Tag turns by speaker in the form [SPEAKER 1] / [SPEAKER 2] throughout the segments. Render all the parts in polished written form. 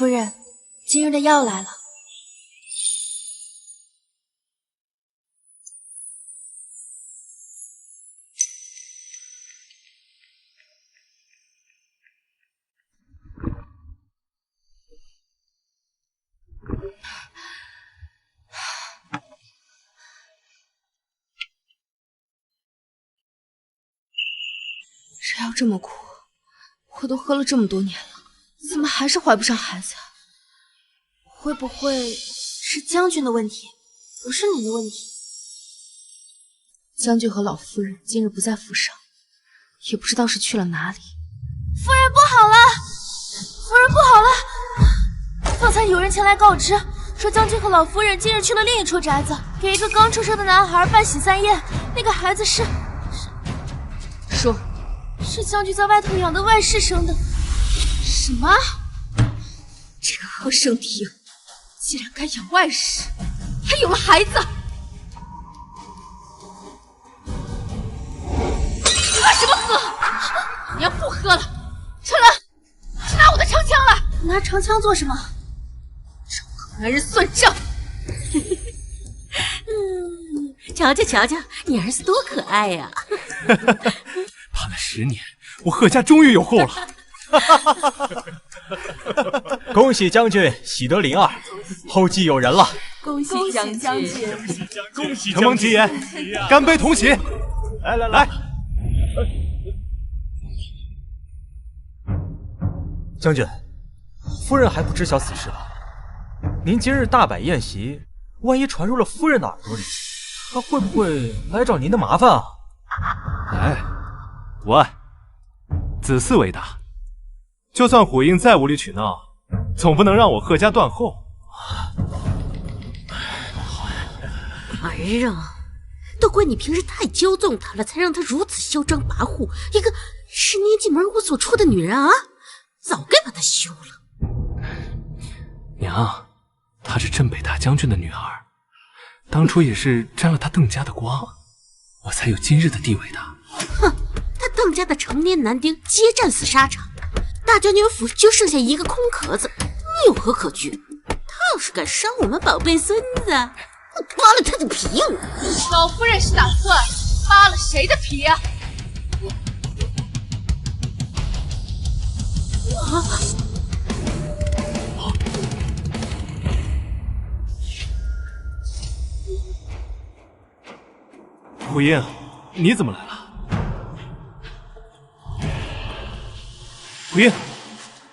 [SPEAKER 1] 夫人，今日的药来了。谁要这么苦？我都喝了这么多年了，怎么还是怀不上孩子啊？会不会是将军的问题，不是你的问题？将军和老夫人今日不在府上，也不知道是去了哪里。夫人不好了！夫人不好了！方才有人前来告知，说将军和老夫人今日去了另一处宅子，给一个刚出生的男孩办喜散宴。那个孩子是说，是将军在外头养的外室生的。什么？这个贺胜庭竟然敢养外室，还有了孩子！喝什么喝？你要不喝了，春兰，去拿我的长枪来！拿长枪做什么？找个男人算账。
[SPEAKER 2] 瞧瞧瞧瞧，你儿子多可爱呀！
[SPEAKER 3] 盼了10年，我贺家终于有后了。
[SPEAKER 4] 恭喜将军喜得麟儿，后继有人了。
[SPEAKER 2] 恭喜将军！
[SPEAKER 3] 恭喜
[SPEAKER 4] 承蒙吉言，干杯同喜！来，将军，夫人还不知晓此事吧？您今日大摆宴席，万一传入了夫人的耳朵里，她会不会来找您的麻烦啊？
[SPEAKER 3] 哎，无碍，子嗣为大，就算虎英再无理取闹，总不能让我贺家断后。
[SPEAKER 2] 儿啊，都怪你平时太骄纵他了，才让他如此嚣张跋扈。一个10年进门无所处的女人啊，早该把她休了。
[SPEAKER 3] 娘，她是镇北大将军的女儿，当初也是沾了他邓家的光，我才有今日的地位的。
[SPEAKER 2] 哼，他邓家的成年男丁皆战死沙场，大将军府就剩下一个空壳子，你有何可惧？他要是敢伤我们宝贝孙子，我扒了他的皮！
[SPEAKER 1] 老夫人是打算扒了谁的皮啊？
[SPEAKER 3] 虎英，你怎么来了？虎英，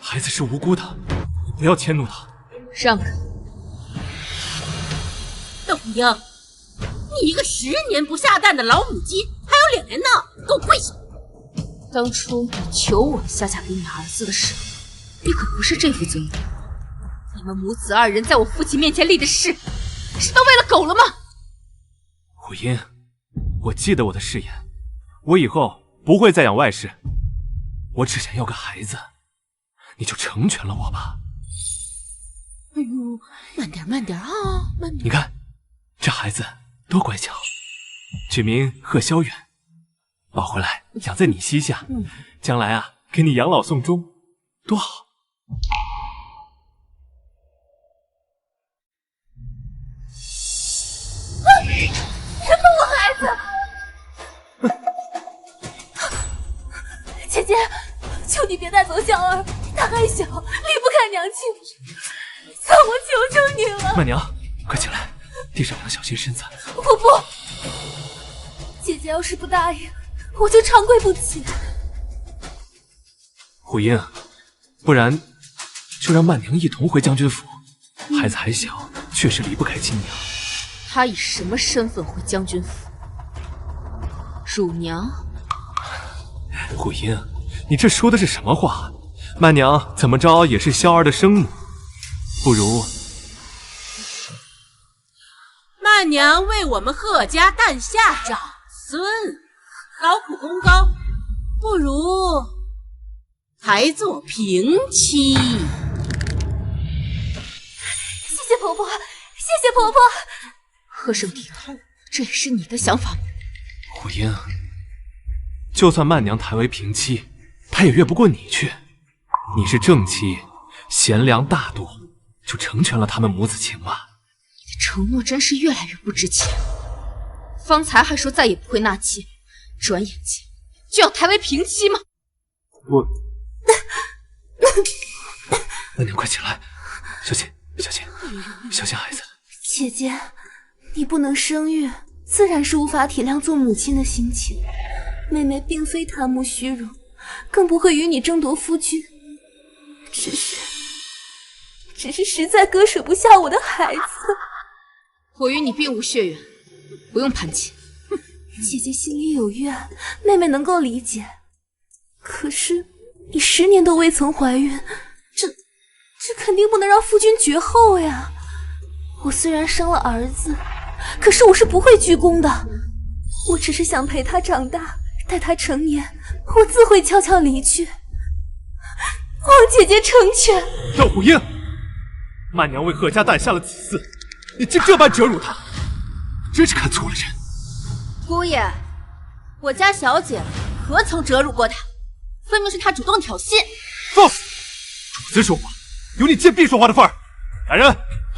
[SPEAKER 3] 孩子是无辜的，你不要迁怒他。
[SPEAKER 1] 让开！
[SPEAKER 2] 邓虎英，你一个10年不下蛋的老母鸡，还有脸来闹？给我跪下！
[SPEAKER 1] 当初你求我下嫁给你儿子的时候，你可不是这副尊容。你们母子2人在我父亲面前立的誓，是都为了狗了吗？
[SPEAKER 3] 虎英，我记得我的誓言，我以后不会再养外室，我只想要个孩子，你就成全了我吧。
[SPEAKER 2] 哎呦，慢点慢点啊，慢点！
[SPEAKER 3] 你看，这孩子多乖巧，取名贺萧远，抱回来养在你膝下，将来啊，给你养老送终，多好。
[SPEAKER 1] 别动我孩子！姐姐，求你别带走小儿，他还小，离不开娘亲。算我求求你了。
[SPEAKER 3] 曼娘，快起来，地上要小心身子。
[SPEAKER 1] 不，姐姐要是不答应，我就长跪不起。
[SPEAKER 3] 虎英，不然就让曼娘一同回将军府。孩子还小，确实离不开亲娘。
[SPEAKER 1] 他以什么身份回将军府？乳娘？
[SPEAKER 3] 虎英，你这说的是什么话？曼娘怎么着也是萧儿的生母，不如
[SPEAKER 2] 曼娘为我们贺家诞下长孙，劳苦功高，不如还做平妻。
[SPEAKER 1] 谢谢婆婆，谢谢婆婆。贺胜庭，这也是你的想法吗？
[SPEAKER 3] 虎英，就算曼娘抬为平妻，她也越不过你去。你是正妻，贤良大度，就成全了他们母子情吧。
[SPEAKER 1] 你的承诺真是越来越不值钱。方才还说再也不会纳妾，转眼间就要抬为平妻吗？
[SPEAKER 3] 我，那您快起来，小心，小心，小心孩子。
[SPEAKER 1] 姐姐，你不能生育，自然是无法体谅做母亲的心情。妹妹并非贪慕虚荣，更不会与你争夺夫君，只是实在割舍不下我的孩子。我与你并无血缘，不用攀亲。姐姐心里有怨，妹妹能够理解。可是你10年都未曾怀孕，这肯定不能让夫君绝后呀。我虽然生了儿子，可是我是不会鞠躬的。我只是想陪他长大，待他成年，我自会悄悄离去。望姐姐成全。
[SPEAKER 3] 赵虎英，曼娘为贺家诞下了子嗣，你竟这般折辱她，真是看错了人。
[SPEAKER 1] 姑爷，我家小姐何曾折辱过他？分明是他主动挑衅。
[SPEAKER 3] 放！主子说话，有你贱婢说话的份儿。来人，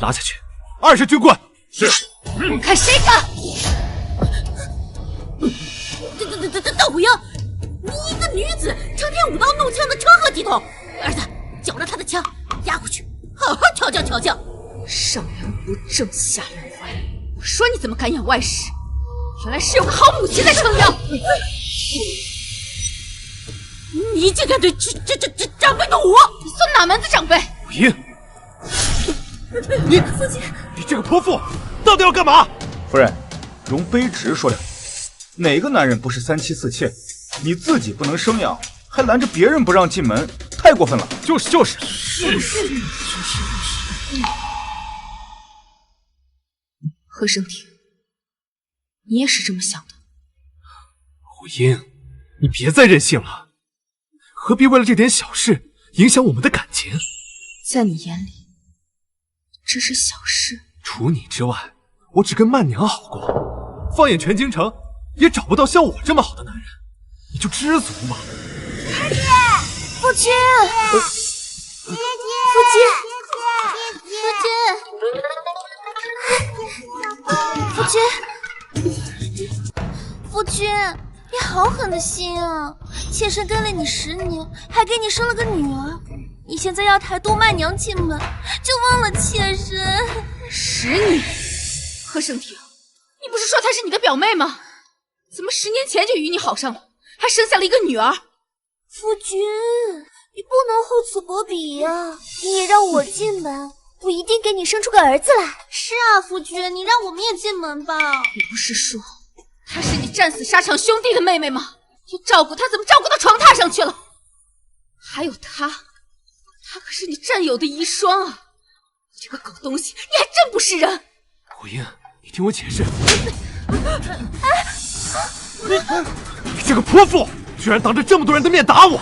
[SPEAKER 3] 拉下去，20军棍。是。
[SPEAKER 1] 看谁敢！
[SPEAKER 2] 窦虎英，你一个女子，成天舞刀弄枪的成何体统？儿子，缴了他的枪，押回去，好好调教调教。
[SPEAKER 1] 上梁不正下梁歪，我说你怎么敢养外室？原来是有个好母亲在撑腰。
[SPEAKER 2] 你竟敢对这长辈动武！
[SPEAKER 1] 你算哪门子长辈？
[SPEAKER 3] 虎英，你
[SPEAKER 1] 父亲，
[SPEAKER 3] 你这个泼妇，到底要干嘛？
[SPEAKER 5] 夫人，容卑职说两句。哪个男人不是3妻4妾？你自己不能生养，还拦着别人不让进门，太过分了。
[SPEAKER 3] 就是。
[SPEAKER 1] 何生庭，你也是这么想的？
[SPEAKER 3] 虎英，你别再任性了，何必为了这点小事影响我们的感情？
[SPEAKER 1] 在你眼里，这是小事。
[SPEAKER 3] 除你之外，我只跟曼娘好过，放眼全京城，也找不到像我这么好的男人，你就知足吧。
[SPEAKER 1] 夫君，夫君，你好狠的心啊！妾身跟了你10年，还给你生了个女儿，你现在要抬杜曼娘进门，就忘了妾身。10年？何生庭，你不是说她是你的表妹吗？怎么10年前就与你好上了，还生下了一个女儿？夫君，你不能厚此薄彼呀！你也让我进门，我一定给你生出个儿子来。是啊，夫君，你让我们也进门吧。你不是说她是你战死沙场兄弟的妹妹吗？你照顾她怎么照顾到床榻上去了？还有她可是你战友的遗孀啊！这个狗东西，你还真不是人！
[SPEAKER 3] 虎英，你听我解释。你这个泼妇，居然当着这么多人的面打我，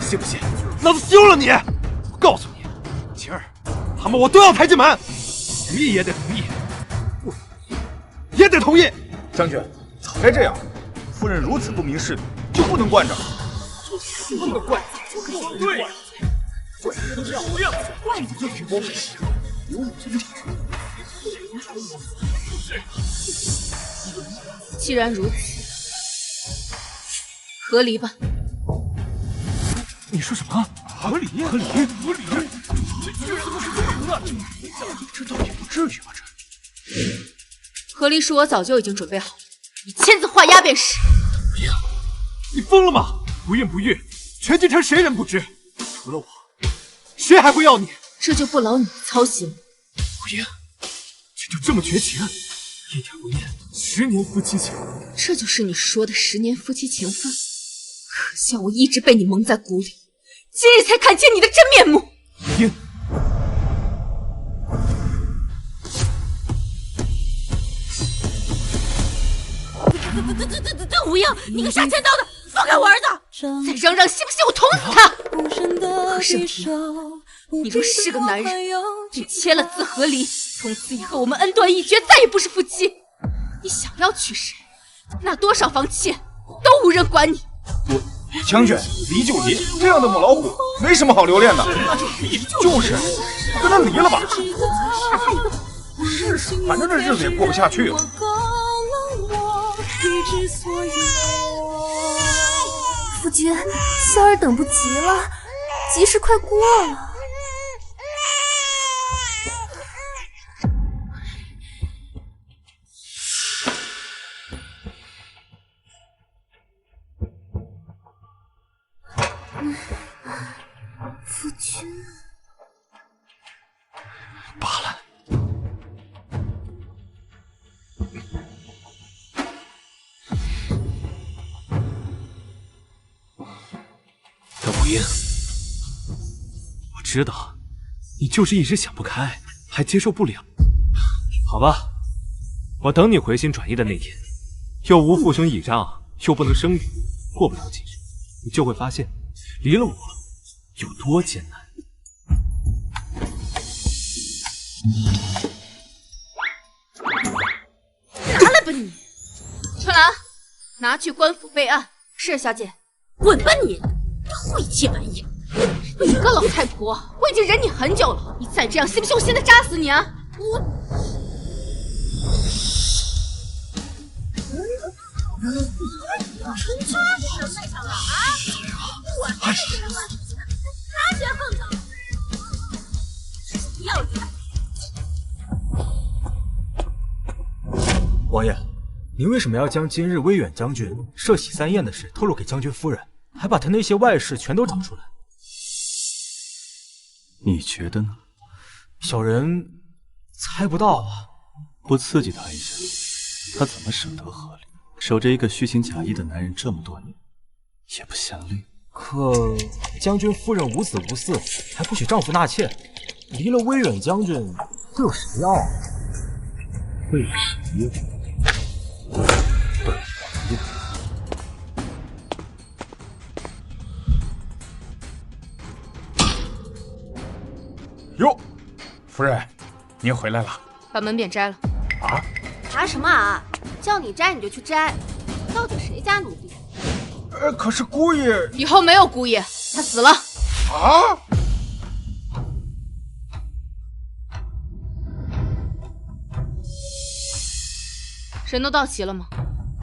[SPEAKER 3] 你信不信老子休了你？我告诉你，今儿他们我都要抬进门，同意也得同意，不也得同意。
[SPEAKER 5] 将军，早该这样。夫人如此不明事理，就不能惯着。
[SPEAKER 3] 不能惯着，对，惯着都是不要惯着就是我。
[SPEAKER 1] 既然如此，和离吧。
[SPEAKER 3] 你说什么？合理？这居然都是这么乱，这倒也不至于吧？这
[SPEAKER 1] 和离书我早就已经准备好了，你签字画押便是。
[SPEAKER 3] 不要！你疯了吗？不孕不育，全京城谁人不知？除了我，谁还会要你？
[SPEAKER 1] 这就不劳你操心了。
[SPEAKER 3] 虎英，这就这么绝情？一点不念，10年夫妻情，
[SPEAKER 1] 这就是你说的10年夫妻情分？可笑我一直被你蒙在鼓里，今日才看清你的真面目。
[SPEAKER 3] 虎英，
[SPEAKER 2] 邓虎英，你个杀千刀的，放开我儿子！
[SPEAKER 1] 再嚷嚷信不信我捅死他？何生庭，你若是个男人，便签了字和离，从此以后我们恩断义绝，再也不是夫妻。你想要娶谁，那多少房妾都无人管你。
[SPEAKER 5] 将军，离就离，这样的母老虎没什么好留恋的。就是，跟他离了吧。是，反正这日子也过不下去了。
[SPEAKER 1] 夫君，仙儿等不及了，吉时快过了。夫君，
[SPEAKER 3] 罢了。德无英，我知道你就是一时想不开，还接受不了。好吧，我等你回心转意的那天，又无父兄倚仗，又不能生育，过不了几日，你就会发现，离了我有多艰难。
[SPEAKER 1] 拿来吧你！春兰，拿去官府备案。是，小姐。
[SPEAKER 2] 滚吧你！晦气玩意！
[SPEAKER 1] 你个老太婆，我已经忍你很久了，你再这样，信不信我现在扎死你啊？
[SPEAKER 4] 王爷，您为什么要将今日威远将军设喜三宴的事透露给将军夫人，还把他那些外事全都找出来？
[SPEAKER 6] 你觉得呢？
[SPEAKER 4] 小人猜不到啊。
[SPEAKER 6] 不刺激他一下，他怎么舍得和离？守着一个虚情假意的男人这么多年，也不嫌累。
[SPEAKER 4] 可将军夫人无子无嗣，还不许丈夫纳妾，离了威远将军，会有谁要啊？
[SPEAKER 6] 会有谁呀？
[SPEAKER 5] 哟，夫人，您回来了。
[SPEAKER 1] 把门匾摘了。
[SPEAKER 5] 啊？
[SPEAKER 2] 啊什么啊？叫你摘你就去摘，到底谁家奴婢？
[SPEAKER 5] 可是姑爷
[SPEAKER 1] 以后没有姑爷，他死了。
[SPEAKER 5] 啊！
[SPEAKER 1] 人都到齐了吗？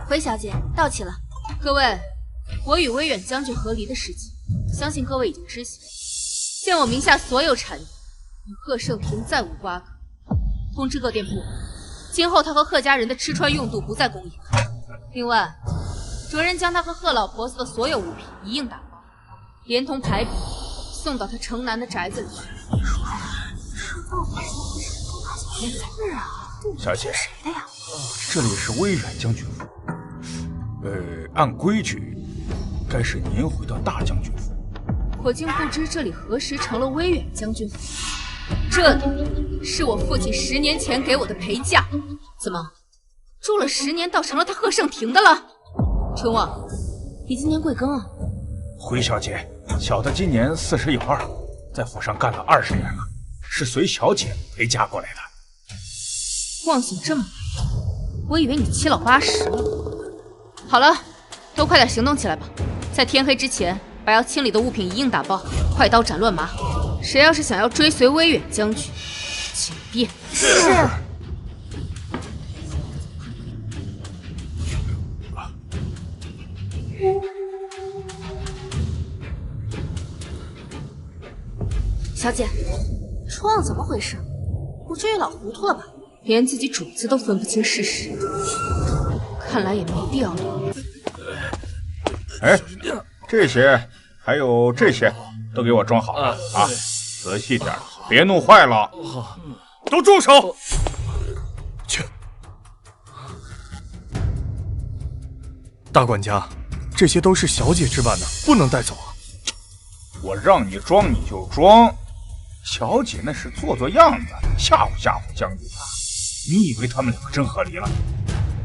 [SPEAKER 2] 回小姐，到齐了。
[SPEAKER 1] 各位，我与威远将军和离的事情，相信各位已经知悉。现我名下所有产业与贺胜平再无瓜葛，通知各店铺，今后他和贺家人的吃穿用度不再供应。另外，着人将他和贺老婆子的所有物品一应打包，连同牌匾送到他城南的宅子里去。
[SPEAKER 2] 是啊，
[SPEAKER 5] 小姐，
[SPEAKER 2] 谁的呀？
[SPEAKER 5] 这里是威远将军府。按规矩，该是您回到大将军府。
[SPEAKER 1] 我竟不知这里何时成了威远将军府。这里是我父亲10年前给我的陪嫁，怎么住了10年，倒成了他贺胜亭的了？春望，你今年贵庚啊？
[SPEAKER 5] 回小姐，小的今年40有2，在府上干了20年了，是随小姐陪嫁过来的。
[SPEAKER 1] 忘性这么大，我以为你7老80了。好了，都快点行动起来吧，在天黑之前把要清理的物品一应打包，快刀斩乱麻。谁要是想要追随威远将军，请便。
[SPEAKER 2] 是。
[SPEAKER 1] 小姐，
[SPEAKER 2] 春望怎么回事？不至于老糊涂了吧？
[SPEAKER 1] 连自己主子都分不清事实，看来也没必要留。
[SPEAKER 5] 哎，这些还有这些都给我装好了啊！仔细点，别弄坏了。都住手！
[SPEAKER 3] 去，大管家，这些都是小姐置办的，不能带走啊！
[SPEAKER 5] 我让你装你就装，小姐那是做做样子，吓唬吓唬将军。你以为他们两个真和离了？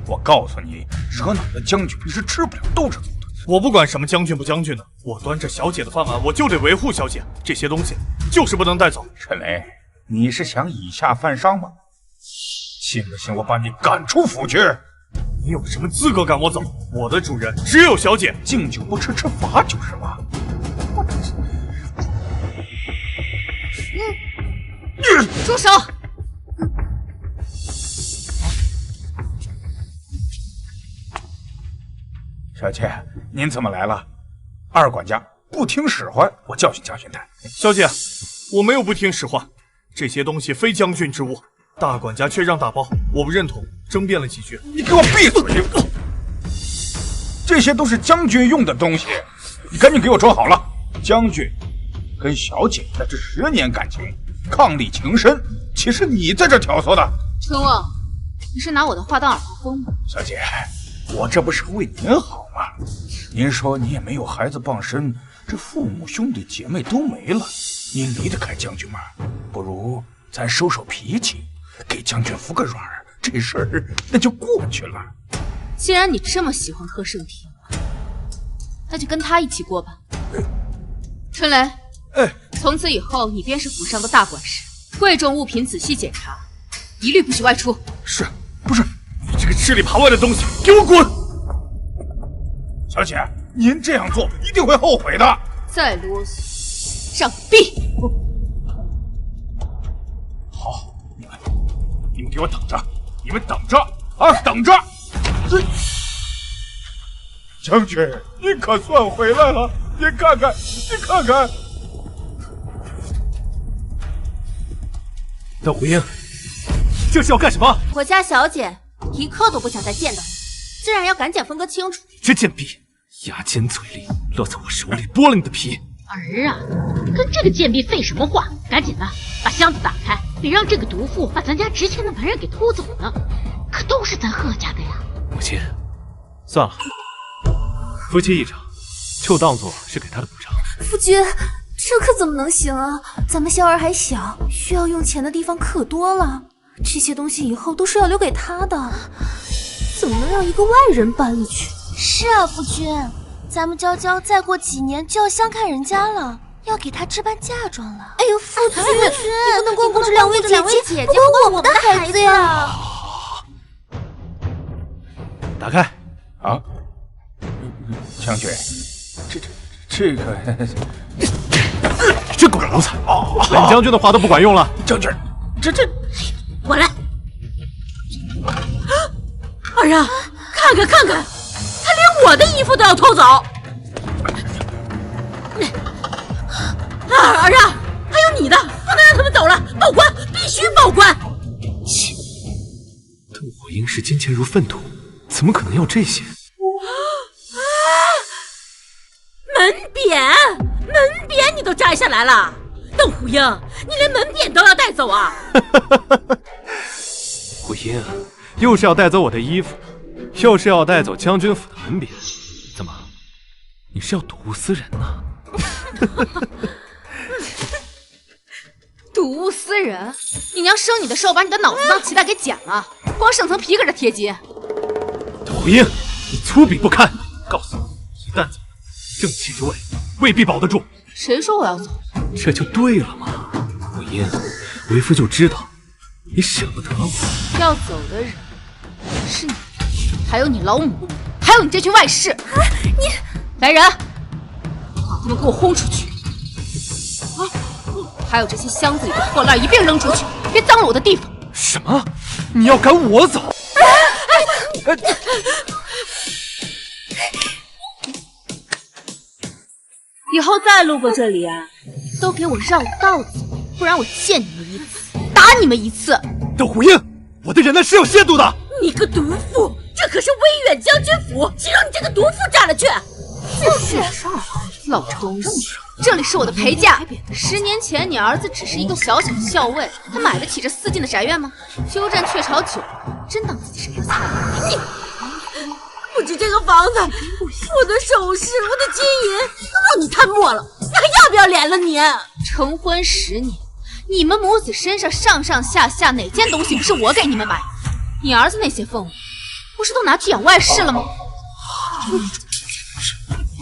[SPEAKER 5] 我告诉你，惹恼了将军，你是吃不了兜着走的。
[SPEAKER 3] 我不管什么将军不将军的，我端着小姐的饭碗，我就得维护小姐。这些东西就是不能带走。
[SPEAKER 5] 陈雷，你是想以下犯上吗？信不信我把你赶出府去？
[SPEAKER 3] 你有什么资格赶我走？我的主人只有小姐。
[SPEAKER 5] 敬酒不吃吃罚酒是吧？
[SPEAKER 1] 住手！
[SPEAKER 5] 小姐，您怎么来了？二管家不听使唤，我教训教训他。
[SPEAKER 3] 小姐，我没有不听使唤，这些东西非将军之物，大管家却让打包，我不认同，争辩了几句。
[SPEAKER 5] 你给我闭嘴！这些都是将军用的东西，你赶紧给我装好了。将军跟小姐那这10年感情，伉俪情深，岂是你在这挑唆的？
[SPEAKER 1] 春望，你是拿我的话当耳旁风吗？
[SPEAKER 5] 小姐，我这不是为您好吗？您说你也没有孩子傍身，这父母兄弟姐妹都没了，您离得开将军吗？不如咱收收脾气，给将军服个软，这事儿那就过去了。
[SPEAKER 1] 既然你这么喜欢贺胜天，那就跟他一起过吧。春雷，从此以后你便是府上的大管事，贵重物品仔细检查，一律不许外出。
[SPEAKER 3] 是，不是你这个吃里扒外的东西，给我滚！
[SPEAKER 5] 小姐，您这样做一定会后悔的。
[SPEAKER 1] 再啰嗦，让逼！
[SPEAKER 5] 好，你们给我等着，你们等着啊，等着！将军，您可算回来了！您看看，您看看。
[SPEAKER 3] 邓胡英，这是要干什么？
[SPEAKER 2] 我家小姐一刻都不想再见到你，自然要赶紧分个清楚。
[SPEAKER 3] 这贱婢，牙尖嘴利，落在我手里剥了你的皮。
[SPEAKER 2] 儿啊，跟这个贱婢废什么话？赶紧的，把箱子打开，别让这个毒妇把咱家值钱的男人给偷走呢。可都是咱贺家的呀。
[SPEAKER 3] 母亲，算了，夫妻一场，就当做是给他的补偿。
[SPEAKER 1] 夫君，这可怎么能行啊？咱们萧儿还小，需要用钱的地方可多了。这些东西以后都是要留给他的，怎么能让一个外人搬了去？
[SPEAKER 7] 是啊，夫君，咱们娇娇再过几年就要相看人家了，要给她置办嫁妆了。
[SPEAKER 1] 哎呦，夫君，
[SPEAKER 7] 你不能光顾着两位姐姐，不管我们的孩子呀！
[SPEAKER 3] 打开。
[SPEAKER 5] 啊，将军，这个，
[SPEAKER 3] 这狗奴才，本将军的话都不管用了。
[SPEAKER 5] 将军，这，
[SPEAKER 2] 我来。儿啊，看看，他连我的衣服都要偷走。儿啊，还有你的，不能让他们走了，报官，必须报官。
[SPEAKER 3] 切，邓火英视金钱如粪土，怎么可能要这些？
[SPEAKER 2] 门匾你都摘下来了，邓虎英，你连门匾都要带走啊？
[SPEAKER 3] 火英，又是要带走我的衣服，又是要带走将军府的门匾，怎么，你是要睹物思人呢？
[SPEAKER 1] 睹物思人？你娘生你的时候把你的脑子当脐带给剪了，光剩层皮搁这贴金。
[SPEAKER 3] 邓火英，你粗鄙不堪！告诉我，一旦走了，正气之位未必保得住。
[SPEAKER 1] 谁说我要走？
[SPEAKER 3] 这就对了嘛。火英，为夫就知道你舍不得我。
[SPEAKER 1] 要走的人是你，还有你老母，还有你这群外室。你来人，把他们给我轰出去！啊！还有这些箱子里的破烂一并扔出去，别脏了我的地方。
[SPEAKER 3] 什么？你要赶我走？
[SPEAKER 1] 以后再路过这里啊，都给我绕道走，不然我见你们一次打你们一次。
[SPEAKER 3] 邓虎英，我的人呢是有限度的。
[SPEAKER 2] 你个毒妇，这可是威远将军府，谁让你这个毒妇占了去？
[SPEAKER 1] 就是老东西，这里是我的陪嫁。10年前你儿子只是一个小小的校尉，他买得起这4进的宅院吗？鸠占鹊巢久了，真当自己是个菜？你
[SPEAKER 2] 不止这个房子，我的首饰，我的金银，都让你贪墨了，你还要不要脸了你？
[SPEAKER 1] 成婚10年，你们母子身上上上下下哪件东西不是我给你们买？你儿子那些俸禄，不是都拿去养外室了吗？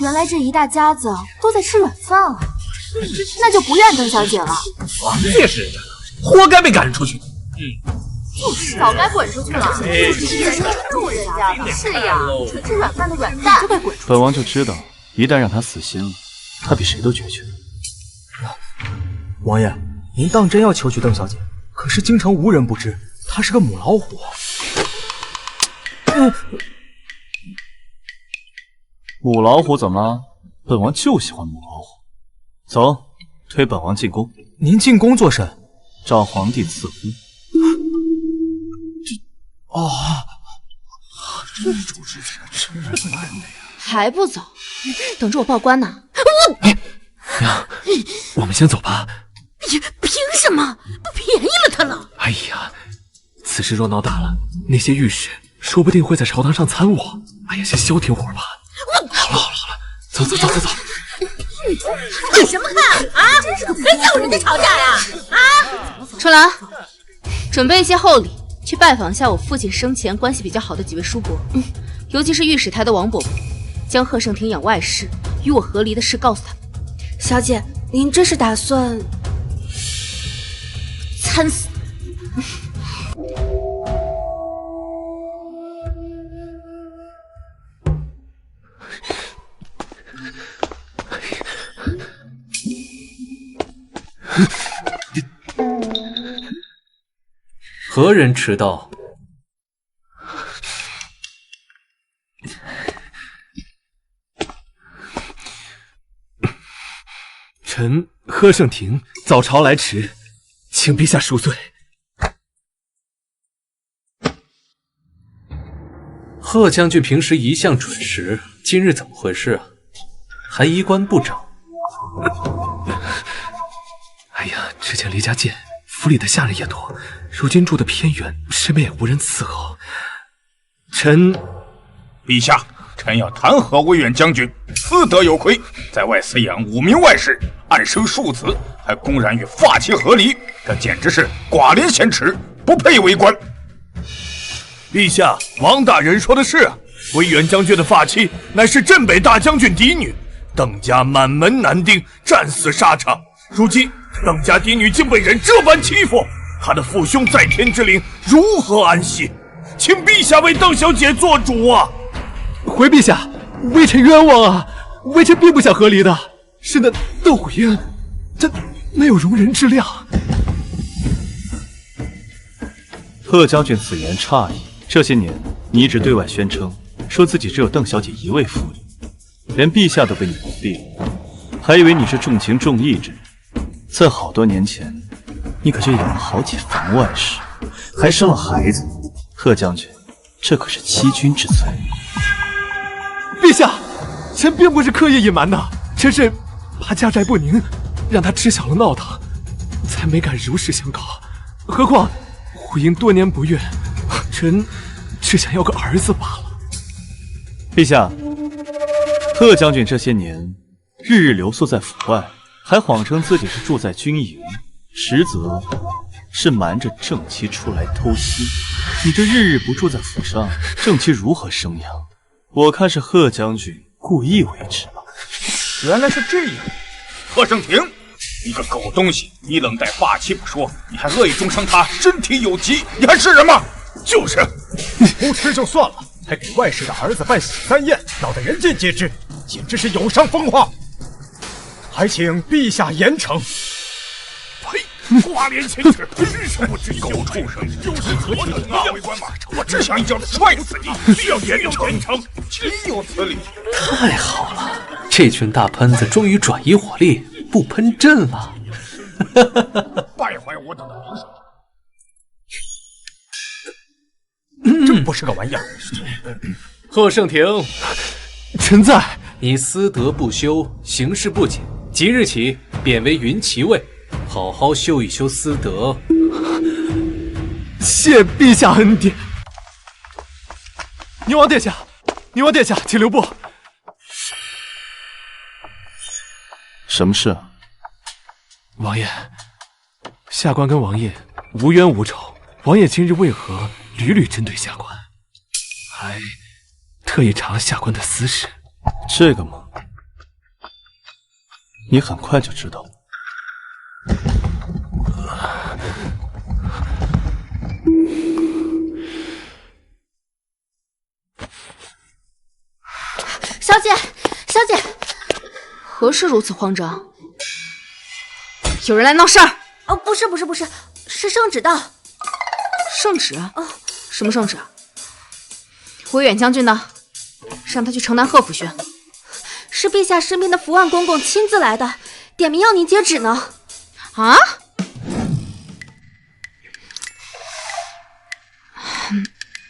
[SPEAKER 7] 原来这一大家子都在吃软饭啊，那就不怨邓小姐了。
[SPEAKER 3] 夜是人家的，活该被赶出去。
[SPEAKER 1] 就是早该滚出去了。就是人家住人家的，是呀，纯吃软饭的软蛋，就该滚出去。
[SPEAKER 6] 本王就知道，一旦让他死心了，他比谁都决绝。
[SPEAKER 4] 王爷，您当真要求娶邓小姐？可是京城无人不知，她是个母老虎。
[SPEAKER 6] 母老虎怎么了？本王就喜欢母老虎。走，推本王进宫。
[SPEAKER 4] 您进宫做甚？
[SPEAKER 6] 召皇帝赐婚。
[SPEAKER 3] 这种事情真是办的呀！
[SPEAKER 1] 还不走？等着我报官呢。
[SPEAKER 3] 娘，我们先走吧。
[SPEAKER 2] 凭什么？不便宜了他了？
[SPEAKER 3] 哎呀，此事若闹大了，那些御史说不定会在朝堂上参我。哎呀，先消停会儿吧。好了，走。
[SPEAKER 2] 看什么看啊？跟要人家吵架呀？
[SPEAKER 1] 春兰，准备一些厚礼，去拜访一下我父亲生前关系比较好的几位叔伯，尤其是御史台的王伯伯，将贺胜亭养外室与我和离的事告诉他们。
[SPEAKER 7] 小姐，您这是打算
[SPEAKER 1] 参死？
[SPEAKER 8] 何人迟到？
[SPEAKER 3] 臣贺胜亭早朝来迟，请陛下恕罪。
[SPEAKER 8] 贺将军平时一向准时，今日怎么回事啊？还衣冠不整？
[SPEAKER 3] 哎呀，之前离家近，府里的下人也多，如今住的偏远，身边也无人伺候。臣，
[SPEAKER 5] 陛下，臣要弹劾威远将军，私德有亏，在外饲养5名外室，暗生庶子，还公然与发妻合离，这简直是寡廉鲜耻，不配为官。
[SPEAKER 3] 陛下，王大人说的是，威远将军的发妻乃是镇北大将军嫡女，邓家满门男丁战死沙场，如今邓家嫡女竟被人这般欺负，他的父兄在天之灵如何安息？请陛下为邓小姐做主啊！回陛下，微臣冤枉啊！微臣并不想和离的，是那邓虎英，他没有容人之量。
[SPEAKER 6] 贺将军此言诧异，这些年你一直对外宣称说自己只有邓小姐一位夫人，连陛下都被你蒙蔽了，还以为你是重情重义之人。在好多年前，你可就养了好几房外室，还生了孩子。贺将军，这可是欺君之罪。
[SPEAKER 3] 陛下，臣并不是刻意隐瞒的，臣是怕家宅不宁，让他知晓了闹腾，才没敢如实相告。何况虎英多年不孕，臣只想要个儿子罢了。
[SPEAKER 6] 陛下，贺将军这些年日日留宿在府外，还谎称自己是住在军营，实则是瞒着正妻出来偷腥。你这日日不住在府上，正妻如何生养？我看是贺将军故意为之吧。
[SPEAKER 5] 原来是这样，贺胜亭，你个狗东西！你冷待发妻不说，你还恶意中伤他身体有疾，你还是人吗？就是，
[SPEAKER 9] 不吃就算了，还给外室的儿子办喜三宴，闹得人尽皆知，简直是有伤风化。还请陛下严惩。
[SPEAKER 5] 呸！寡廉鲜耻，知什不知狗畜生！就是何等大为官马，我只想一脚踹死你！需要严惩，岂有此理！
[SPEAKER 8] 太好了，这群大喷子终于转移火力，不喷朕了。
[SPEAKER 5] 败坏我等的名声！
[SPEAKER 9] 真不是个玩意儿！
[SPEAKER 8] 贺胜亭，
[SPEAKER 3] 臣在。
[SPEAKER 8] 你私德不修，行事不谨，即日起贬为云骑尉，好好修一修私德。
[SPEAKER 3] 谢陛下恩典。宁王殿下，宁王殿下，请留步。
[SPEAKER 6] 什么事啊？
[SPEAKER 3] 王爷，下官跟王爷无冤无仇，王爷今日为何屡屡针对下官？还特意查了下官的私事。
[SPEAKER 6] 这个吗？你很快就知道。
[SPEAKER 2] 小姐，小姐，
[SPEAKER 1] 何事如此慌张？有人来闹事儿？
[SPEAKER 2] 哦，不是，是圣旨到。
[SPEAKER 1] 圣旨？什么圣旨？威远将军呢？让他去城南贺府去。
[SPEAKER 2] 是陛下身边的福万公公亲自来的，点名要您接旨呢。
[SPEAKER 1] 啊？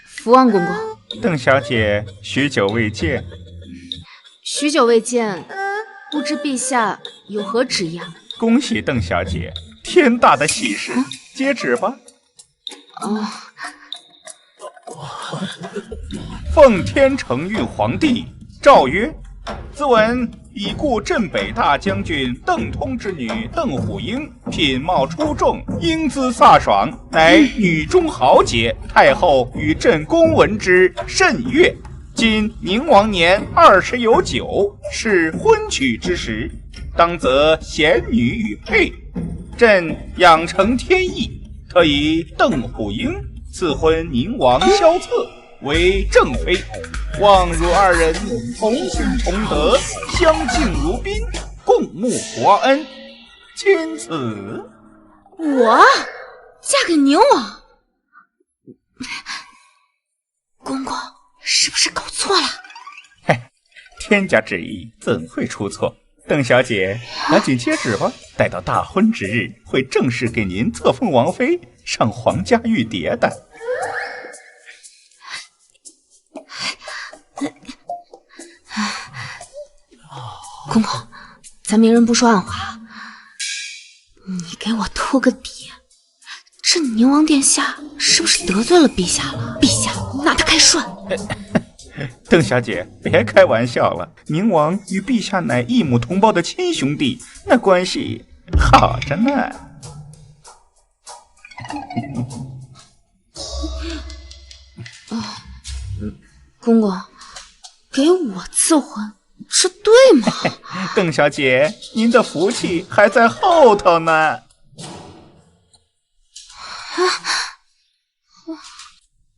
[SPEAKER 1] 福万公公，
[SPEAKER 5] 邓小姐，许久未见。
[SPEAKER 1] 许久未见，不知陛下有何旨意啊？
[SPEAKER 5] 恭喜邓小姐，天大的喜事，接旨吧。奉天承运皇帝诏曰：自闻已故镇北大将军邓通之女邓虎英品貌出众，英姿飒爽，乃女中豪杰。太后与朕公闻之甚悦。今宁王年20有9，是婚娶之时，当择贤女与配。朕养成天意，特以邓虎英赐婚宁王萧策为正妃，望汝二人同心同德，相敬如宾，共沐国恩。钦此。
[SPEAKER 2] 我嫁给宁王？公公是不是搞错了？
[SPEAKER 5] 嘿，天家旨意怎会出错？邓小姐，赶紧接旨吧。待到大婚之日，会正式给您册封王妃，上皇家玉蝶的。
[SPEAKER 2] 公公，咱明人不说暗话，你给我透个底，这宁王殿下是不是得罪了陛下了？陛下拿他开涮。
[SPEAKER 5] 邓小姐，别开玩笑了，宁王与陛下乃异母同胞的亲兄弟，那关系好着呢。
[SPEAKER 2] 公公，给我赐婚，这对吗？
[SPEAKER 5] 邓小姐，您的福气还在后头呢。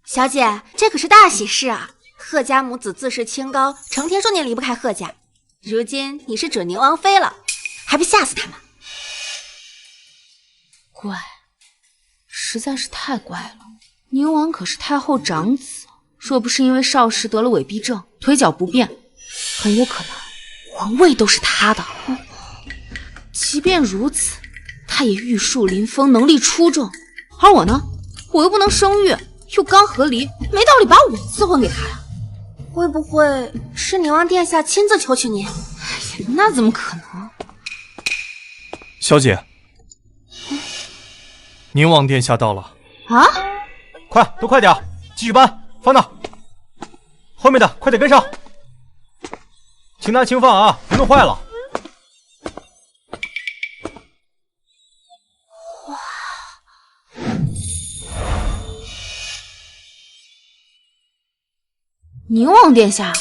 [SPEAKER 2] 小姐，这可是大喜事啊！贺家母子自视清高，成天说你离不开贺家。如今你是准宁王妃了，还不吓死他们？
[SPEAKER 1] 怪，实在是太怪了。宁王可是太后长子，若不是因为少时得了痿痹症，腿脚不便，很有可能皇位都是他的。即便如此，他也玉树临风，能力出众。而我呢，我又不能生育，又刚和离，没道理把我赐婚给他呀。
[SPEAKER 2] 会不会是宁王殿下亲自求娶您？
[SPEAKER 1] 那怎么可能？
[SPEAKER 4] 小姐，宁王殿下到了
[SPEAKER 1] 啊！
[SPEAKER 4] 快，都快点，继续搬，放那。后面的快点跟上，轻拿轻放啊，别弄坏了。
[SPEAKER 1] 宁王殿下，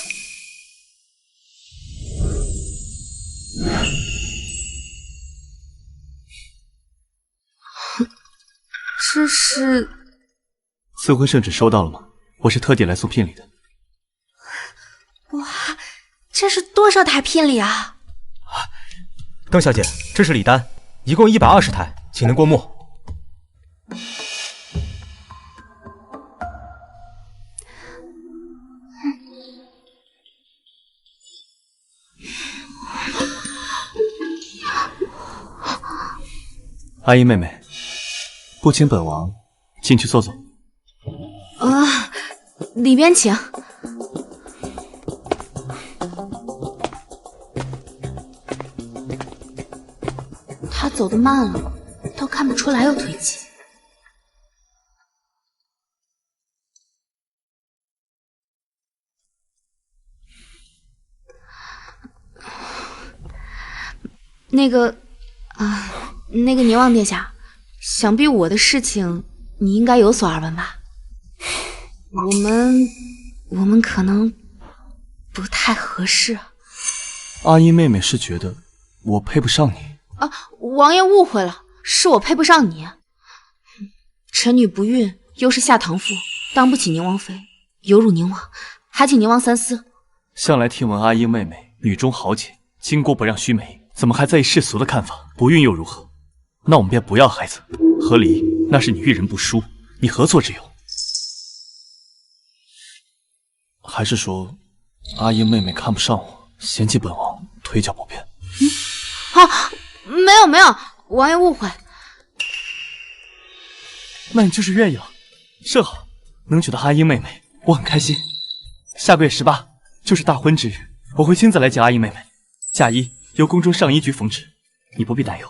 [SPEAKER 1] 这是
[SPEAKER 6] 赐婚圣旨收到了吗？我是特地来送聘礼的。
[SPEAKER 2] 哇，这是多少台聘礼啊？
[SPEAKER 4] 邓小姐，这是礼单，一共120台，请您过目。
[SPEAKER 6] 阿姨妹妹，不请本王进去坐坐。
[SPEAKER 1] 里边请。他走得慢了，倒看不出来有腿疾。那个宁王殿下，想必我的事情你应该有所耳闻吧？我们可能不太合适。
[SPEAKER 6] 阿姨妹妹是觉得我配不上你
[SPEAKER 1] 啊？王爷误会了，是我配不上你。臣女不孕，又是下堂妇，当不起宁王妃，有辱宁王，还请宁王三思。
[SPEAKER 6] 向来听闻阿英妹妹女中豪杰，巾帼不让须眉，怎么还在意世俗的看法？不孕又如何？那我们便不要孩子。和离那是你遇人不淑，你何错之有？还是说，阿英妹妹看不上我，嫌弃本王腿脚不便？
[SPEAKER 1] 没有，王爷误会。
[SPEAKER 6] 那你就是愿意了，甚好，能娶到阿英妹妹，我很开心。下个月18就是大婚之日，我会亲自来见阿英妹妹，嫁衣由宫中上衣局缝制，你不必担忧。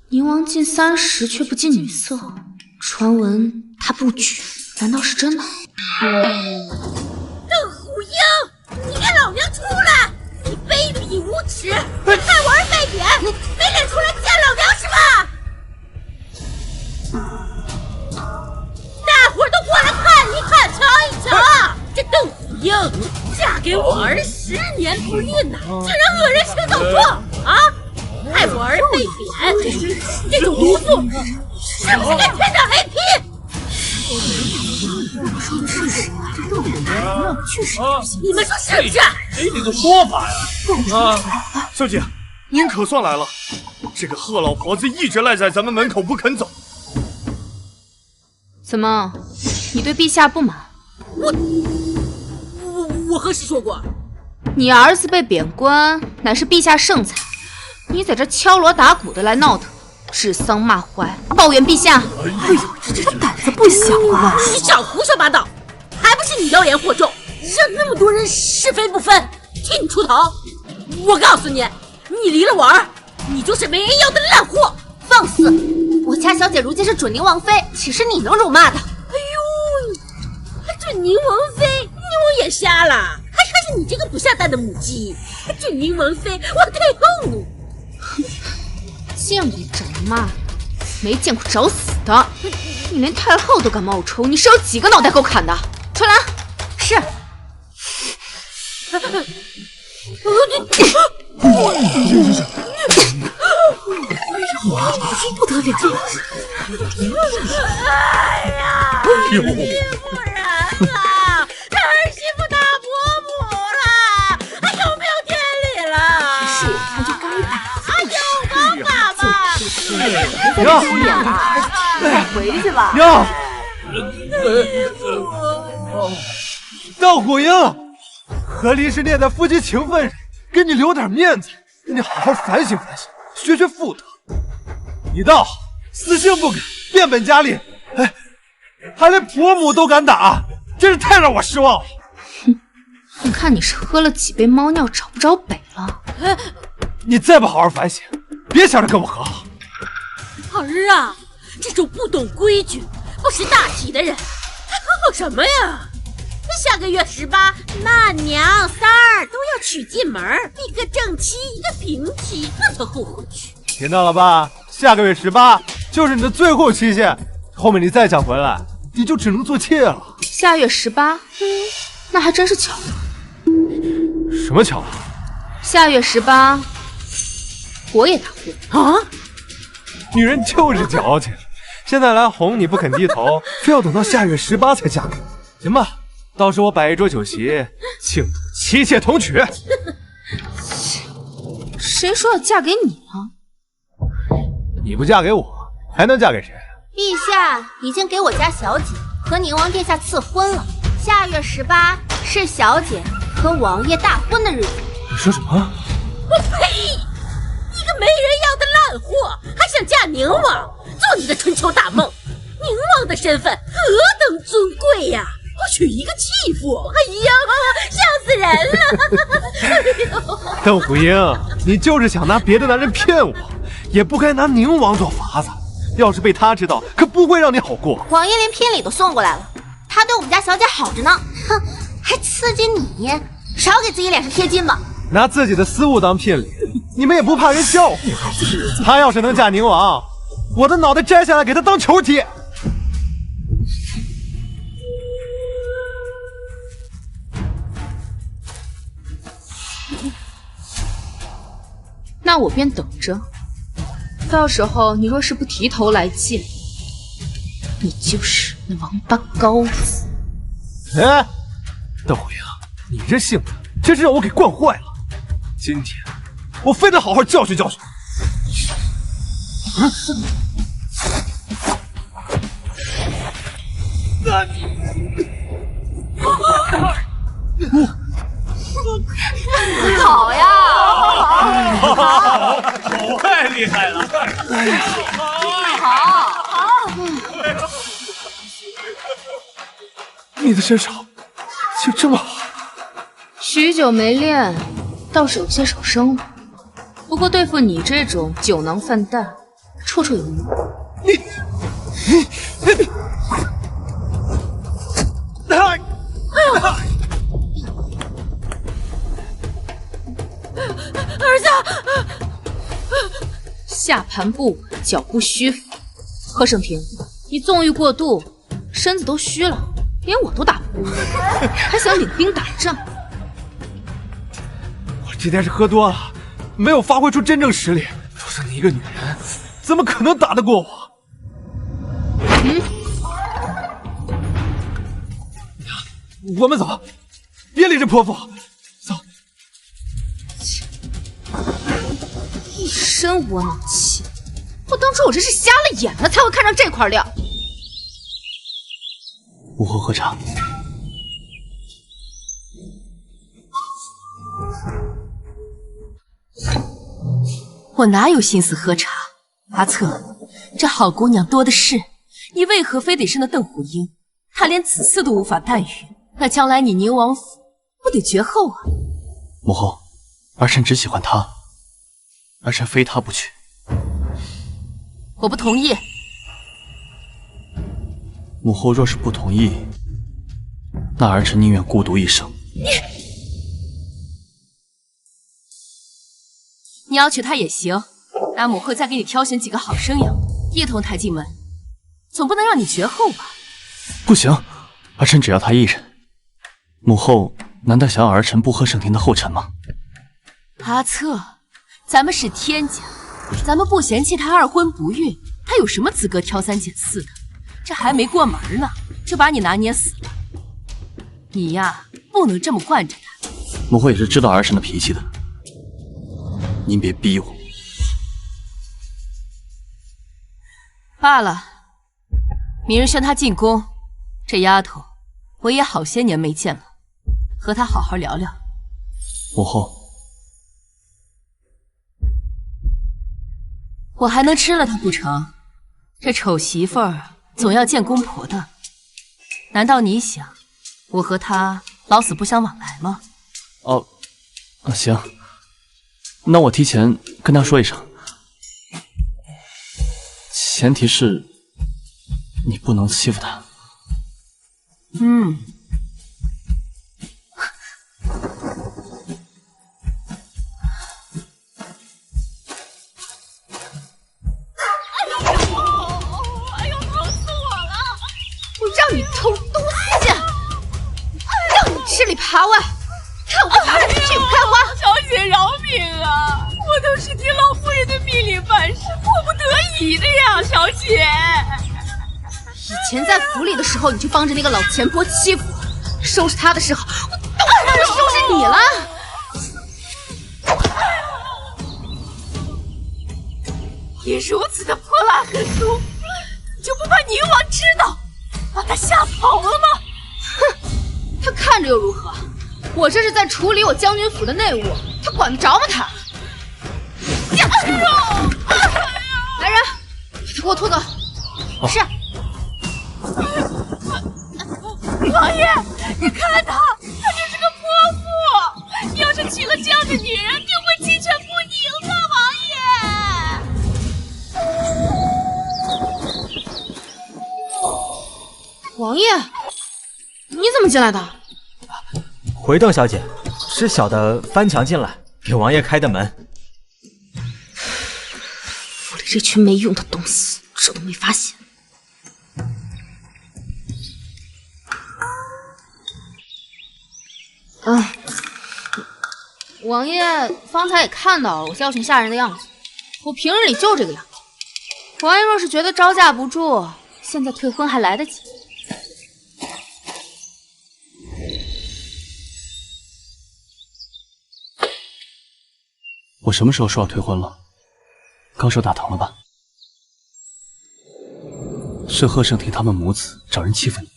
[SPEAKER 1] 宁王近30却不近女色，传闻他不举，难道是真的？
[SPEAKER 2] 邓虎英，你给老娘出来！你卑鄙无耻，你害我儿被贬，没脸出来见老娘是吧？大伙儿都过来看一看，瞧一瞧，这邓虎英嫁给我儿10年不孕呐，竟然恶人先告状啊！害我儿被贬，这种毒妇是不是该天打雷劈？
[SPEAKER 1] 我说的是实话，这邓虎英确实有心。
[SPEAKER 2] 你们说是不是？
[SPEAKER 3] 给你个说法呀！小姐，您可算来了。这个贺老婆子一直赖在咱们门口不肯走。
[SPEAKER 1] 怎么，你对陛下不满？
[SPEAKER 2] 我何时说过？
[SPEAKER 1] 你儿子被贬官，乃是陛下圣才，你在这敲锣打鼓的来闹腾，指桑骂槐，抱怨陛下。哎呦，这胆子不小啊！
[SPEAKER 2] 你少胡说八道，还不是你妖言惑众，让那么多人是非不分，替你出头。我告诉你，你离了我儿，你就是没人要的烂货！
[SPEAKER 7] 放肆！我家小姐如今是准宁王妃，岂是你能辱骂的？
[SPEAKER 2] 哎呦，准宁王妃，宁王眼瞎了，还是你这个不下蛋的母鸡！准宁王妃，我太后你！
[SPEAKER 1] 见过长骂的，没见过找死的。你连太后都敢冒充，你是有几个脑袋够砍的？春兰，是。
[SPEAKER 2] 不得了！哎呀，儿媳妇人了，这儿媳妇大婆母了，还有没有天理了？
[SPEAKER 1] 是我看就该打。
[SPEAKER 2] 还有方法吗？
[SPEAKER 3] 娘，
[SPEAKER 1] 丢脸了，快回去吧。
[SPEAKER 3] 娘，邓虎英，和离是念在夫妻情分上，给你留点面子，你好好反省反省，学学妇德。你倒死性不改，变本加厉，哎，还连婆母都敢打，真是太让我失望了。
[SPEAKER 1] 哼，我看你是喝了几杯猫尿找不着北了。
[SPEAKER 3] 你再不好好反省，别想着跟我和好。
[SPEAKER 2] 儿啊，这种不懂规矩、不识大体的人，还和好什么呀？下个月18，那娘三儿都要娶进门，一个正妻，一个平妻，那才后悔去。
[SPEAKER 3] 听到了吧？下个月18就是你的最后期限，后面你再想回来，你就只能做妾了。
[SPEAKER 1] 下月18，那还真是巧了。
[SPEAKER 3] 什么巧？
[SPEAKER 1] 下月18，我也大婚
[SPEAKER 2] 啊！
[SPEAKER 3] 女人就是矫情，现在来哄你不肯低头，非要等到下月18才嫁给我。行吧，到时我摆一桌酒席，庆祝妻妾同娶。
[SPEAKER 1] 谁说要嫁给你了？
[SPEAKER 3] 你不嫁给我，还能嫁给谁？
[SPEAKER 7] 陛下已经给我家小姐和宁王殿下赐婚了，下月18是小姐和王爷大婚的日子。
[SPEAKER 3] 你说什么？
[SPEAKER 2] 我呸！一个没人要的烂货，还想嫁宁王，做你的春秋大梦！宁王的身份何等尊贵呀！我娶一个弃妇，哎呀，笑死人了！
[SPEAKER 3] 邓虎英，你就是想拿别的男人骗我，也不该拿宁王做法子。要是被他知道，可不会让你好过。
[SPEAKER 7] 王爷连聘礼都送过来了，他对我们家小姐好着呢，哼，还刺激你，少给自己脸上贴金吧。
[SPEAKER 3] 拿自己的私物当聘礼，你们也不怕人笑话？他要是能嫁宁王，我的脑袋摘下来给他当球踢。
[SPEAKER 1] 那我便等着，到时候你若是不提头来见，你就是那王八羔子。
[SPEAKER 3] 哎，大虎爷，你这性子真是让我给惯坏了。今天我非得好好教训教训你。
[SPEAKER 1] 好呀，好，
[SPEAKER 8] 太厉害了！
[SPEAKER 1] 好，
[SPEAKER 3] 你的身手就这么好？
[SPEAKER 1] 许久没练，倒是有些手生了。不过对付你这种酒囊饭袋，绰绰有余。
[SPEAKER 2] 儿子，
[SPEAKER 1] 下盘不稳，脚步虚浮。贺胜平，你纵欲过度，身子都虚了，连我都打不过，还想领兵打仗？
[SPEAKER 3] 我今天是喝多了，没有发挥出真正实力。否则你一个女人，怎么可能打得过我？我们走，别理这泼妇。走。
[SPEAKER 1] 一身窝囊气，我当初我真是瞎了眼了，才会看上这块料。
[SPEAKER 6] 午后喝茶。
[SPEAKER 1] 我哪有心思喝茶？阿策，这好姑娘多的是，你为何非得是那邓虎英？她连子嗣都无法诞育，那将来你宁王府不得绝后啊？
[SPEAKER 6] 母后，儿臣只喜欢她，儿臣非她不娶。
[SPEAKER 1] 我不同意。
[SPEAKER 6] 母后若是不同意，那儿臣宁愿孤独一生。
[SPEAKER 1] 你要娶她也行，那母后再给你挑选几个好生养，一同抬进门，总不能让你绝后吧？
[SPEAKER 6] 不行，儿臣只要她一人。母后难道想要儿臣不喝盛庭的后尘吗？
[SPEAKER 1] 阿策，咱们是天家，咱们不嫌弃他二婚不育，他有什么资格挑三拣四的？这还没过门呢，就把你拿捏死了。你呀，不能这么惯着他。
[SPEAKER 6] 母后也是知道儿臣的脾气的，您别逼我。
[SPEAKER 1] 罢了，明日宣她进宫，这丫头我也好些年没见了，和她好好聊聊。
[SPEAKER 6] 母后，
[SPEAKER 1] 我还能吃了她不成？这丑媳妇儿总要见公婆的，难道你想我和她老死不相往来吗？
[SPEAKER 6] 哦，行，那我提前跟她说一声，前提是你不能欺负她。
[SPEAKER 1] 让你偷东西，让你吃里扒外，看我扒你屁股开花！
[SPEAKER 2] 小姐饶命啊！我都是听老夫人的命令办事，迫不得已的呀，小姐。
[SPEAKER 1] 以前在府里的时候，你就帮着那个老钱婆欺负我，收拾他的时候，我都快让人收拾你了。
[SPEAKER 2] 你如此的泼辣狠毒，你就不怕宁王知道？把他吓跑了吗？
[SPEAKER 1] 哼，他看着又如何？我这是在处理我将军府的内务，他管得着吗？他！来人，把他给我拖走！是。
[SPEAKER 2] 王爷，你看他，他就是个泼妇。你要是娶了这样的女人，定会鸡犬不宁的，
[SPEAKER 1] 王爷。王爷，你怎么进来的？
[SPEAKER 4] 回邓小姐，是小的翻墙进来，给王爷开的门。
[SPEAKER 1] 府里这群没用的东西，这都没发现。王爷方才也看到了我教训下人的样子，我平日里就这个样子。王爷若是觉得招架不住，现在退婚还来得及。
[SPEAKER 6] 我什么时候说要退婚了？刚手打疼了吧？是贺盛廷他们母子找人欺负你？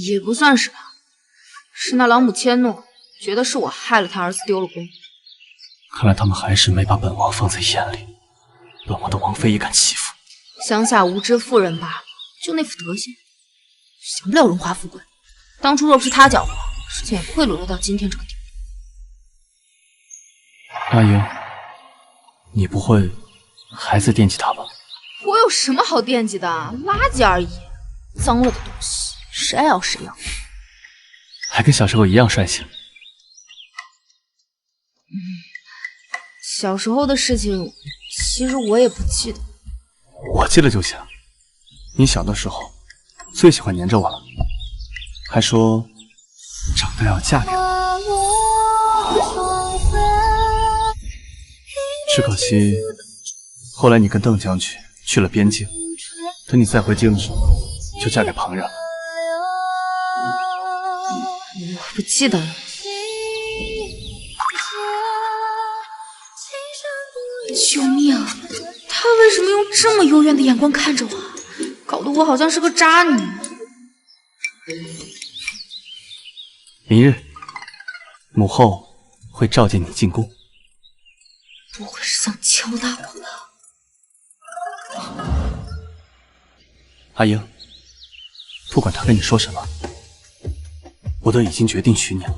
[SPEAKER 1] 也不算是吧，是那老母迁怒，觉得是我害了他儿子丢了功。
[SPEAKER 6] 看来他们还是没把本王放在眼里，本王的王妃也敢欺负。
[SPEAKER 1] 乡下无知妇人罢了，就那副德行，享不了荣华富贵。当初若不是他搅和，事情也不会沦落到今天这个地步。
[SPEAKER 6] 阿英，你不会还在惦记他吧？
[SPEAKER 1] 我有什么好惦记的？垃圾而已，脏了的东西，谁爱要谁要。
[SPEAKER 6] 还跟小时候一样帅气。
[SPEAKER 1] 小时候的事情，其实我也不记得。
[SPEAKER 6] 我记得就行。你小的时候最喜欢黏着我了，还说长大要嫁给我。只可惜，后来你跟邓将军去了边境，等你再回京的时候，就嫁给旁人了。
[SPEAKER 1] 我不记得了。救命！他为什么用这么幽怨的眼光看着我？搞得我好像是个渣女。
[SPEAKER 6] 明日，母后会召见你进宫。
[SPEAKER 1] 不会是想敲打我吧？
[SPEAKER 6] 阿英，不管他跟你说什么，我都已经决定娶你了。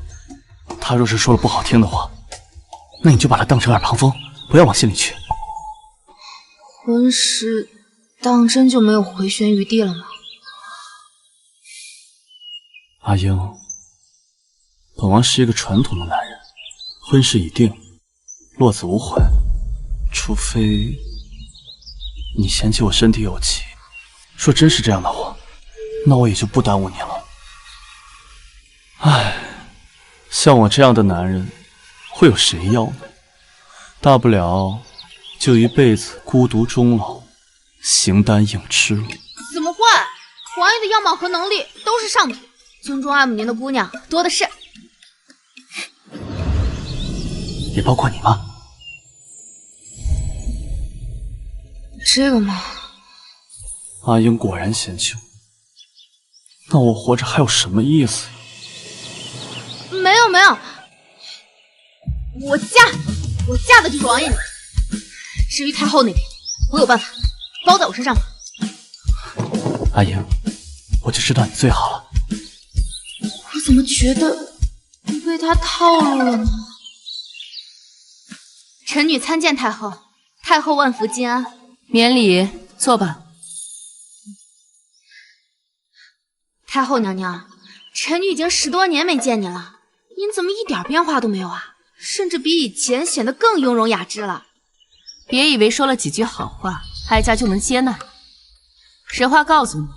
[SPEAKER 6] 他若是说了不好听的话，那你就把他当成耳旁风，不要往心里去。
[SPEAKER 1] 婚事当真就没有回旋余地了吗？
[SPEAKER 6] 阿英，本王是一个传统的男人，婚事已定，落子无悔，除非你嫌弃我身体有疾。若真是这样的话，那我也就不耽误你了。唉，像我这样的男人，会有谁要呢？大不了就一辈子孤独终老，形单影只了。
[SPEAKER 1] 怎么会？王爷的样貌和能力都是上品，京中爱慕您的姑娘多的是。
[SPEAKER 6] 也包括你吗？
[SPEAKER 1] 这个吗？
[SPEAKER 6] 阿英果然嫌弃我，那我活着还有什么意思？
[SPEAKER 1] 没有没有，我嫁的就是王爷你。至于太后那边，我有办法，包在我身上吧。
[SPEAKER 6] 阿英，我就知道你最好了。
[SPEAKER 1] 我怎么觉得你被他套路了呢？臣女参见太后，太后万福金安。
[SPEAKER 10] 免礼，坐吧。
[SPEAKER 1] 太后娘娘，臣女已经10多年没见您了，您怎么一点变化都没有啊？甚至比以前显得更雍容雅致了。
[SPEAKER 10] 别以为说了几句好话，哀家就能接纳你。实话告诉你，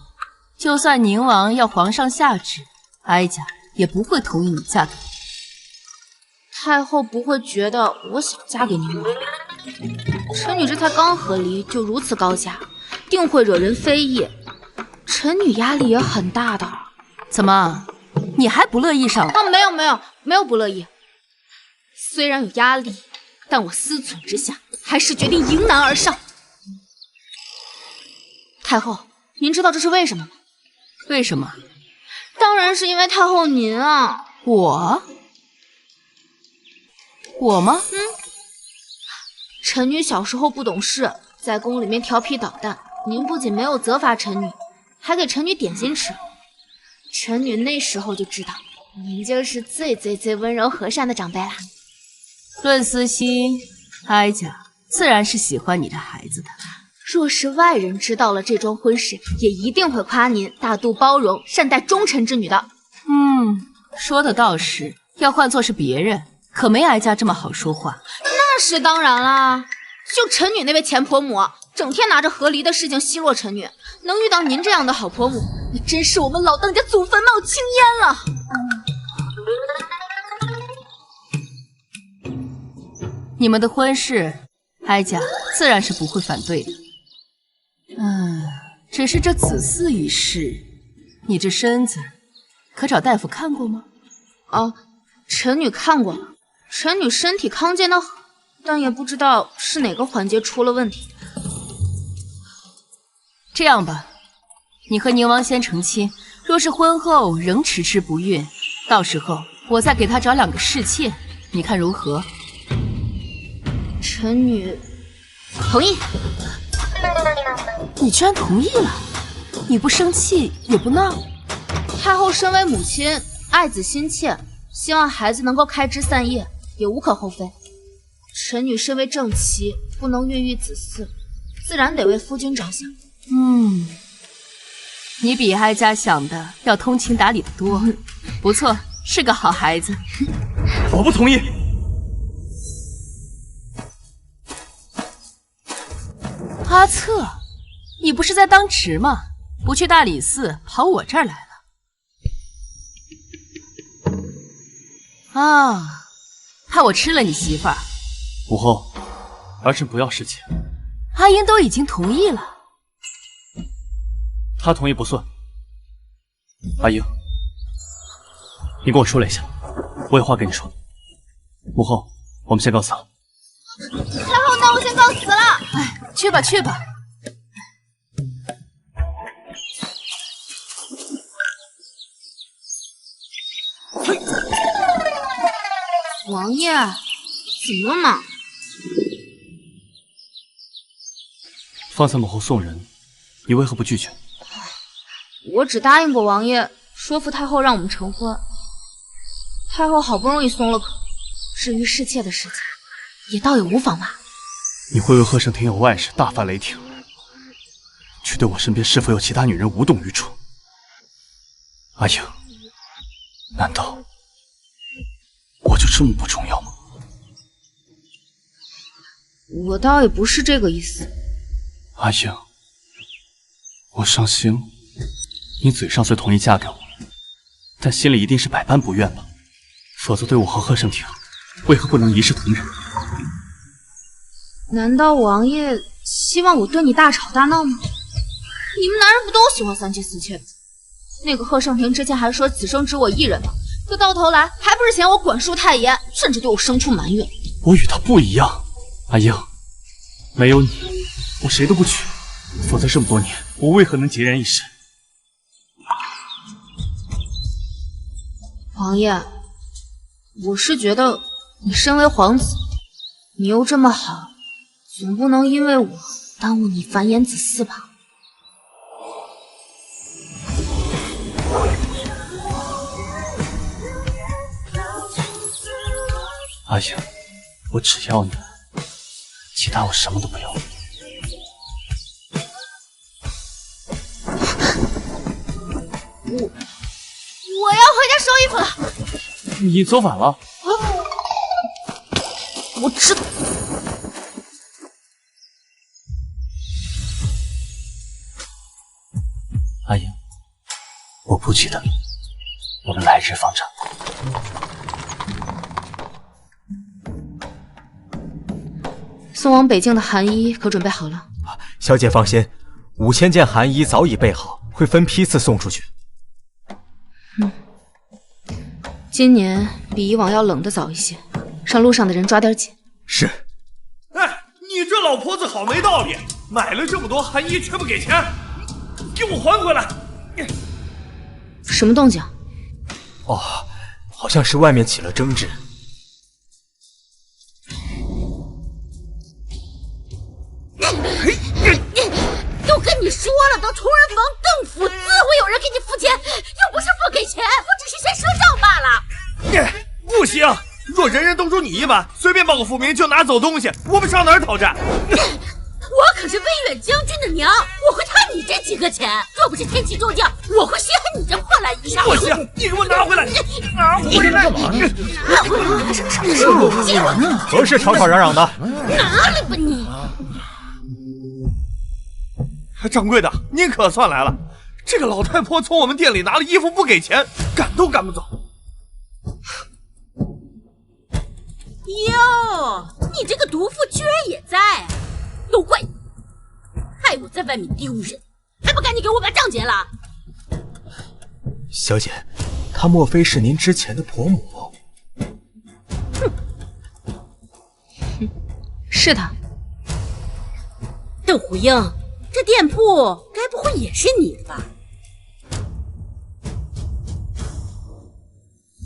[SPEAKER 10] 就算宁王要皇上下旨，哀家也不会同意你嫁给我。
[SPEAKER 1] 太后不会觉得我想嫁给宁王？臣女这才刚和离就如此高价，定会惹人非议。臣女压力也很大的。
[SPEAKER 10] 怎么，你还不乐意上？
[SPEAKER 1] 没有不乐意。虽然有压力，但我思忖之下，还是决定迎难而上。太后，您知道这是为什么吗？
[SPEAKER 10] 为什么？
[SPEAKER 1] 当然是因为太后您啊。
[SPEAKER 10] 我吗？
[SPEAKER 1] 臣女小时候不懂事，在宫里面调皮捣蛋，您不仅没有责罚臣女，还给臣女点心吃。臣女那时候就知道，您就是最温柔和善的长辈啦。
[SPEAKER 10] 论私心，哀家自然是喜欢你这孩子的。
[SPEAKER 1] 若是外人知道了这桩婚事，也一定会夸您大度包容、善待忠臣之女的。
[SPEAKER 10] 说的倒是，要换作是别人，可没哀家这么好说话。
[SPEAKER 1] 那是当然啦，就臣女那位前婆母，整天拿着和离的事情奚落臣女，能遇到您这样的好婆母，那真是我们老邓家祖坟冒青烟了。
[SPEAKER 10] 你们的婚事，哀家自然是不会反对的。只是这子嗣一事，你这身子可找大夫看过吗？
[SPEAKER 1] 哦，臣女看过了，臣女身体康健的很，但也不知道是哪个环节出了问题。
[SPEAKER 10] 这样吧，你和宁王先成亲，若是婚后仍迟迟不孕，到时候我再给他找2个侍妾，你看如何？
[SPEAKER 1] 臣女同意。
[SPEAKER 10] 你居然同意了？你不生气也不闹？
[SPEAKER 1] 太后身为母亲，爱子心切，希望孩子能够开枝散叶，也无可厚非。臣女身为正妻，不能孕育子嗣，自然得为夫君着想。
[SPEAKER 10] 你比哀家想的要通情达理的多，不错，是个好孩子。
[SPEAKER 6] 我不同意。
[SPEAKER 10] 阿策，你不是在当值吗？不去大理寺，跑我这儿来了。啊，怕我吃了你媳妇儿？
[SPEAKER 6] 母后，儿臣不要侍妾。
[SPEAKER 10] 阿英都已经同意了。
[SPEAKER 6] 他同意不算。阿英，你跟我说了一下，我有话跟你说。母后，我们先告辞了。
[SPEAKER 1] 太后，那我先告辞了。
[SPEAKER 10] 去吧去吧。
[SPEAKER 1] 王爷，怎么了嘛？
[SPEAKER 6] 方才母后送人，你为何不拒绝？
[SPEAKER 1] 我只答应过王爷，说服太后让我们成婚。太后好不容易松了口，至于侍妾的事情，也倒也无妨嘛。
[SPEAKER 6] 你会为贺胜庭有外事大发雷霆，却对我身边是否有其他女人无动于衷。阿英，难道我就这么不重要吗？
[SPEAKER 1] 我倒也不是这个意思。
[SPEAKER 6] 阿英，我伤心了。你嘴上虽同意嫁给我，但心里一定是百般不愿吧？否则对我和贺胜庭，为何不能一视同仁？
[SPEAKER 1] 难道王爷希望我对你大吵大闹吗？你们男人不都喜欢三妻四妾的？那个贺胜庭之前还说此生只我一人呢，可到头来还不是嫌我管束太严，甚至对我生出埋怨。
[SPEAKER 6] 我与他不一样，阿英，没有你，我谁都不娶。否则这么多年，我为何能孑然一身？
[SPEAKER 1] 王爷，我是觉得你身为皇子，你又这么好，总不能因为我耽误你繁衍子嗣吧？
[SPEAKER 6] 阿英，我只要你，其他我什么都不要。
[SPEAKER 1] 我要回家收衣服了。
[SPEAKER 6] 你走反了。
[SPEAKER 1] 我知道。
[SPEAKER 6] 阿英，我不记得，我们来日方长。
[SPEAKER 1] 送往北境的寒衣可准备好了？
[SPEAKER 9] 小姐放心，5000件寒衣早已备好，会分批次送出去。
[SPEAKER 1] 今年比以往要冷的早一些，让路上的人抓点紧。
[SPEAKER 9] 是。
[SPEAKER 3] 哎，你这老婆子好没道理，买了这么多寒衣却不给钱，给我还回来！
[SPEAKER 1] 什么动静？
[SPEAKER 9] 哦，好像是外面起了争执。
[SPEAKER 2] 都跟你说了，到同仁房邓府自会有人给你付钱，又不是不给钱，我只是先赊账罢了。
[SPEAKER 3] 不行，若人人都如你一般，随便报个复名就拿走东西，我们上哪儿讨债？
[SPEAKER 2] 我可是威远将军的娘，我会贪你这几个钱。若不是天气骤降，我会稀罕你这破烂衣裳。
[SPEAKER 3] 不行，你给我拿回来！拿回来！
[SPEAKER 2] 拿回来！什么？
[SPEAKER 9] 何事吵吵嚷嚷的？
[SPEAKER 2] 拿来吧你！
[SPEAKER 3] 掌柜的，您可算来了！这个老太婆从我们店里拿了衣服不给钱，赶都赶不走。
[SPEAKER 2] 哟，你这个毒妇居然也在，都怪你！害我在外面丢人，还不赶紧给我把账结了？
[SPEAKER 4] 小姐，她莫非是您之前的婆母？
[SPEAKER 10] 是她。
[SPEAKER 2] 邓虎英，这店铺该不会也是你的吧？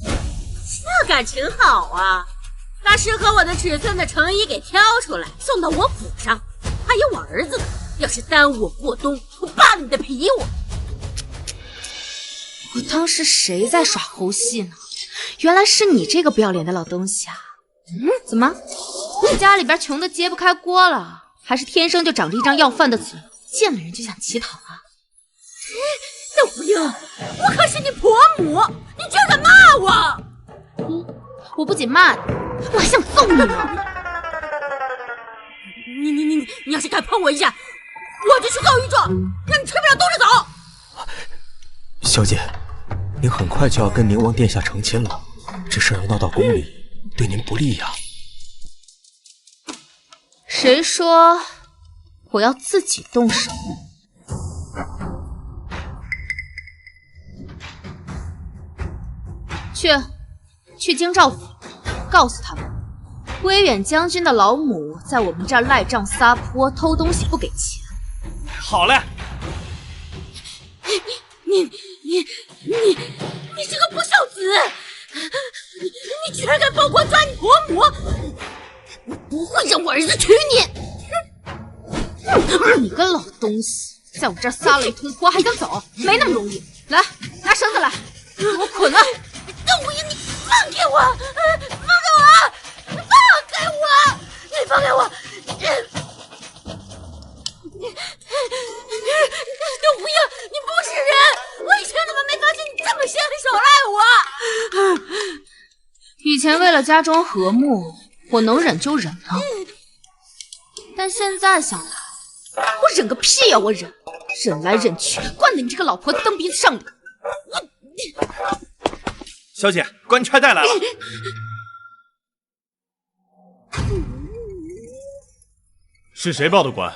[SPEAKER 2] 这感情好啊，把适合我的尺寸的成衣给挑出来，送到我府上。还有我儿子呢，要是耽误我过冬，我扒了你的皮！
[SPEAKER 1] 我当时谁在耍猴戏呢？原来是你这个不要脸的老东西啊！怎么，你家里边穷的揭不开锅了？还是天生就长着一张要饭的嘴，见了人就想乞讨啊？
[SPEAKER 2] 邓虎英，我可是你婆母，你居然敢骂我！
[SPEAKER 1] 我不仅骂你，我还想揍你呢！
[SPEAKER 2] 你要是敢碰我一下，我就去告御状，让你吃不了兜着走！
[SPEAKER 4] 小姐，您很快就要跟宁王殿下成亲了，这事儿要闹到宫里，对您不利呀。
[SPEAKER 1] 谁说我要自己动手？去京兆府，告诉他们，威远将军的老母在我们这儿赖账撒泼，偷东西不给钱。
[SPEAKER 3] 好嘞！
[SPEAKER 2] 你这个不孝子！你居然敢报官抓你婆母！我不会让我儿子娶你！
[SPEAKER 1] 你个老东西，在我这儿撒了一通泼还想走？没那么容易！来，拿绳子来，给我捆了！
[SPEAKER 2] 邓无影，你放开我！放开我！放开我！你放开我！邓无影，你不是人！我以前怎么没发现你这么心狠手辣我？
[SPEAKER 1] 以前为了家中和睦，我能忍就忍了，但现在想来，我忍个屁呀！我忍来忍去，惯得你这个老婆子蹬鼻子上脸。
[SPEAKER 3] 小姐，官差带来了。是谁报的官？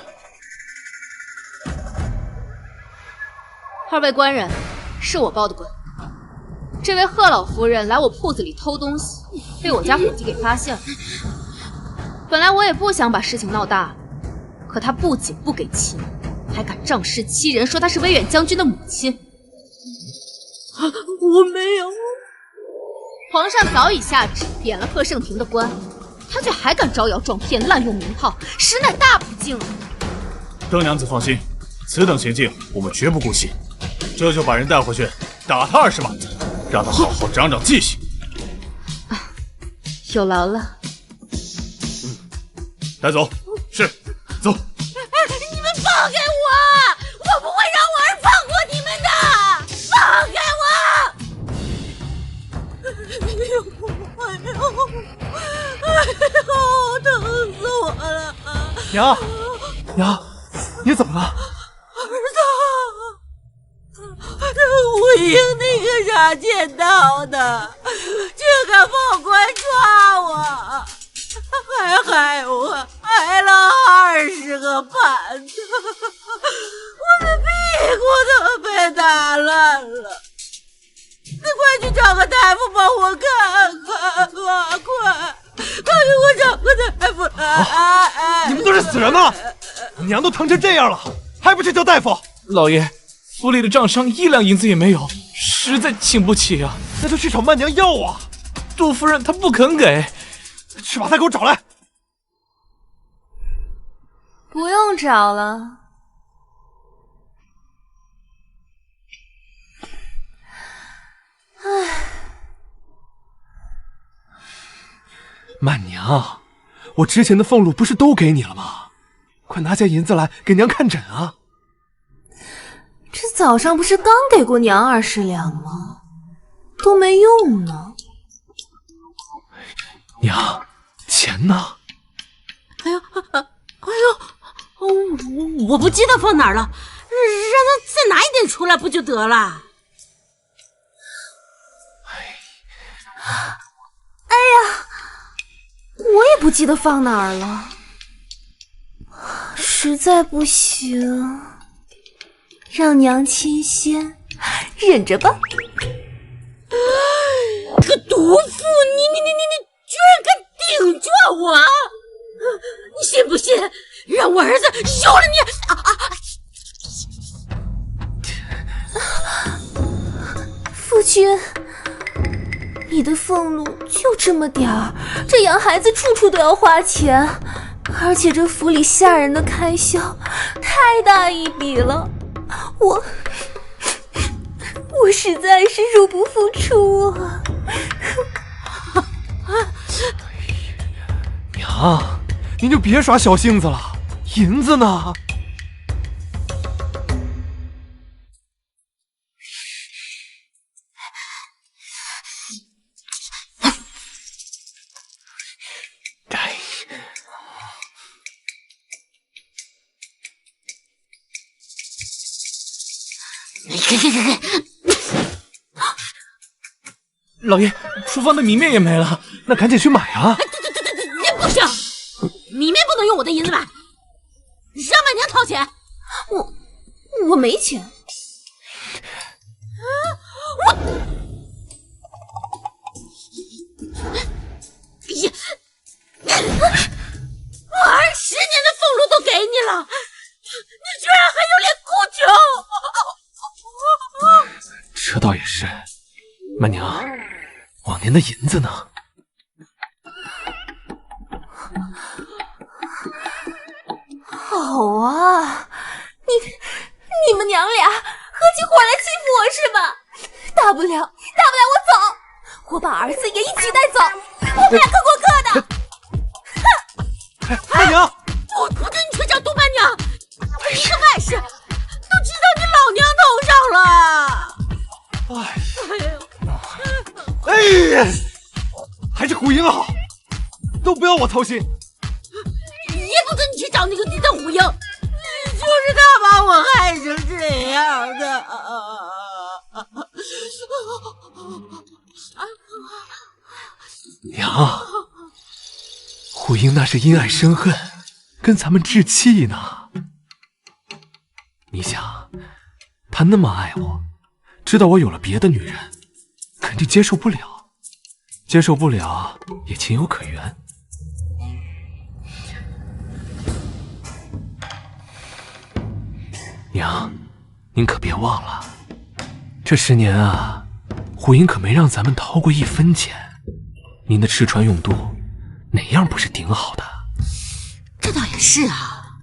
[SPEAKER 1] 二位官人，是我报的官。这位贺老夫人来我铺子里偷东西，被我家伙计给发现了。本来我也不想把事情闹大，可她不仅不给钱，还敢仗势欺人，说她是威远将军的母亲。
[SPEAKER 2] 我没有。
[SPEAKER 1] 皇上早已下旨贬了贺盛平的官，他却还敢招摇撞骗，滥用名号，实乃大不敬啊！
[SPEAKER 3] 邓娘子放心，此等行径我们绝不姑息。这就把人带回去，打他20板子，让他好好长长记性。
[SPEAKER 1] 有劳了。
[SPEAKER 3] 带走。是，走。
[SPEAKER 2] 你们放开我！我不会让我儿放过你们的！放开我！疼死我了！
[SPEAKER 3] 娘，你怎么了？
[SPEAKER 2] 儿子，吴英那个傻贱道的，竟敢报官抓我，还害我，挨了20个板子，我的屁股都被打烂了。你快去找个大夫帮我看看啊！快给我找个大夫来！
[SPEAKER 3] 你们都是死人吗？娘都疼成这样了，还不去叫大夫？
[SPEAKER 11] 老爷，府里的账上1两银子也没有，实在请不起啊！
[SPEAKER 3] 那就去找曼娘要啊！
[SPEAKER 11] 杜夫人她不肯给，
[SPEAKER 3] 去把她给我找来。
[SPEAKER 1] 不用找了。
[SPEAKER 3] 曼娘，我之前的俸禄不是都给你了吗？快拿下银子来给娘看诊啊！
[SPEAKER 1] 这早上不是刚给过娘20两吗？都没用呢。
[SPEAKER 3] 娘，钱呢？
[SPEAKER 2] 我不记得放哪儿了，让他再拿一点出来不就得了？
[SPEAKER 1] 哎呀，我也不记得放哪儿了。实在不行，让娘亲先忍着吧。
[SPEAKER 2] 个毒妇，你居然敢顶撞我！你信不信让我儿子休了
[SPEAKER 1] 你？夫君，你的俸禄就这么点儿，这养孩子处处都要花钱，而且这府里下人的开销太大一笔了，我实在是入不敷出啊！
[SPEAKER 3] 娘，您就别耍小性子了，银子呢？
[SPEAKER 11] 老爷，厨房的米面也没了，
[SPEAKER 3] 那赶紧去买啊！
[SPEAKER 2] 不行，米面不能用我的银子买，让板娘掏钱。
[SPEAKER 1] 我没钱。
[SPEAKER 2] 我20年的俸禄都给你了，你居然还有脸哭穷！
[SPEAKER 3] 这倒也是，满娘，往年的银子呢？
[SPEAKER 1] 好啊，你们娘俩合起伙来欺负我是吧？大不了我走，我把儿子也一起带走，我们俩各过各的。
[SPEAKER 3] 满娘，
[SPEAKER 2] 不准你去找杜满娘，一个外事都知道你老娘头上了。
[SPEAKER 3] 哎呀，还是虎英好，都不要我操心。
[SPEAKER 2] 也不准你去找那个地的虎英，就是他把我害成这样的。
[SPEAKER 3] 娘，虎英那是因爱生恨，跟咱们置气呢。你想，他那么爱我，知道我有了别的女人，肯定接受不了，也情有可原。娘，您可别忘了，这10年啊，虎英可没让咱们掏过1分钱。您的吃穿用度，哪样不是顶好的？
[SPEAKER 2] 这倒也是啊。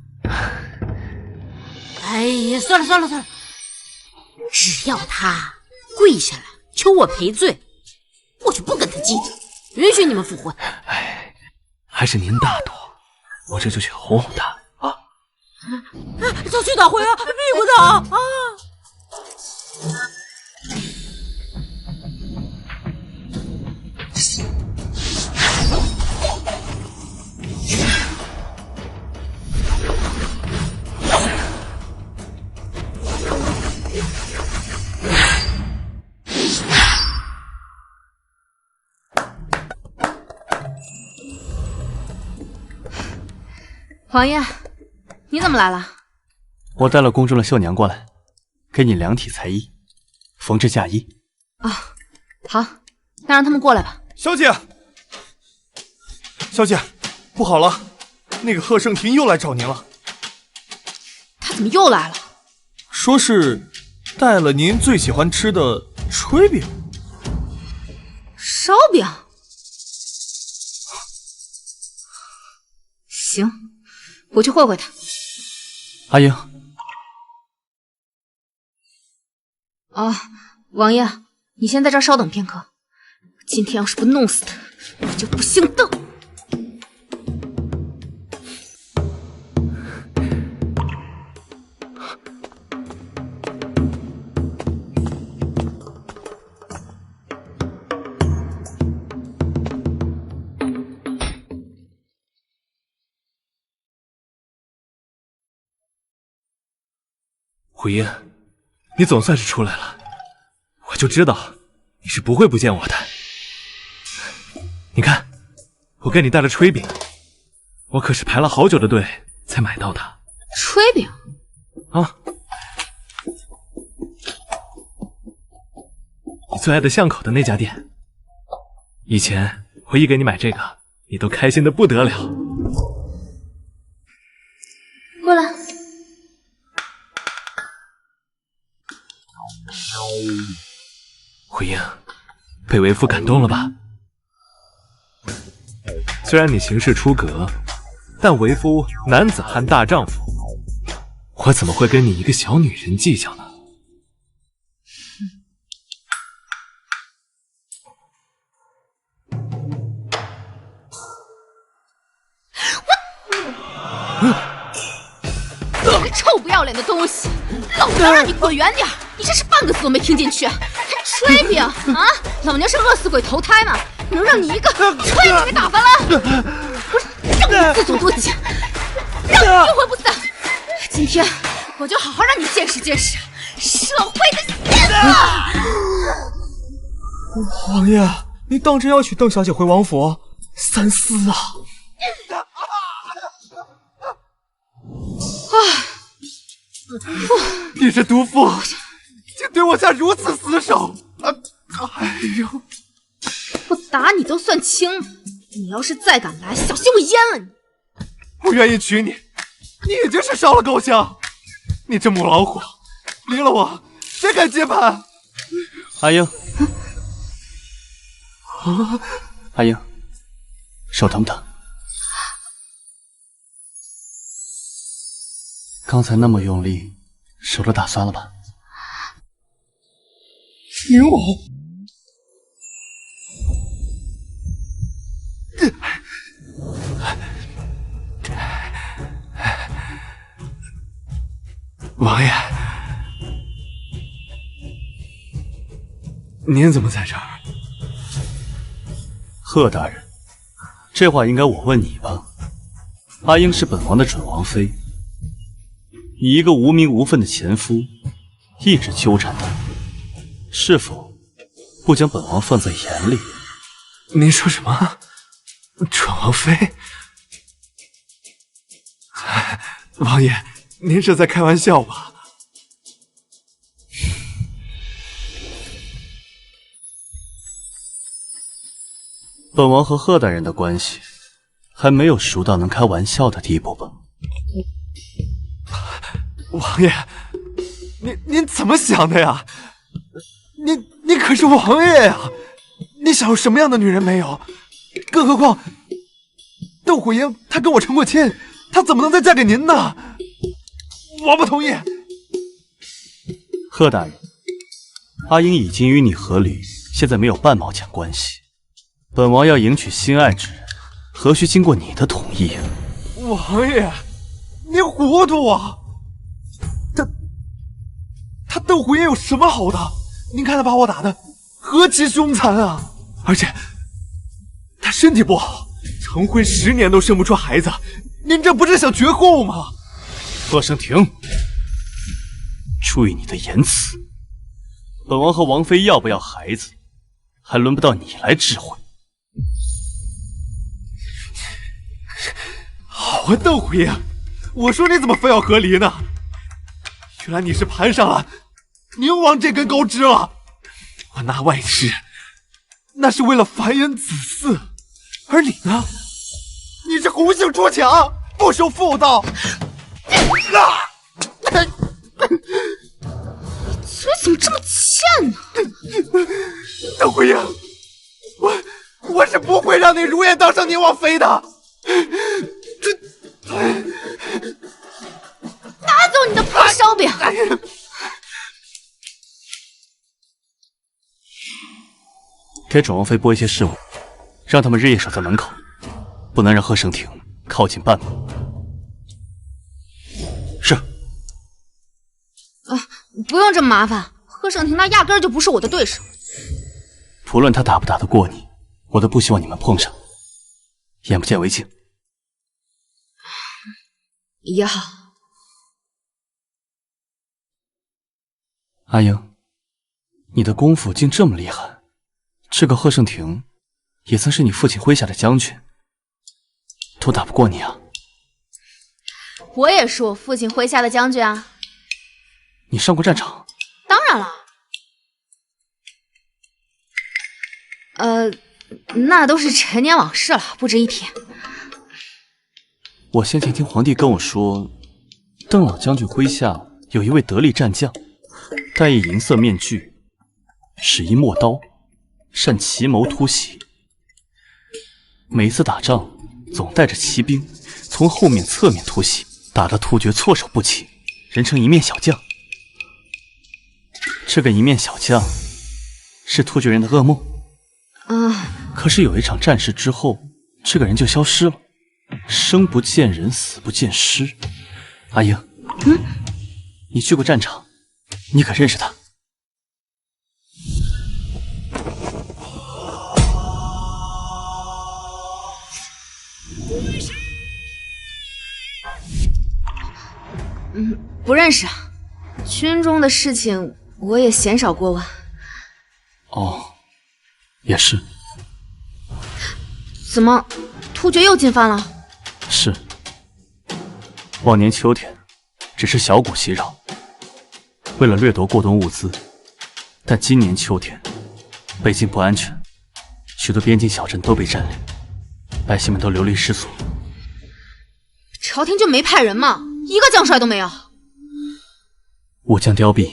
[SPEAKER 2] 哎呀，算了，只要他跪下来求我赔罪，我就不跟他计较，允许你们复婚。
[SPEAKER 3] 哎，还是您大度，我这就去哄哄他。
[SPEAKER 2] 小区打回啊，屁股疼啊！
[SPEAKER 10] 王爷，你怎么来了？
[SPEAKER 6] 我带了宫中的绣娘过来，给你量体裁衣，缝制嫁衣。
[SPEAKER 10] 啊，好，那让他们过来吧。
[SPEAKER 3] 小姐，不好了，那个贺胜廷又来找您了。
[SPEAKER 10] 他怎么又来了？
[SPEAKER 3] 说是带了您最喜欢吃的炊饼。
[SPEAKER 10] 烧饼？行，我去会会他。
[SPEAKER 6] 阿英。
[SPEAKER 10] 王爷，你先在这儿稍等片刻。今天要是不弄死他，我就不姓邓。
[SPEAKER 3] 虎英，你总算是出来了，我就知道你是不会不见我的。你看，我给你带了炊饼，我可是排了好久的队才买到的。
[SPEAKER 1] 炊饼
[SPEAKER 3] 啊，你最爱的巷口的那家店，以前我一给你买这个，你都开心的不得了。
[SPEAKER 1] 过来。
[SPEAKER 3] 回英，被为夫感动了吧？虽然你行事出格，但为夫男子汉大丈夫，我怎么会跟你一个小女人计较呢？
[SPEAKER 1] 你个臭不要脸的东西！老娘让你滚远点！你这是半个字都没听进去，还炊饼啊！老娘是饿死鬼投胎吗？能让你一个炊饼给打发了？我让你自作多情，让你冤魂不散！今天我就好好让你见识见识社会的险恶！
[SPEAKER 4] 王爷，你当真要娶邓小姐回王府？三思啊！
[SPEAKER 3] 你这毒妇，竟对我下如此死手！哎呦，
[SPEAKER 1] 我打你都算轻了，你要是再敢来，小心我阉了你！
[SPEAKER 3] 我愿意娶你，你已经是烧了高香。你这母老虎，离了我，谁敢接盘？
[SPEAKER 6] 阿英，阿英，手疼不疼？刚才那么用力，手都打酸了吧？
[SPEAKER 3] 宁王，王爷，您怎么在这儿？
[SPEAKER 6] 贺大人，这话应该我问你吧？阿英是本王的准王妃，你一个无名无分的前夫，一直纠缠她，是否不将本王放在眼里？
[SPEAKER 3] 您说什么？准王妃？王爷，您是在开玩笑吧？
[SPEAKER 6] 本王和贺大人的关系还没有熟到能开玩笑的地步吧？
[SPEAKER 3] 王爷，您怎么想的呀？你可是王爷呀！你想要什么样的女人没有？更何况窦虎英她跟我成过亲，她怎么能再嫁给您呢？我不同意。
[SPEAKER 6] 贺大人，阿英已经与你和离，现在没有半毛钱关系。本王要迎娶心爱之人，何须经过你的同意啊？
[SPEAKER 3] 王爷，您糊涂啊！他窦虎英有什么好的？您看他把我打的何其凶残啊！而且他身体不好，成婚10年都生不出孩子，您这不是想绝后吗？
[SPEAKER 6] 贺生庭，注意你的言辞。本王和王妃要不要孩子，还轮不到你来指挥。
[SPEAKER 3] 好啊，窦虎英，我说你怎么非要和离呢？原来你是攀上了宁王这根高枝了。我纳外侄，那是为了繁衍子嗣，而你呢？你是红杏出墙，不守妇道。
[SPEAKER 1] 嘴怎么这么欠呢？
[SPEAKER 3] 窦虎英，我是不会让你如愿当上宁王妃的。
[SPEAKER 1] 拿走你的破烧饼！
[SPEAKER 6] 给准王妃拨一些侍卫，让他们日夜守在门口，不能让贺生庭靠近半步。是。
[SPEAKER 1] 不用这么麻烦，贺盛庭那压根儿就不是我的对手。
[SPEAKER 6] 不论他打不打得过你，我都不希望你们碰上。眼不见为净。
[SPEAKER 1] 也好。
[SPEAKER 6] 阿英，你的功夫竟这么厉害，这个贺盛庭也曾是你父亲麾下的将军，都打不过你啊？
[SPEAKER 1] 我也是我父亲麾下的将军啊。
[SPEAKER 6] 你上过战场？
[SPEAKER 1] 当然了。那都是陈年往事了，不值一提。
[SPEAKER 6] 我先前听皇帝跟我说，邓老将军麾下有一位得力战将，戴一银色面具，使一陌刀，善奇谋突袭。每一次打仗，总带着骑兵从后面、侧面突袭，打得突厥措手不及，人称一面小将。这个一面小将是突厥人的噩梦。可是有一场战事之后，这个人就消失了，生不见人，死不见尸。阿英，你去过战场，你可认识他？
[SPEAKER 1] 不认识啊。军中的事情我也鲜少过问。
[SPEAKER 6] 哦，也是。
[SPEAKER 1] 怎么，突厥又进犯了？
[SPEAKER 6] 是。往年秋天，只是小股袭扰，为了掠夺过冬物资。但今年秋天，北境不安全，许多边境小镇都被占领，百姓们都流离失所。
[SPEAKER 1] 朝廷就没派人吗？一个将帅都没有。
[SPEAKER 6] 武将凋敝，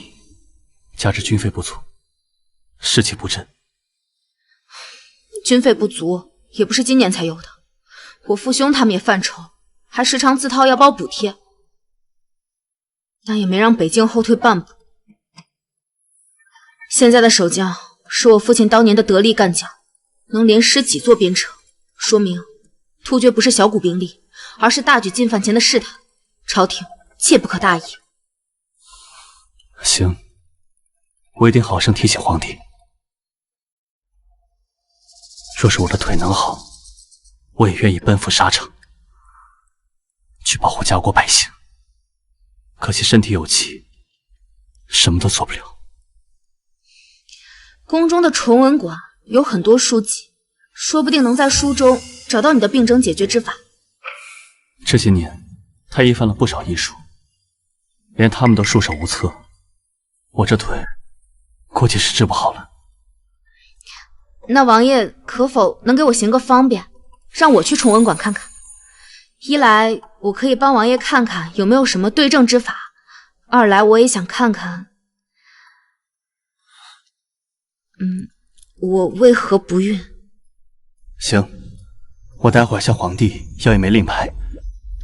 [SPEAKER 6] 加之军费不足，士气不振。
[SPEAKER 1] 军费不足也不是今年才有的，我父兄他们也犯愁，还时常自掏腰包补贴，但也没让北境后退半步。现在的守将是我父亲当年的得力干将，能连失几座边城，说明突厥不是小股兵力，而是大举进犯前的试探，朝廷切不可大意。
[SPEAKER 6] 行，我一定好生提醒皇帝。若是我的腿能好，我也愿意奔赴沙场，去保护家国百姓。可惜身体有疾，什么都做不了。
[SPEAKER 1] 宫中的崇文馆有很多书籍，说不定能在书中找到你的病症解决之法。
[SPEAKER 6] 这些年，太医犯了不少医术，连他们都束手无策。我这腿估计是治不好了。
[SPEAKER 1] 那王爷可否能给我行个方便，让我去崇文馆看看？一来我可以帮王爷看看有没有什么对症之法，二来我也想看看，我为何不孕？
[SPEAKER 6] 行，我待会儿向皇帝要一枚令牌，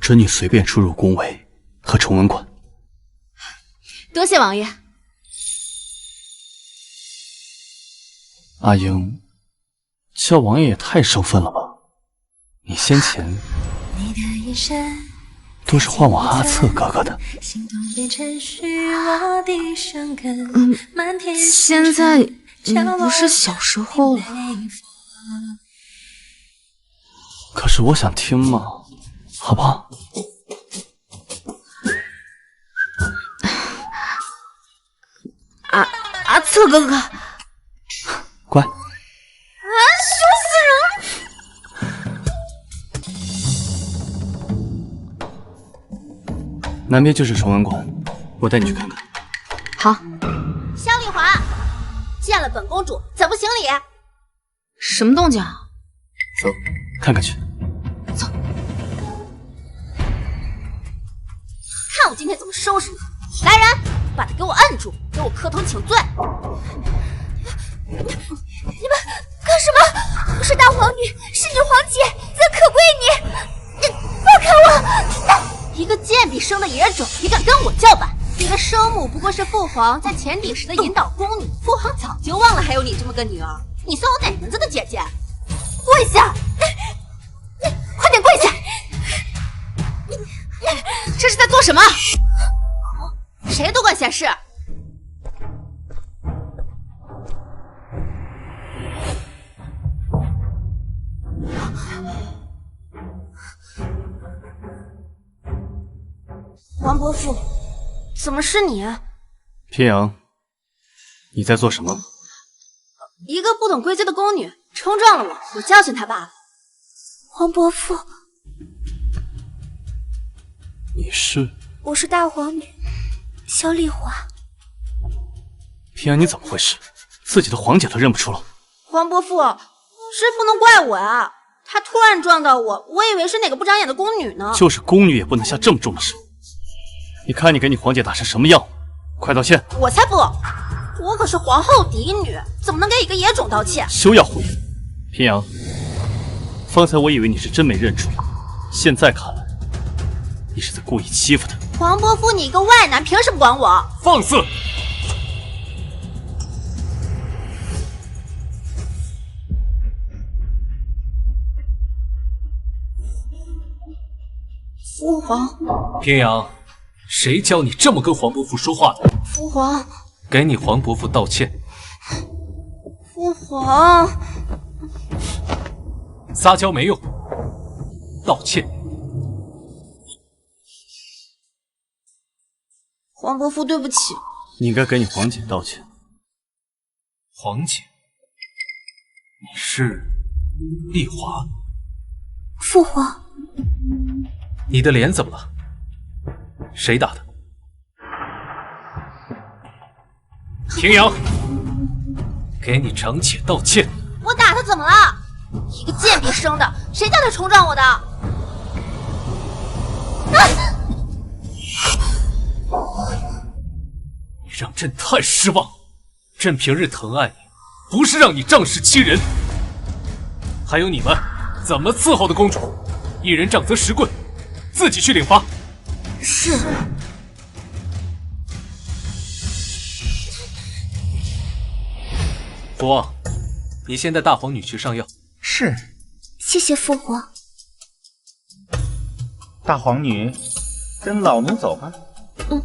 [SPEAKER 6] 准你随便出入宫闱和崇文馆。
[SPEAKER 1] 多谢王爷。
[SPEAKER 6] 阿英，叫王爷也太生分了吧？你先前都是唤我阿策哥哥的。
[SPEAKER 1] 现在不是小时候了。
[SPEAKER 6] 可是我想听嘛，好不好？
[SPEAKER 1] 阿策哥哥。
[SPEAKER 6] 乖。
[SPEAKER 1] 羞死
[SPEAKER 6] 人！南边就是崇文馆，我带你去看看。
[SPEAKER 1] 好。
[SPEAKER 7] 萧丽华，见了本公主怎不行礼？
[SPEAKER 1] 什么动静啊？
[SPEAKER 6] 走，看看去。
[SPEAKER 1] 走。
[SPEAKER 7] 看我今天怎么收拾你！来人，把他给我摁住，给我磕头请罪！你们干什么？我是大皇女，是女皇姐，怎可归你？放开我！一个贱婢生的野种，也敢跟我叫板？你的生母不过是父皇在前鼎时的引导宫女，父皇早就忘了还有你这么个女儿。你算我哪门子的姐姐？跪下！快点跪下！
[SPEAKER 1] 这是在做什么？
[SPEAKER 7] 谁多管闲事？王伯父，怎么是你？
[SPEAKER 6] 偏阳，你在做什么？
[SPEAKER 7] 一个不懂规矩的宫女冲撞了我，我教训她罢了。王伯父，
[SPEAKER 6] 你是？
[SPEAKER 7] 我是大皇女萧丽华。
[SPEAKER 6] 平安，你怎么回事？自己的皇姐都认不出了。
[SPEAKER 2] 皇伯父，是不能怪我呀，他突然撞到我，我以为是哪个不长眼的宫女呢。
[SPEAKER 6] 就是宫女也不能下这么重的手。你看你给你皇姐打成什么样，快道歉！
[SPEAKER 2] 我才不，我可是皇后嫡女，怎么能给一个野种道歉？
[SPEAKER 6] 休要胡言！平阳，方才我以为你是真没认出，现在看来，你是在故意欺负她。
[SPEAKER 2] 皇伯父，你一个外男，凭什么管我？
[SPEAKER 8] 放肆！
[SPEAKER 2] 父皇，
[SPEAKER 8] 平阳，谁教你这么跟皇伯父说话的？
[SPEAKER 2] 父皇，
[SPEAKER 8] 给你皇伯父道歉。
[SPEAKER 2] 父皇，
[SPEAKER 8] 撒娇没用，道歉。
[SPEAKER 2] 皇伯父，对不起。
[SPEAKER 6] 你应该给你皇姐道歉。
[SPEAKER 8] 皇姐，你是丽华？
[SPEAKER 7] 父皇，
[SPEAKER 8] 你的脸怎么了？谁打的？平阳，给你长且道歉。
[SPEAKER 2] 我打他怎么了？一个贱婢生的，谁叫他冲撞我的？
[SPEAKER 8] 你让朕太失望。朕平日疼爱你，不是让你仗势欺人。还有你们，怎么伺候的公主？一人杖责10棍，自己去领罚。
[SPEAKER 7] 是。
[SPEAKER 8] 父王，你先带大皇女去上药。
[SPEAKER 9] 是。
[SPEAKER 7] 谢谢父皇。
[SPEAKER 5] 大皇女，跟老奴走吧。
[SPEAKER 7] 嗯。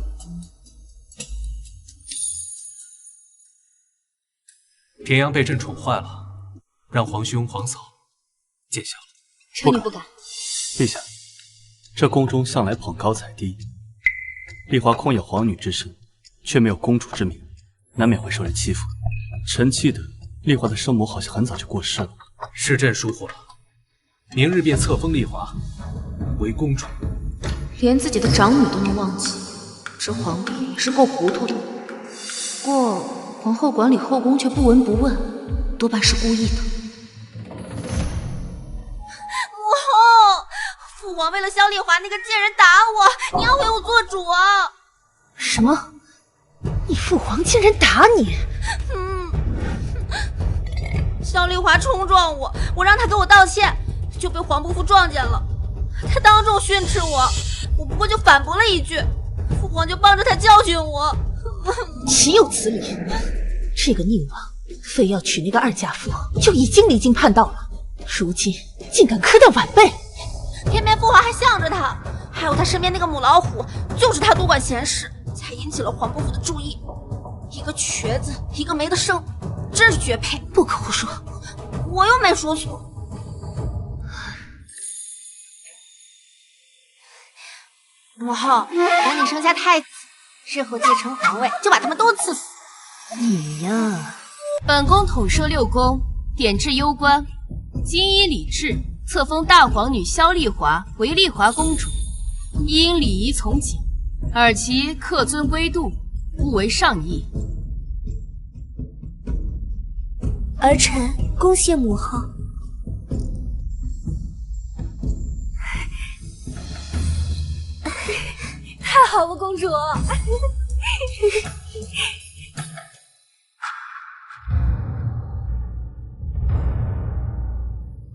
[SPEAKER 8] 平阳被朕宠坏了，让皇兄皇嫂见笑了。
[SPEAKER 7] 臣女不敢。
[SPEAKER 6] 陛下，这宫中向来捧高踩低，丽华空有皇女之身，却没有公主之名，难免会受人欺负。臣记得丽华的生母好像很早就过世了。
[SPEAKER 8] 是朕疏忽了，明日便册封丽华为公主。
[SPEAKER 10] 连自己的长女都能忘记，这皇帝也是够糊涂的。不过皇后管理后宫却不闻不问，多半是故意的。
[SPEAKER 2] 母后，父皇为了萧丽华那个贱人打我，你要为我做主啊！
[SPEAKER 1] 什么？你父皇竟然打你？
[SPEAKER 2] 萧丽华冲撞我，我让他给我道歉，就被皇伯父撞见了。他当众训斥我，我不过就反驳了一句，父皇就帮着他教训我。
[SPEAKER 1] 岂有此理！这个宁王非要娶那个二嫁妇，就已经离经叛道了，如今竟敢苛待晚辈，
[SPEAKER 2] 偏偏父皇还向着他，还有他身边那个母老虎，就是他多管闲事，才引起了皇伯父的注意。一个瘸子，一个没得生，真是绝配！
[SPEAKER 1] 不可胡说，
[SPEAKER 2] 我又没说错。母后，等你生下太子，日后继承皇位，就把他们都赐死。
[SPEAKER 1] 你呀，
[SPEAKER 10] 本宫统摄6宫，典制攸关，今依礼制册封大皇女萧丽华为丽华公主，应礼仪从谨，尔其恪遵规度，勿为上意。
[SPEAKER 7] 儿臣恭谢母后。
[SPEAKER 1] 太好了，公主。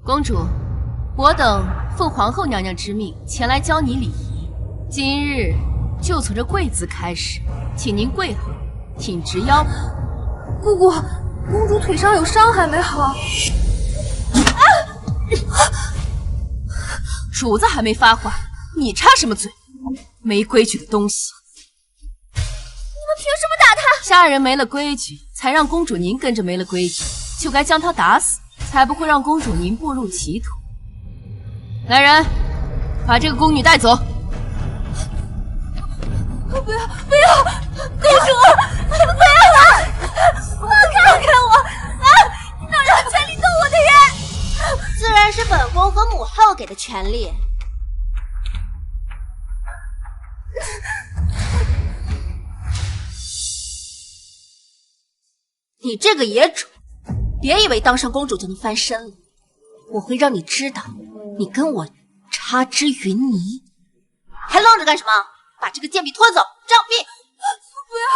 [SPEAKER 10] 公主，我等奉皇后娘娘之命前来教你礼仪，今日就从这跪姿开始，请您跪好，挺直腰。
[SPEAKER 1] 姑姑，公主腿上有伤还没好。
[SPEAKER 10] 主子还没发话，你插什么嘴？没规矩的东西！
[SPEAKER 1] 你们凭什么打他？
[SPEAKER 10] 下人没了规矩，才让公主您跟着没了规矩，就该将他打死，才不会让公主您步入歧途。来人，把这个宫女带走！
[SPEAKER 1] 不要不要，公主，不要！放开我！啊！哪有权利动我的人？
[SPEAKER 2] 自然是本宫和母后给的权利。
[SPEAKER 7] 你这个野种，别以为当上公主就能翻身了，我会让你知道，你跟我差之云泥。还愣着干什么？把这个贱婢拖走，杖毙！
[SPEAKER 1] 不要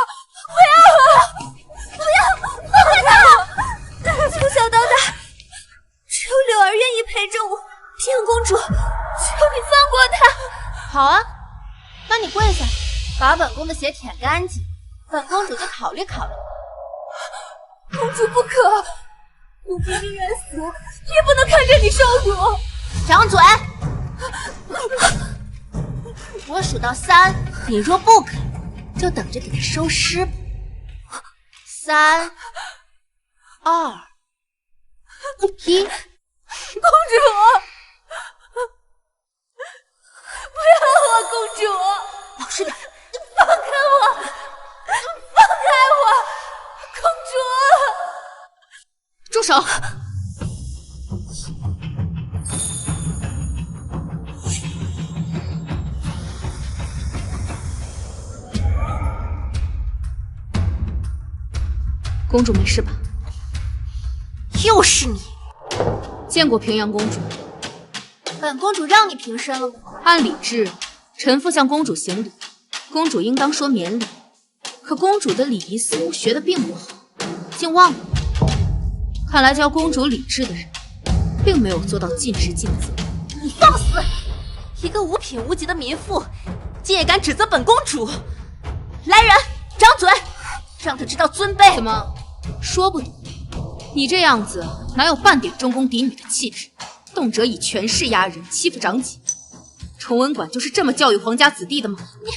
[SPEAKER 1] 放开他！从小到大，只有柳儿愿意陪着我。平阳公主，求你放过他。
[SPEAKER 7] 好啊，那你跪下，把本宫的血舔干净，本公主就考虑考虑。
[SPEAKER 1] 公主不可，我不宁愿死，也不能看着你受苦。
[SPEAKER 7] 掌嘴！我数到3，你若不肯，就等着给他收尸吧。3、2、1。
[SPEAKER 1] 公主，不要我，公主！
[SPEAKER 7] 老实点，
[SPEAKER 1] 放开我！放开我！公主！
[SPEAKER 10] 住手！公主没事吧？
[SPEAKER 7] 又是你！
[SPEAKER 10] 见过平阳公主。
[SPEAKER 7] 本公主让你平身了吗？
[SPEAKER 10] 按礼制，臣妇向公主行礼，公主应当说免礼。可公主的礼仪似乎学得并不好，竟忘了。看来教公主礼制的人，并没有做到尽职尽责。
[SPEAKER 7] 你放肆！一个无品无级的民妇，竟也敢指责本公主！来人，掌嘴，让她知道尊卑！
[SPEAKER 10] 怎么说不得？你这样子哪有半点中宫嫡女的气质？动辄以权势压人，欺负长姐。崇文馆就是这么教育皇家子弟的吗？
[SPEAKER 7] 你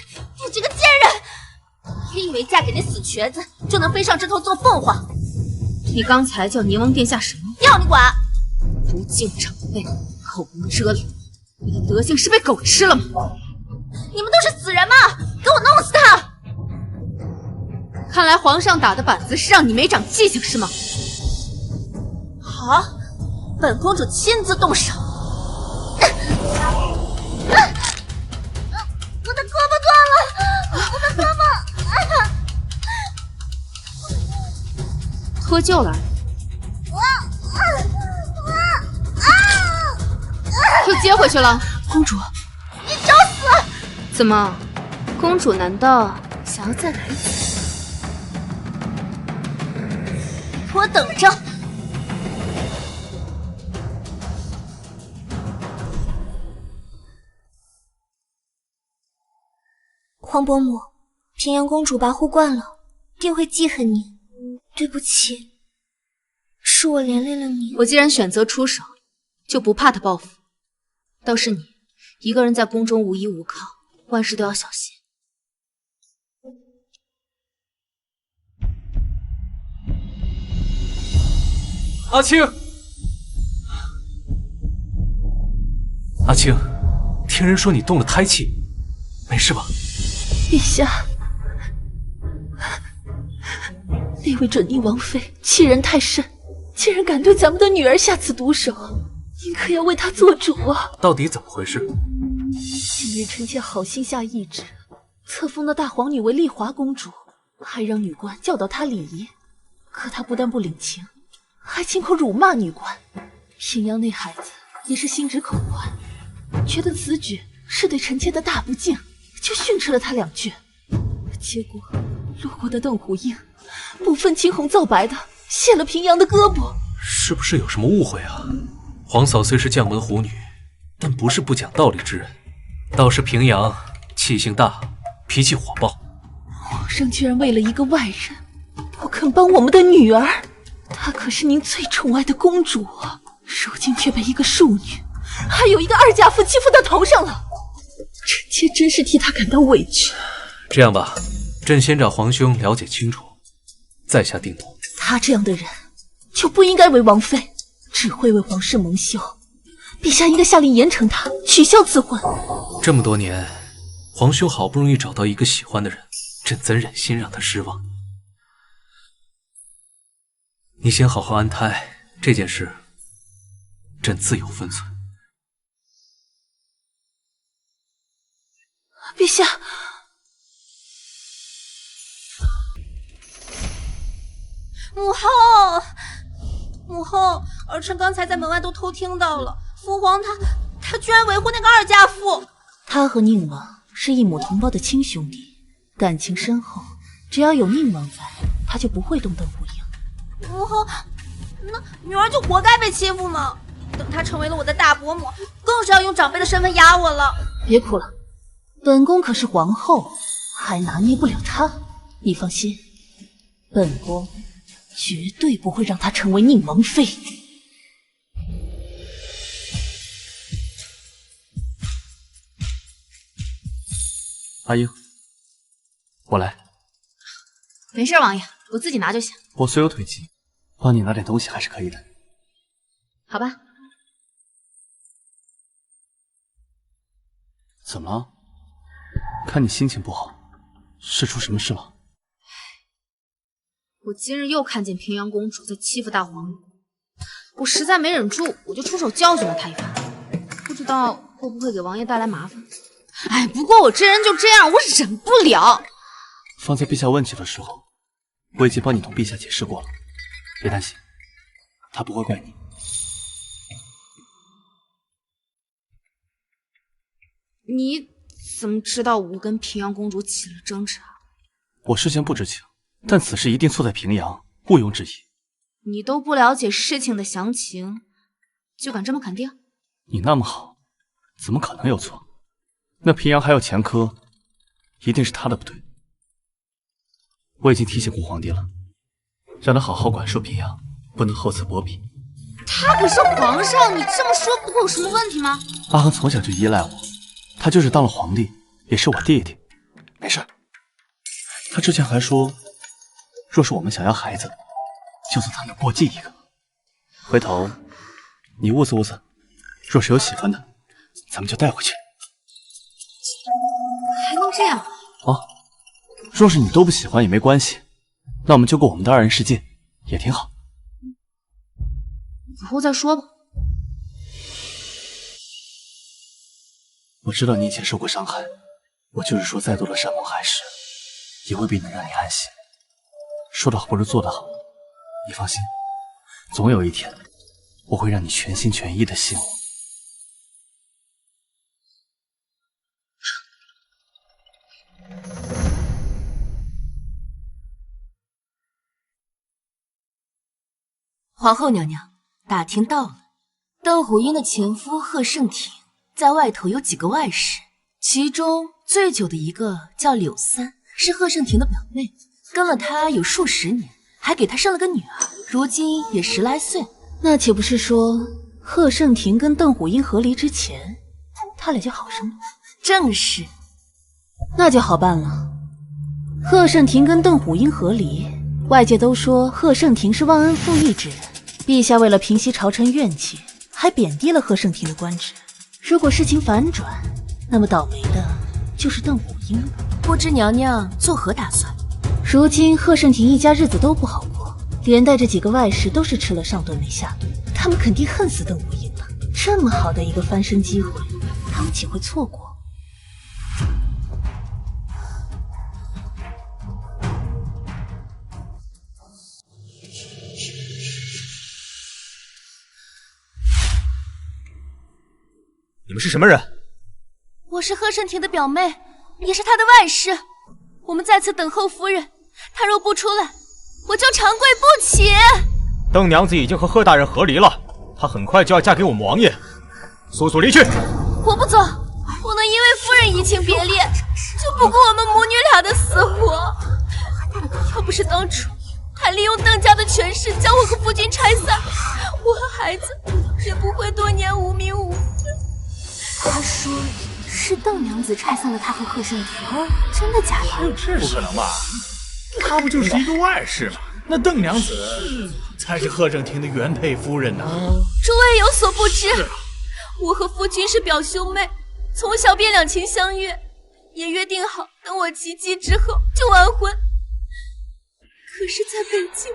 [SPEAKER 7] 这个贱人！你以为嫁给那死瘸子就能飞上枝头做凤凰？
[SPEAKER 10] 你刚才叫宁王殿下什么？
[SPEAKER 7] 要你管！
[SPEAKER 10] 不敬长辈，口无遮拦，你的德行是被狗吃了吗？
[SPEAKER 7] 你们都是死人吗？给我弄死他！
[SPEAKER 10] 看来皇上打的板子是让你没长记性是吗？
[SPEAKER 7] 好，本公主亲自动手。我的胳膊断了，我的胳膊！
[SPEAKER 10] 脱臼了。又接回去了。
[SPEAKER 1] 公主，
[SPEAKER 7] 你找死！
[SPEAKER 10] 怎么，公主难道想要再来一次？
[SPEAKER 7] 给我等着！
[SPEAKER 1] 皇伯母，平阳公主跋扈惯了，定会记恨你。对不起，是我连累了你。
[SPEAKER 10] 我既然选择出手，就不怕她报复。倒是你，一个人在宫中无依无靠，万事都要小心。
[SPEAKER 8] 阿青，阿青，听人说你动了胎气，没事吧？
[SPEAKER 1] 陛下，那位准逆王妃欺人太甚，竟然敢对咱们的女儿下此毒手，您可要为她做主啊！
[SPEAKER 8] 到底怎么回事？
[SPEAKER 1] 今日臣妾好心下懿旨，册封的大皇女为丽华公主，还让女官教导她礼仪，可她不但不领情，还亲口辱骂女官。平阳那孩子也是心直口快，觉得此举是对臣妾的大不敬，就训斥了她2句。结果路过的邓虎英不分青红皂白的卸了平阳的胳膊。
[SPEAKER 8] 是不是有什么误会啊？皇嫂虽是将门虎女，但不是不讲道理之人。倒是平阳气性大，脾气火爆。
[SPEAKER 1] 皇上居然为了一个外人不肯帮我们的女儿，她可是您最宠爱的公主啊！如今却被一个庶女，还有一个二嫁妇欺负到头上了，臣妾真是替她感到委屈。
[SPEAKER 8] 这样吧，朕先找皇兄了解清楚，再下定夺。
[SPEAKER 1] 她这样的人就不应该为王妃，只会为皇室蒙羞。陛下应该下令严惩她，取消此婚。
[SPEAKER 8] 这么多年，皇兄好不容易找到一个喜欢的人，朕怎忍心让他失望？你先好好安胎，这件事朕自有分寸。
[SPEAKER 1] 陛下，
[SPEAKER 2] 母后，儿臣刚才在门外都偷听到了，父皇他居然维护那个二家父。
[SPEAKER 1] 他和宁王是一母同胞的亲兄弟，感情深厚，只要有宁王在，他就不会动邓无影。
[SPEAKER 2] 母后，那女儿就活该被欺负吗？等她成为了我的大伯母，更是要用长辈的身份压我了。
[SPEAKER 1] 别哭了，本宫可是皇后，还拿捏不了她。你放心，本宫绝对不会让她成为宁王妃。
[SPEAKER 6] 阿英，我来。
[SPEAKER 10] 没事，王爷，我自己拿就行。
[SPEAKER 6] 我虽有腿疾，帮你拿点东西还是可以的。
[SPEAKER 10] 好吧。
[SPEAKER 6] 怎么了？看你心情不好，是出什么事了？
[SPEAKER 10] 我今日又看见平阳公主在欺负大皇女，我实在没忍住，我就出手教训了她一番，不知道会不会给王爷带来麻烦。哎，不过我这人就这样，我忍不了。
[SPEAKER 6] 方才陛下问起的时候，我已经帮你同陛下解释过了，别担心，他不会怪你。
[SPEAKER 10] 你怎么知道我跟平阳公主起了争执啊？
[SPEAKER 6] 我事先不知情，但此事一定错在平阳，毋庸置疑。
[SPEAKER 10] 你都不了解事情的详情，就敢这么肯定？
[SPEAKER 6] 你那么好，怎么可能有错？那平阳还有前科，一定是他的不对。我已经提醒过皇帝了，让他好好管束平阳，不能厚此薄彼。
[SPEAKER 10] 他可是皇上，你这么说不会有什么问题吗？
[SPEAKER 6] 阿恒从小就依赖我，他就是当了皇帝，也是我弟弟。没事，他之前还说，若是我们想要孩子，就算他能过继一个。回头你物色物色，若是有喜欢的，咱们就带回去。
[SPEAKER 10] 还能这样？
[SPEAKER 6] 若是你都不喜欢也没关系，那我们就过我们的二人世界，也挺好。
[SPEAKER 10] 以后再说吧。
[SPEAKER 6] 我知道你以前受过伤害，我就是说再多的山盟海誓，也未必能让你安心。说得好不如做得好，你放心，总有一天，我会让你全心全意的信我。
[SPEAKER 10] 皇后娘娘，打听到了，邓虎英的前夫贺胜庭在外头有几个外室，其中最久的一个叫柳三，是贺胜庭的表妹，跟了他有数十年，还给他生了个女儿，如今也10来岁。
[SPEAKER 1] 那岂不是说贺胜庭跟邓虎英和离之前，他俩就好上了？
[SPEAKER 10] 正是。
[SPEAKER 1] 那就好办了。贺胜庭跟邓虎英和离，外界都说贺胜庭是忘恩负义之人，陛下为了平息朝臣怨气，还贬低了贺胜庭的官职。如果事情反转，那么倒霉的就是邓虎英了。
[SPEAKER 10] 不知娘娘作何打算？
[SPEAKER 1] 如今贺胜庭一家日子都不好过，连带着几个外室都是吃了上顿没下顿，他们肯定恨死邓虎英了。这么好的一个翻身机会，他们岂会错过？
[SPEAKER 4] 你们是什么人？
[SPEAKER 10] 我是贺胜庭的表妹，也是他的外室。我们在此等候夫人，她若不出来，我就长跪不起。
[SPEAKER 4] 邓娘子已经和贺大人和离了，她很快就要嫁给我们王爷，速速离去！
[SPEAKER 10] 我不走，不能因为夫人移情别恋，就不顾我们母女俩的死活。要不是当初他利用邓家的权势将我和夫君拆散，我和孩子也不会多年无名无分。他说是邓娘子拆散了他和贺胜庭，真的假的？
[SPEAKER 5] 这不可能吧？他不就是一个外室吗？那邓娘子才是贺胜庭的原配夫人呢。
[SPEAKER 10] 诸位有所不知，我和夫君是表兄妹，从小便两情相悦，也约定好等我及笄之后就完婚。可是在北京，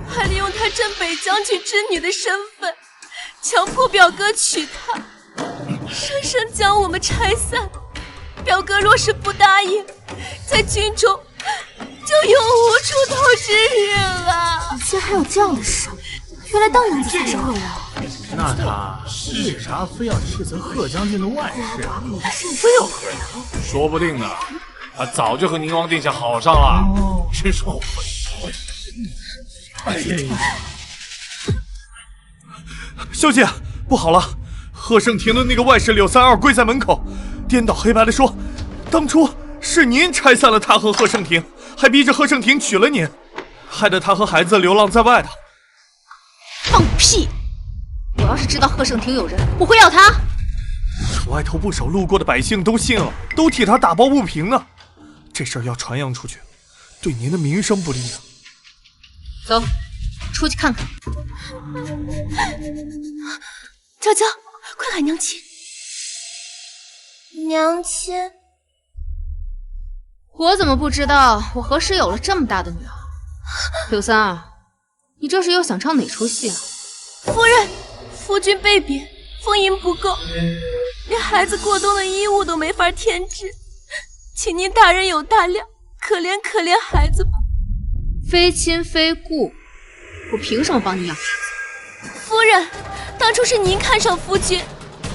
[SPEAKER 10] 还利用他镇北将军之女的身份，强迫表哥娶她，生生将我们拆散。表哥若是不答应，在军中就永无出头之日了。
[SPEAKER 1] 竟然还有这样的事！原来邓娘子才是恶人。
[SPEAKER 11] 那他为啥非要斥责贺将军的外事？
[SPEAKER 1] 非要何人？
[SPEAKER 8] 说不定呢，他早就和宁王殿下好上了，真是后悔。
[SPEAKER 3] 哎呀！小姐，不好了！贺盛庭的那个外室柳三二跪在门口，颠倒黑白的说，当初是您拆散了他和贺盛庭，还逼着贺盛庭娶了您，害得他和孩子流浪在外头。
[SPEAKER 10] 放屁！我要是知道贺盛庭有人，我会要他。
[SPEAKER 3] 外头不少路过的百姓都信了，都替他打抱不平呢。这事儿要传扬出去，对您的名声不利啊。
[SPEAKER 10] 走，出去看看。
[SPEAKER 1] 娇娇，快喊娘亲！娘亲，
[SPEAKER 10] 我怎么不知道我何时有了这么大的女儿？柳三儿，你这是又想唱哪出戏啊？
[SPEAKER 1] 夫人，夫君被贬，俸银不够，连孩子过冬的衣物都没法添置，请您大人有大量，可怜可怜孩子吧。
[SPEAKER 10] 非亲非故，我凭什么帮你养孩子？
[SPEAKER 1] 夫人，当初是您看上夫君，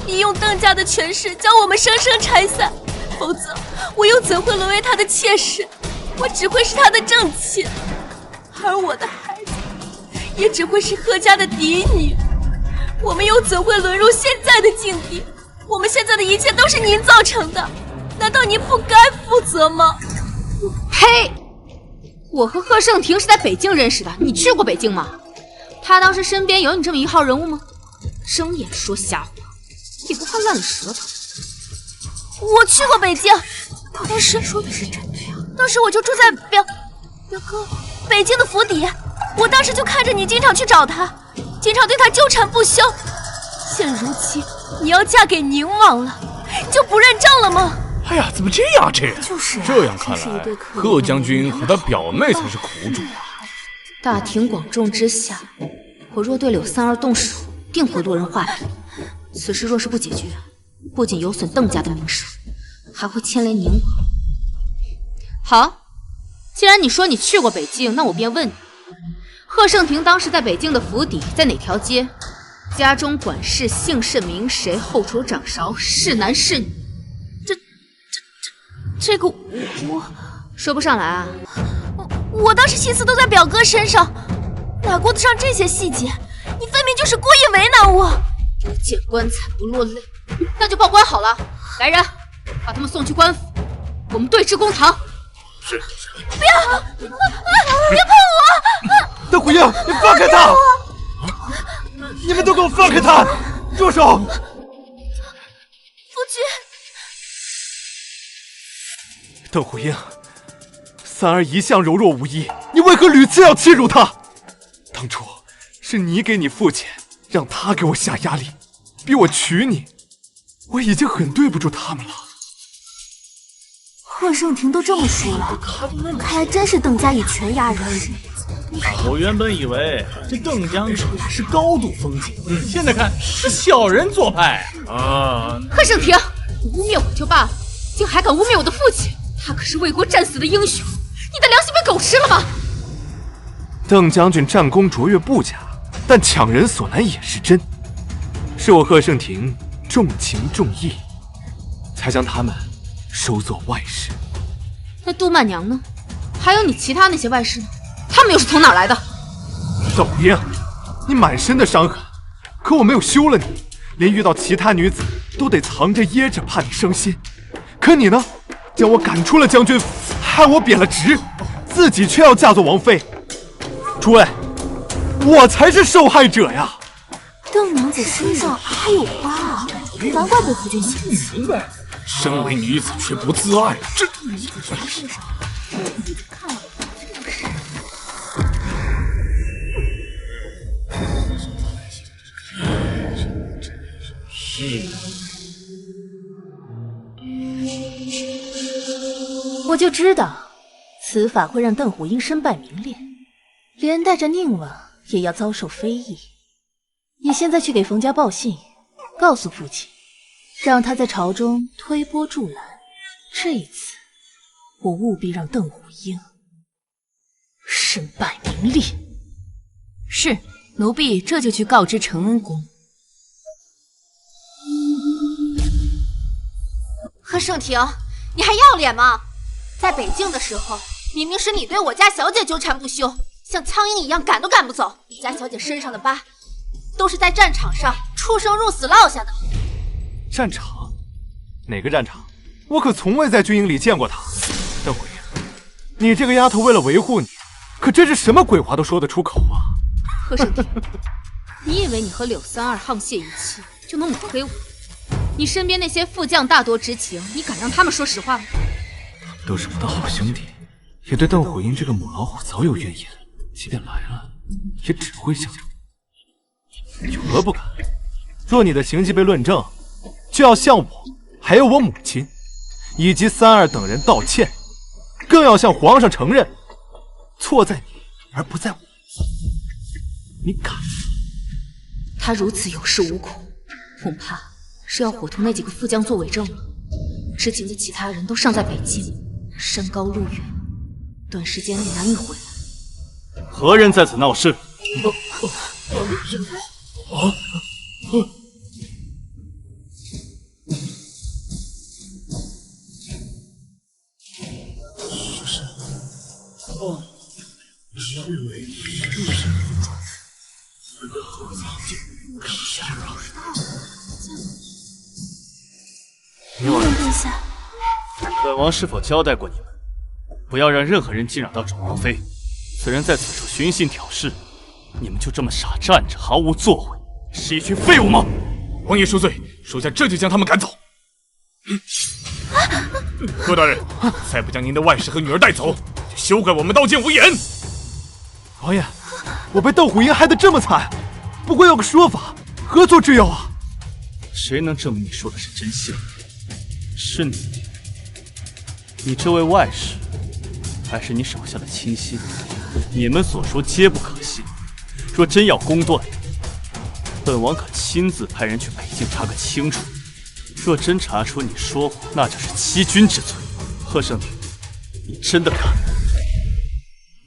[SPEAKER 1] 您用邓家的权势将我们生生拆散，否则我又怎会沦为他的妾室？我只会是他的正妻，而我的孩子也只会是贺家的嫡女，我们又怎会沦入现在的境地？我们现在的一切都是您造成的，难道您不该负责吗？
[SPEAKER 10] 呸！我和贺盛庭是在北京认识的，你去过北京吗？他当时身边有你这么一号人物吗？睁眼说瞎话，也不怕烂了舌头。
[SPEAKER 1] 我去过北京，当时说的是真的呀。当时我就住在表哥北京的府邸，我当时就看着你经常去找他，经常对他纠缠不休。现如今你要嫁给宁王了，就不认账了吗？
[SPEAKER 11] 哎呀，怎么这样？这人
[SPEAKER 1] 就是啊，
[SPEAKER 11] 这样看来，贺将军和他表妹才是苦主啊！
[SPEAKER 10] 大庭广众之下，我若对柳三儿动手，定会落人话柄。此事若是不解决，不仅有损邓家的名声，还会牵连宁王。好，既然你说你去过北京，那我便问你，贺盛庭当时在北京的府邸在哪条街？家中管事姓甚名谁？后厨掌勺是男是女？
[SPEAKER 1] 这个我
[SPEAKER 10] 说不上来啊。
[SPEAKER 1] 我当时心思都在表哥身上，哪顾得上这些细节？你分明就是故意为难我。
[SPEAKER 10] 不见棺材不落泪，那就报官好了。来人，把他们送去官府，我们对质公堂。
[SPEAKER 8] 是。
[SPEAKER 1] 不要！别碰我！
[SPEAKER 3] 邓虎英，你放开他！你们都给我放开他！住手！
[SPEAKER 1] 夫君。
[SPEAKER 3] 邓虎英，三儿一向柔弱无依，你为何屡次要欺辱她？当初是你给你父亲，让他给我下压力，逼我娶你，我已经很对不住他们了。
[SPEAKER 1] 贺盛庭都这么说了，看来真是邓家以权压人。
[SPEAKER 11] 我原本以为这邓将军是高度风景，现在看是小人做派啊！
[SPEAKER 10] 贺盛庭，你污蔑我就罢了，竟还敢污蔑我的父亲！他可是为国战死的英雄，你的良心被狗吃了吗？
[SPEAKER 3] 邓将军战功卓越不假，但强人所难也是真。是我贺盛庭重情重义，才将他们收作外室。
[SPEAKER 10] 那杜曼娘呢？还有你其他那些外室呢？他们又是从哪儿来的？
[SPEAKER 3] 邓虎英，你满身的伤痕，可我没有休了你，连遇到其他女子都得藏着掖着，怕你伤心。可你呢，将我赶出了将军府，害我贬了职，自己却要嫁作王妃。诸位，我才是受害者呀！
[SPEAKER 1] 邓娘子身上还有疤啊，难怪被夫君嫌弃。
[SPEAKER 11] 明白，身为女子却不自爱，这……
[SPEAKER 1] 我就知道，此法会让邓虎英身败名裂，连带着宁王也要遭受非议。你现在去给冯家报信，告诉父亲，让他在朝中推波助澜。这一次，我务必让邓虎英身败名裂。
[SPEAKER 10] 是，奴婢这就去告知承恩宫。
[SPEAKER 7] 贺盛庭，你还要脸吗？在北境的时候，明明是你对我家小姐纠缠不休，像苍蝇一样赶都赶不走。你家小姐身上的疤，都是在战场上出生入死落下的。
[SPEAKER 3] 战场？哪个战场？我可从未在军营里见过她。邓回英，你这个丫头为了维护你，可真是什么鬼话都说得出口啊！
[SPEAKER 1] 贺盛庭，你以为你和柳三儿沆瀣一气就能抹黑我？你身边那些副将大多知情，你敢让他们说实话吗？
[SPEAKER 3] 都是我的好兄弟，也对邓回英这个母老虎早有怨言，即便来了，也只会相助。有何不敢？若你的行迹被论证，就要向我，还有我母亲，以及三儿等人道歉，更要向皇上承认，错在你而不在我。你敢？
[SPEAKER 1] 他如此有恃无恐，恐怕是要伙同那几个副将做伪证了。知情的其他人都尚在北境，山高路远，短时间内难以回来。
[SPEAKER 6] 何人在此闹事？女儿殿下，本王是否交代过你们，不要让任何人惊扰到准王妃？此人在此处寻衅挑事，你们就这么傻站着，毫无作为，是一群废物吗？
[SPEAKER 11] 王爷恕罪，属下这就将他们赶走。贺大人，再不将您的外甥和女儿带走，就休怪我们刀剑无眼。
[SPEAKER 3] 王爷，我被窦虎英害得这么惨，不过有个说法，何作之有啊？
[SPEAKER 6] 谁能证明你说的是真相？是你这位外甥，还是你手下的亲信？你们所说皆不可信。若真要公断，本王可亲自派人去北境查个清楚。若真查出你说谎，那就是欺君之罪。贺盛庭，你真的敢？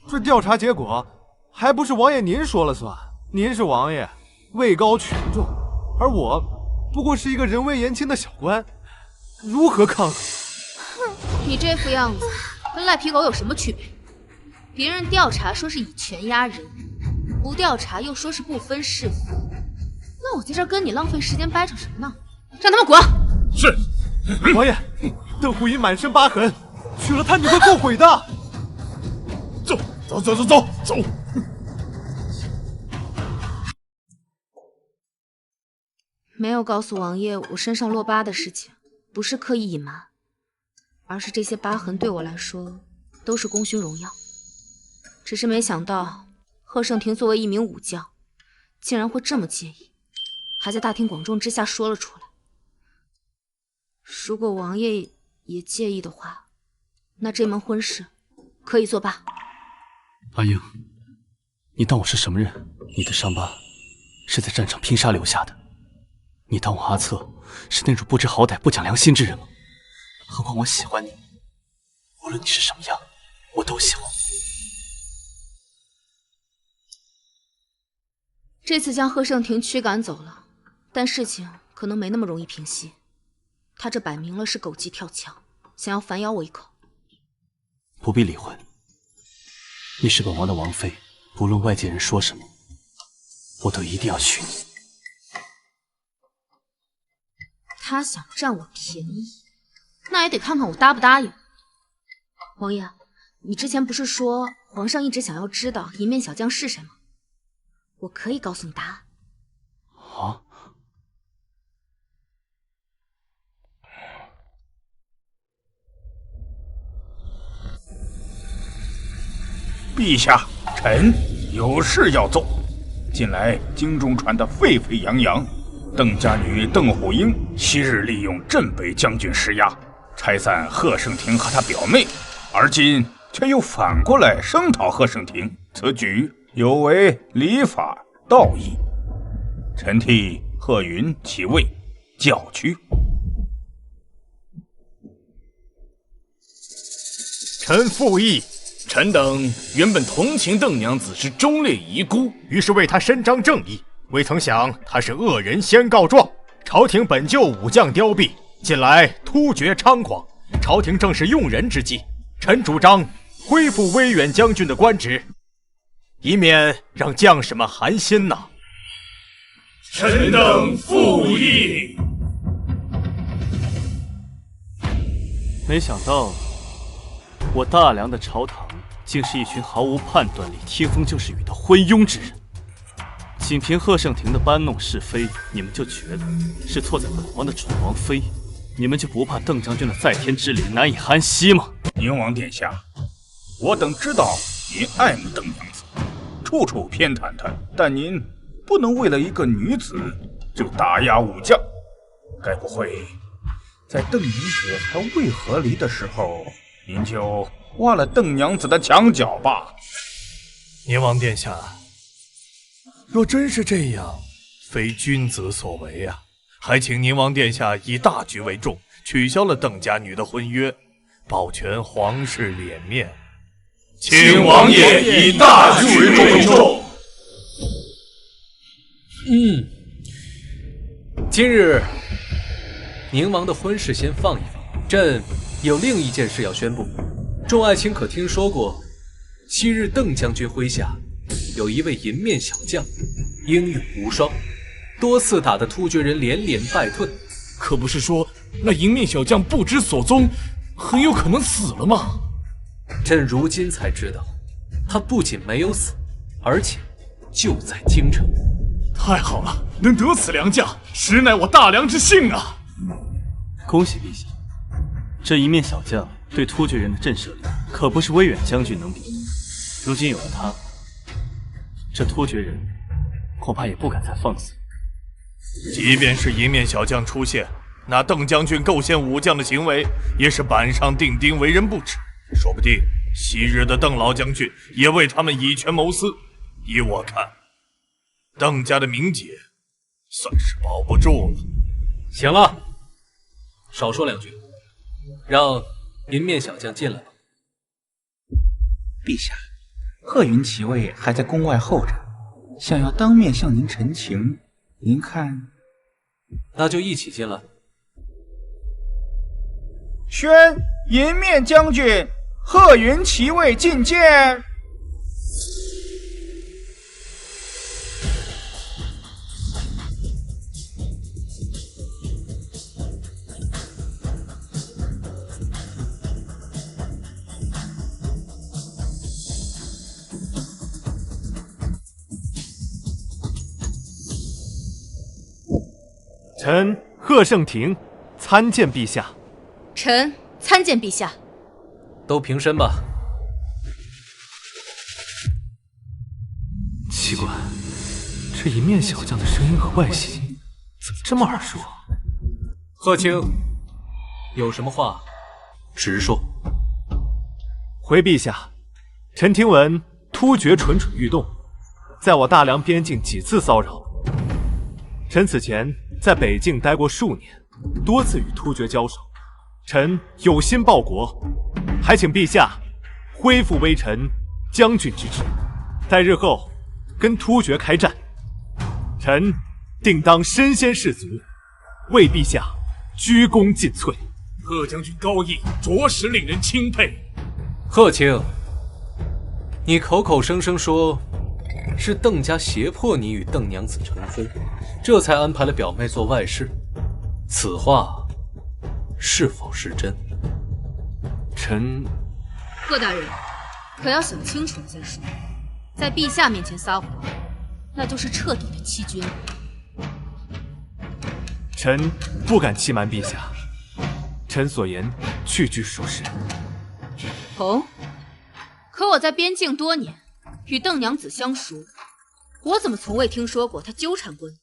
[SPEAKER 3] 这调查结果还不是王爷您说了算？您是王爷，位高权重，而我不过是一个人微言轻的小官，如何抗衡？
[SPEAKER 1] 你这副样子跟赖皮狗有什么区别？别人调查说是以权压人，不调查又说是不分是非，那我在这儿跟你浪费时间掰扯什么呢？让他们滚！
[SPEAKER 11] 是，
[SPEAKER 3] 王爷，邓虎英满身疤痕，娶了她你会后悔的。
[SPEAKER 11] 走！
[SPEAKER 1] 没有告诉王爷我身上落疤的事情，不是刻意隐瞒，而是这些疤痕对我来说都是功勋荣耀。只是没想到贺盛庭作为一名武将，竟然会这么介意，还在大庭广众之下说了出来。如果王爷也介意的话，那这门婚事可以作罢。
[SPEAKER 6] 阿英，你当我是什么人？你的伤疤是在战场拼杀留下的。你当我阿策是那种不知好歹、不讲良心之人吗？何况我喜欢你，无论你是什么样，我都喜欢。
[SPEAKER 1] 这次将贺盛庭驱赶走了，但事情可能没那么容易平息。他这摆明了是狗急跳墙，想要反咬我一口。
[SPEAKER 6] 不必理会，你是本王的王妃，不论外界人说什么，我都一定要娶你。
[SPEAKER 1] 他想占我便宜，那也得看看我答不答应。王爷，你之前不是说皇上一直想要知道银面小将是谁吗？我可以告诉你答案。
[SPEAKER 6] 啊？
[SPEAKER 5] 陛下，臣有事要奏。近来京中传得沸沸扬扬，邓家女邓虎英昔日利用镇北将军施压，拆散贺盛庭和他表妹，而今却又反过来声讨贺盛庭，此举有违礼法道义。臣替贺云起位，教屈。
[SPEAKER 9] 臣附议。
[SPEAKER 11] 臣等原本同情邓娘子是忠烈遗孤，
[SPEAKER 9] 于是为她伸张正义，未曾想她是恶人先告状。朝廷本就武将凋敝，近来突厥猖狂，朝廷正是用人之际。臣主张恢复威远将军的官职，以免让将士们寒心呐。
[SPEAKER 11] 臣等附议。
[SPEAKER 6] 没想到，我大梁的朝堂竟是一群毫无判断力、听风就是雨的昏庸之人。仅凭贺盛庭的搬弄是非，你们就觉得是错在本王的准王妃？你们就不怕邓将军的在天之灵难以安息吗？
[SPEAKER 5] 宁王殿下，我等知道您爱慕邓娘子，处处偏袒她，但您不能为了一个女子就打压武将。该不会在邓娘子还未和离的时候，您就挖了邓娘子的墙角吧？
[SPEAKER 11] 宁王殿下，若真是这样，非君子所为啊！还请宁王殿下以大局为重，取消了邓家女的婚约，保全皇室脸面。请王爷以大局为重。
[SPEAKER 8] 今日宁王的婚事先放一放，朕有另一件事要宣布。众爱卿可听说过，昔日邓将军麾下有一位银面小将，英勇无双，多次打得突厥人连连败退。
[SPEAKER 11] 可不是说那银面小将不知所踪，很有可能死了吗？
[SPEAKER 8] 朕如今才知道，他不仅没有死，而且就在京城。
[SPEAKER 11] 太好了，能得此良将，实乃我大梁之幸啊！
[SPEAKER 6] 恭喜陛下，这一面小将对突厥人的震慑力可不是威远将军能比。如今有了他，这突厥人恐怕也不敢再放肆。
[SPEAKER 11] 即便是银面小将出现，那邓将军构陷武将的行为也是板上钉钉，为人不齿。说不定昔日的邓老将军也为他们以权谋私。依我看，邓家的名节算是保不住了。
[SPEAKER 8] 行了，少说两句，让银面小将进来吧。
[SPEAKER 12] 陛下，贺云骑尉还在宫外候着，想要当面向您陈情，您看？
[SPEAKER 8] 那就一起进来。
[SPEAKER 5] 宣银面将军贺云骑尉觐见。
[SPEAKER 3] 臣贺盛庭参见陛下。
[SPEAKER 1] 臣参见陛下。
[SPEAKER 8] 都平身吧。
[SPEAKER 3] 奇怪，这一面小将的声音和外形怎么这么耳熟？
[SPEAKER 8] 贺卿，有什么话直说。
[SPEAKER 3] 回陛下，臣听闻突厥蠢蠢欲动，在我大梁边境几次骚扰。臣此前在北境待过数年，多次与突厥交手，臣有心报国，还请陛下恢复微臣将军之职，待日后跟突厥开战，臣定当身先士卒，为陛下鞠躬尽瘁。
[SPEAKER 11] 贺将军高义着实令人钦佩。
[SPEAKER 8] 贺卿，你口口声声说是邓家胁迫你与邓娘子成婚，这才安排了表妹做外室，此话是否是真？
[SPEAKER 3] 臣……
[SPEAKER 10] 贺大人，可要想清楚了再说。在陛下面前撒谎，那就是彻底的欺君。
[SPEAKER 3] 臣不敢欺瞒陛下，臣所言句句属实。
[SPEAKER 10] 哦，可我在边境多年，与邓娘子相熟，我怎么从未听说过她纠缠过你？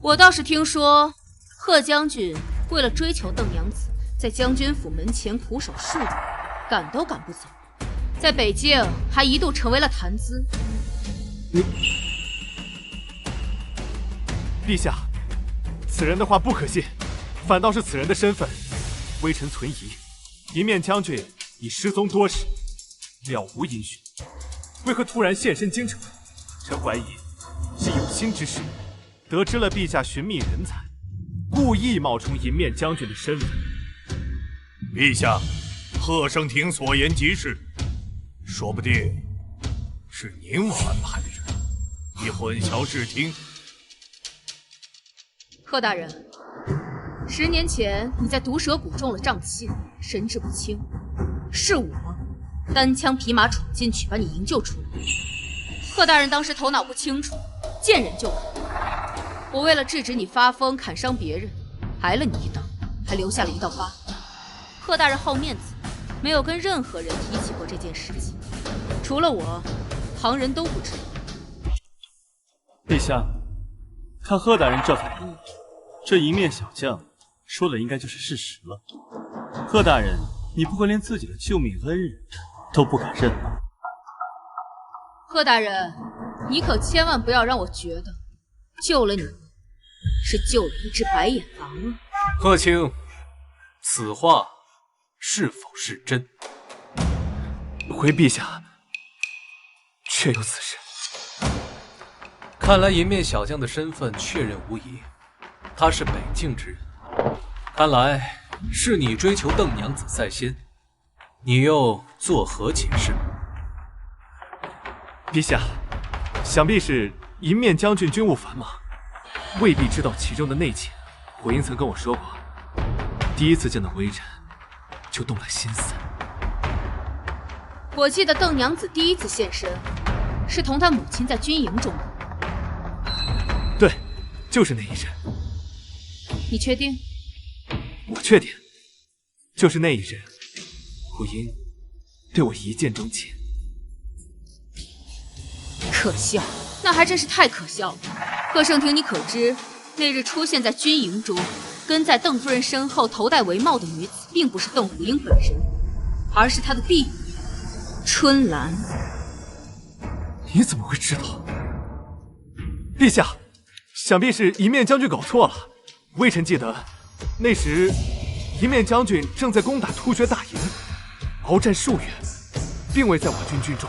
[SPEAKER 10] 我倒是听说，贺将军为了追求邓娘子，在将军府门前苦守数年，赶都赶不走，在北境还一度成为了谈资。
[SPEAKER 3] 陛下，此人的话不可信，反倒是此人的身份，微臣存疑。一面将军已失踪多时，了无音讯，为何突然现身京城？臣怀疑是有心之士，得知了陛下寻觅人才，故意冒充银面将军的身份。
[SPEAKER 11] 陛下，贺生亭所言极是，说不定是您王安排的人，你混淆视听。
[SPEAKER 10] 贺大人，10年前你在毒蛇谷中了瘴气，神志不清，是我单枪匹马闯进去把你营救出来。贺大人当时头脑不清楚，见人就砍。我为了制止你发疯砍伤别人，挨了你一刀，还留下了一道疤。贺大人好面子，没有跟任何人提起过这件事情，除了我，旁人都不知道。
[SPEAKER 6] 陛下，看贺大人这反应，这一面小将说的应该就是事实了。贺大人，你不会连自己的救命恩人都不敢认吧？
[SPEAKER 10] 贺大人，你可千万不要让我觉得救了你是救了一只白眼狼啊！
[SPEAKER 8] 贺卿，此话是否是真？
[SPEAKER 3] 回陛下，确有此事。
[SPEAKER 8] 看来银面小将的身份确认无疑，他是北境之人。看来是你追求邓娘子在先，你又作何解释？
[SPEAKER 3] 陛下，想必是银面将军军务繁忙，未必知道其中的内情。火英曾跟我说过，第一次见到微臣，就动了心思。
[SPEAKER 10] 我记得邓娘子第一次现身，是同她母亲在军营中的。
[SPEAKER 3] 对，就是那一日。
[SPEAKER 10] 你确定？
[SPEAKER 3] 我确定，就是那一日，火英对我一见钟情。
[SPEAKER 10] 可笑，那还真是太可笑了。贺盛庭，你可知那日出现在军营中，跟在邓夫人身后头戴帷帽的女子，并不是邓虎英本人，而是她的婢女春兰。
[SPEAKER 3] 你怎么会知道？陛下，想必是一面将军搞错了。微臣记得，那时一面将军正在攻打突厥大营，鏖战数月，并未在我军军中。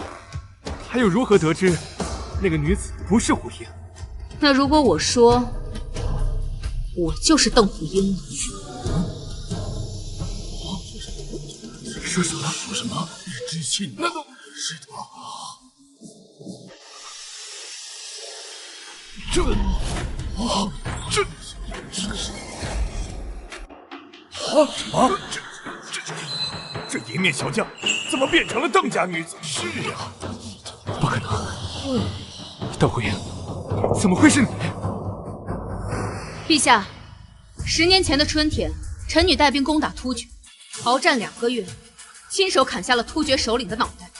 [SPEAKER 3] 他又如何得知那个女子不是胡英？
[SPEAKER 10] 那如果我说我就是邓虎英呢？
[SPEAKER 11] 说什么？说什么？你知信？难道是他？这银面小将怎么变成了邓家女子？是呀，
[SPEAKER 3] 不可能！邓虎英，怎么会是你？
[SPEAKER 10] 陛下，10年前的春天，臣女带兵攻打突厥，鏖战2个月，亲手砍下了突厥首领的脑袋，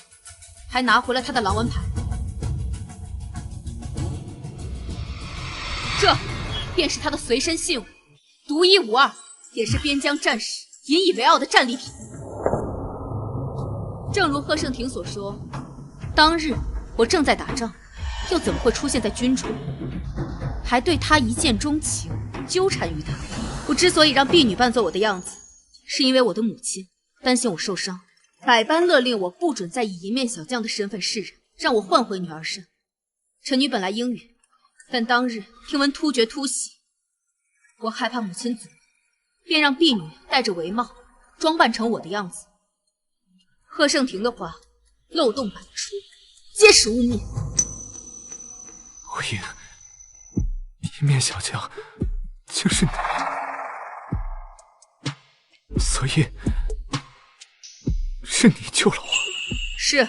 [SPEAKER 10] 还拿回了他的狼纹牌。这便是他的随身信物，独一无二，也是边疆战士引以为傲的战利品。正如贺盛庭所说，当日我正在打仗，又怎么会出现在军中？还对他一见钟情，纠缠于他。我之所以让婢女扮作我的样子，是因为我的母亲担心我受伤，百般勒令我不准再以一面小将的身份示人，让我换回女儿身。臣女本来应允，但当日听闻突厥突袭，我害怕母亲阻挠，便让婢女戴着帷帽，装扮成我的样子。贺盛庭的话漏洞百出，皆是污蔑。
[SPEAKER 3] 火英，一面小将就是你，所以是你救了我。
[SPEAKER 10] 是，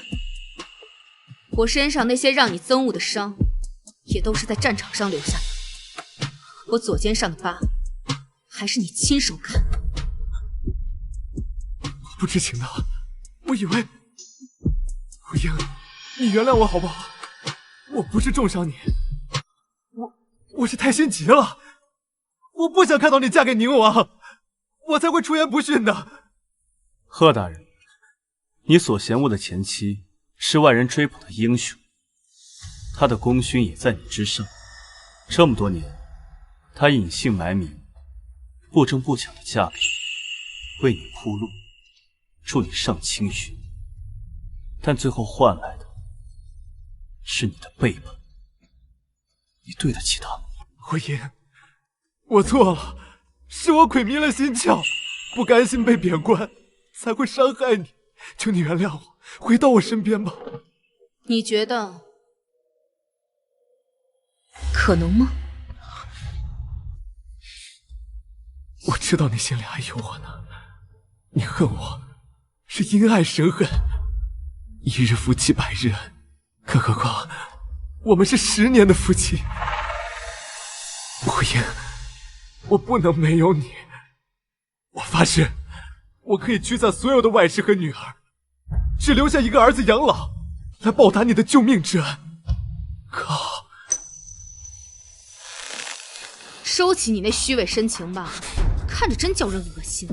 [SPEAKER 10] 我身上那些让你憎恶的伤，也都是在战场上留下的。我左肩上的疤，还是你亲手砍的。
[SPEAKER 3] 我不知情的，我以为……火英，你原谅我好不好？我不是重伤你，我是太心急了，我不想看到你嫁给宁王，我才会出言不逊的。
[SPEAKER 6] 贺大人，你所嫌恶的前妻是万人追捧的英雄，她的功勋也在你之上。这么多年，她隐姓埋名，不争不抢的嫁给你，为你铺路，助你上青云。但最后换来的是你的背叛。你对得起他吗？
[SPEAKER 3] 火影，我错了，是我鬼迷了心窍，不甘心被贬官，才会伤害你。求你原谅我，回到我身边吧。
[SPEAKER 10] 你觉得可能吗？
[SPEAKER 3] 我知道你心里还有我呢，你恨我是因爱生恨，一日夫妻百日恩，更何况我们是10年的夫妻。火影，我不能没有你。我发誓，我可以驱散所有的外室和女儿，只留下一个儿子养老，来报答你的救命之恩。可
[SPEAKER 10] 收起你那虚伪深情吧，看着真叫人恶心。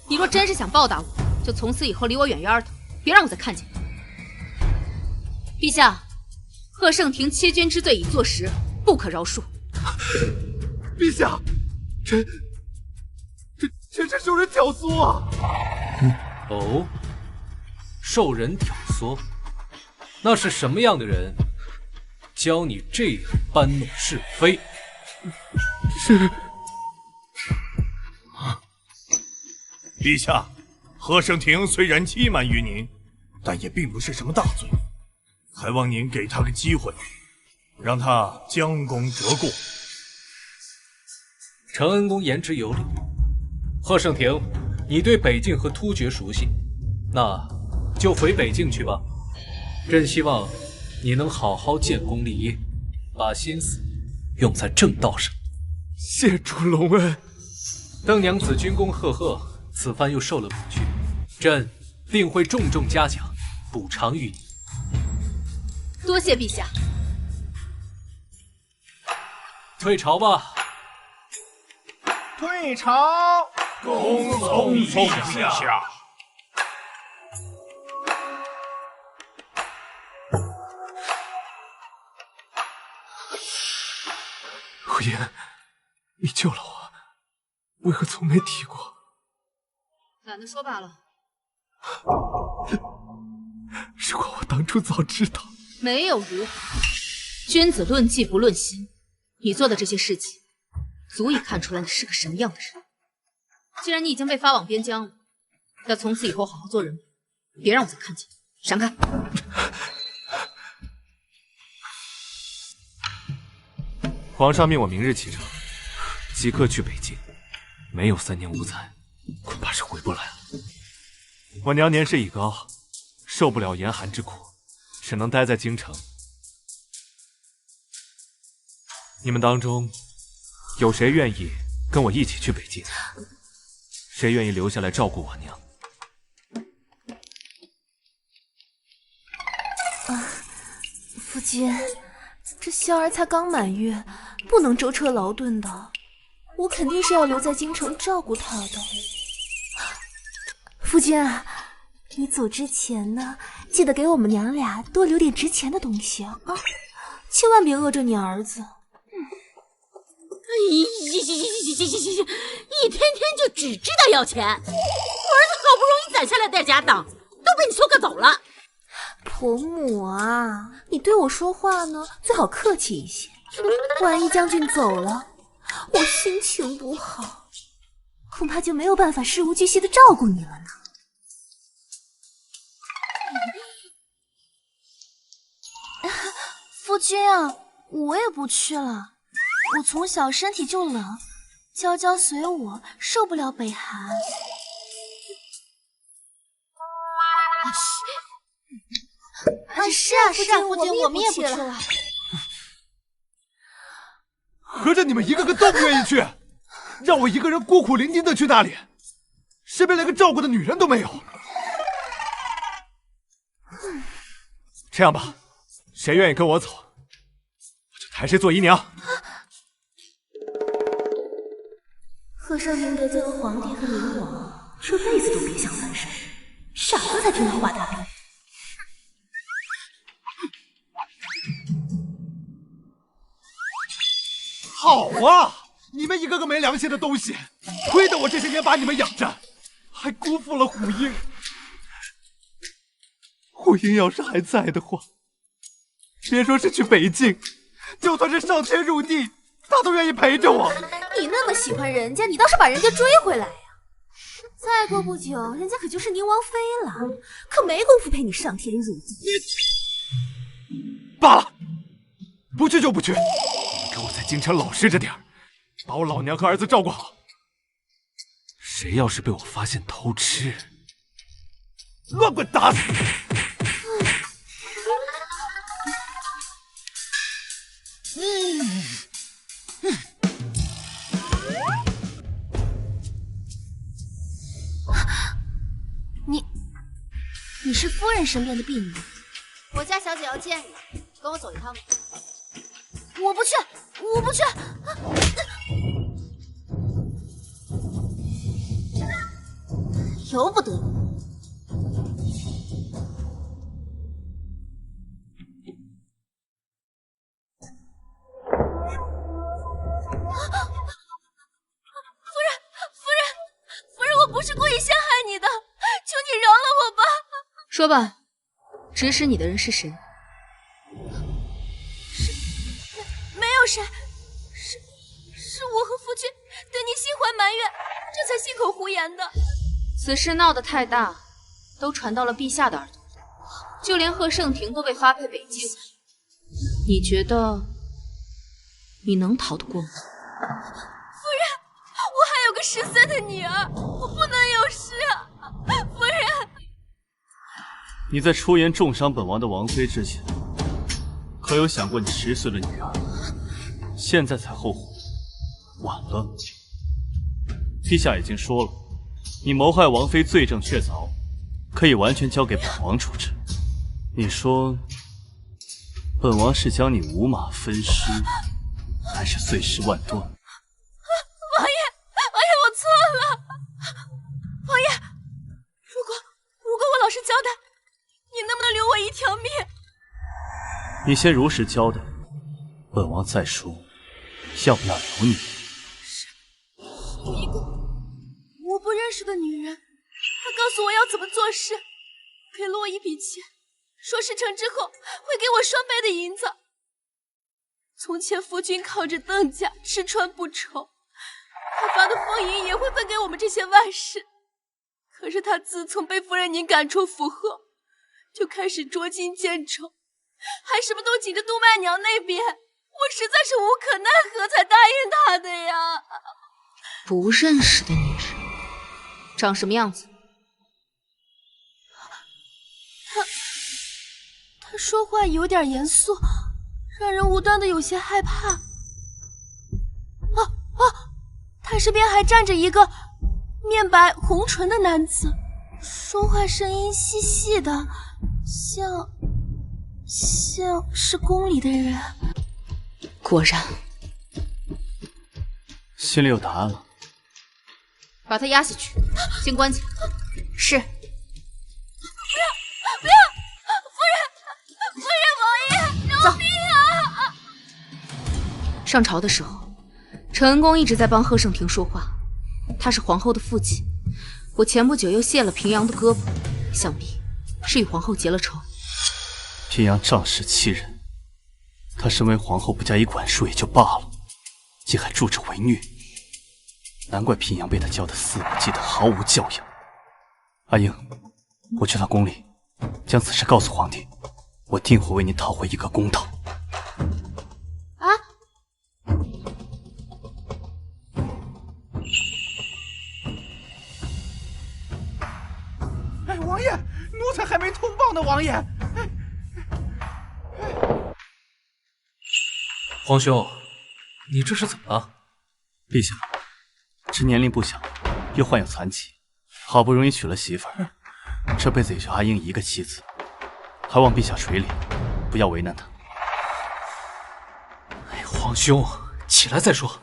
[SPEAKER 10] 你若真是想报答我，就从此以后离我远远的，别让我再看见你。陛下，贺盛庭欺君之罪已坐实，不可饶恕。
[SPEAKER 3] 陛下，这是受人挑唆啊！
[SPEAKER 8] 哦，受人挑唆，那是什么样的人教你这样搬弄是非？
[SPEAKER 3] 是。
[SPEAKER 11] 陛下，贺盛庭虽然欺瞒于您，但也并不是什么大罪，还望您给他个机会，让他将功折过。
[SPEAKER 8] 承恩公言之有理。贺盛庭，你对北境和突厥熟悉，那就回北境去吧。朕希望你能好好建功立业，把心思用在正道上。
[SPEAKER 3] 谢主隆恩。
[SPEAKER 8] 邓娘子军功赫赫，此番又受了委屈，朕定会重重嘉奖，补偿于你。
[SPEAKER 10] 多谢陛下。
[SPEAKER 8] 退朝吧。
[SPEAKER 5] 退朝，恭送陛下。
[SPEAKER 3] 火影，你救了我，为何从没提过？
[SPEAKER 10] 懒得说罢了。
[SPEAKER 3] 如果我当初早知道，
[SPEAKER 10] 没有如何。君子论迹不论心，你做的这些事情，足以看出来你是个什么样的人。既然你已经被发往边疆了，要从此以后好好做人，别让我再看见。闪开！
[SPEAKER 3] 皇上命我明日启程，即刻去北境，没有3年无猜，恐怕是回不来了。我娘年事已高，受不了严寒之苦，只能待在京城。你们当中有谁愿意跟我一起去北境？谁愿意留下来照顾我娘？
[SPEAKER 1] 夫君，这仙儿才刚满月，不能舟车劳顿的，我肯定是要留在京城照顾她的。夫君啊，你走之前呢，记得给我们娘俩多留点值钱的东西啊，千万别饿着你儿子。
[SPEAKER 2] 一天天就只知道要钱，我儿子好不容易攒下来的家当，都被你收割走了。
[SPEAKER 1] 婆母啊，你对我说话呢，最好客气一些。万一将军走了，我心情不好，恐怕就没有办法事无巨细的照顾你了呢。夫君啊，我也不去了。我从小身体就冷，娇娇随我，受不了北寒。是啊，夫君，我们也不去了。
[SPEAKER 3] 合着你们一个个都不愿意去，让我一个人孤苦伶仃的去那里，身边连个照顾的女人都没有。这样吧，谁愿意跟我走，我就抬谁做姨娘。
[SPEAKER 1] 贺绍廷得罪了皇帝和灵王，这辈子都别想翻身，傻子才听他话大便。
[SPEAKER 3] 好啊，你们一个个没良心的东西，亏得我这些年把你们养着，还辜负了虎鹰。胡英要是还在的话，别说是去北境，就算是上天入地，他都愿意陪着我。
[SPEAKER 7] 你那么喜欢人家，你倒是把人家追回来呀！再过不久，人家可就是宁王妃了，可没工夫陪你上天入地。
[SPEAKER 3] 罢了，不去就不去，你给我在京城老实着点，把我老娘和儿子照顾好。谁要是被我发现偷吃，乱棍打死！
[SPEAKER 1] 你是夫人身边的婢女，
[SPEAKER 7] 我家小姐要见你，跟我走一趟吧。
[SPEAKER 1] 我不去，我不去。
[SPEAKER 7] 由不得你。
[SPEAKER 1] 夫人，我不是故意陷害你的，求你饶了我吧。
[SPEAKER 10] 说吧，指使你的人是谁？
[SPEAKER 1] 没有谁，是我和夫君对你心怀埋怨，这才信口胡言的。
[SPEAKER 10] 此事闹得太大，都传到了陛下的耳朵，就连贺盛霆都被发配北境。你觉得你能逃得过吗？
[SPEAKER 1] 夫人，我还有个10岁的女儿，我不能有事啊！夫人，
[SPEAKER 6] 你在出言重伤本王的王妃之前，可有想过你10岁的女儿？现在才后悔，晚了。陛下已经说了，你谋害王妃罪证确凿，可以完全交给本王处置。你说，本王是将你五马分尸，还是碎尸万段？
[SPEAKER 1] 王爷，我错了。王爷，如果我老实交代，你能不能留我一条命？
[SPEAKER 6] 你先如实交代，本王再说要不要留你。
[SPEAKER 1] 有一个我不认识的女人，她告诉我要怎么做事，给了我一笔钱，说事成之后会给我双倍的银子。从前夫君靠着邓家吃穿不愁，他发的俸银也会分给我们这些外室。可是他自从被夫人您赶出府后，就开始捉襟见肘，还什么都紧着督脉娘那边，我实在是无可奈何才答应他的呀。
[SPEAKER 10] 不认识的女人，长什么样子？
[SPEAKER 1] 他说话有点严肃，让人无端的有些害怕。他身边还站着一个面白红唇的男子，说话声音细细的，像是宫里的人。
[SPEAKER 10] 果然，
[SPEAKER 6] 心里有答案了。
[SPEAKER 10] 把他押下去，先关起来。是。
[SPEAKER 1] 不要！夫人，王爷，饶命啊！
[SPEAKER 10] 上朝的时候，承恩公一直在帮贺盛霆说话，他是皇后的父亲。我前不久又卸了平阳的胳膊，想必是与皇后结了仇。
[SPEAKER 6] 平阳仗势欺人，她身为皇后不加以管束也就罢了，竟还助纣为虐，难怪平阳被她教得肆无忌惮，毫无教养。阿英，我去趟宫里，将此事告诉皇帝，我定会为您讨回一个公道。
[SPEAKER 10] 啊！
[SPEAKER 5] 哎，王爷，奴才还没通报呢，王爷。
[SPEAKER 8] 皇兄，你这是怎么了？
[SPEAKER 6] 陛下，朕年龄不小，又患有残疾，好不容易娶了媳妇儿，这辈子也就阿英一个妻子，还望陛下垂怜，不要为难她。
[SPEAKER 8] 哎，皇兄，起来再说。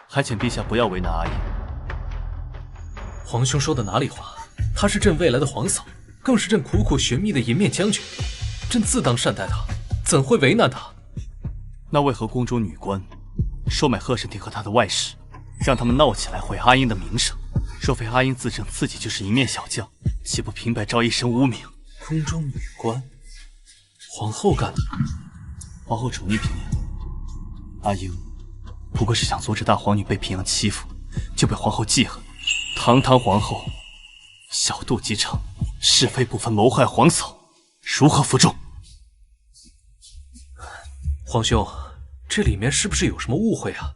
[SPEAKER 6] 还请陛下不要为难阿英。
[SPEAKER 8] 皇兄说的哪里话？她是朕未来的皇嫂，更是朕苦苦寻觅的银面将军，朕自当善待她，怎会为难她？
[SPEAKER 6] 那为何宫中女官收买贺盛霆和他的外室，让他们闹起来毁阿英的名声？若非阿英自称自己就是一面小将，岂不平白招一身污名？
[SPEAKER 8] 宫中女官，皇后干的？
[SPEAKER 6] 皇后宠溺平阳，阿英不过是想阻止大皇女被平阳欺负，就被皇后记恨。堂堂皇后，小肚鸡肠，是非不分，谋害皇嫂，如何服众？
[SPEAKER 8] 皇兄，这里面是不是有什么误会啊？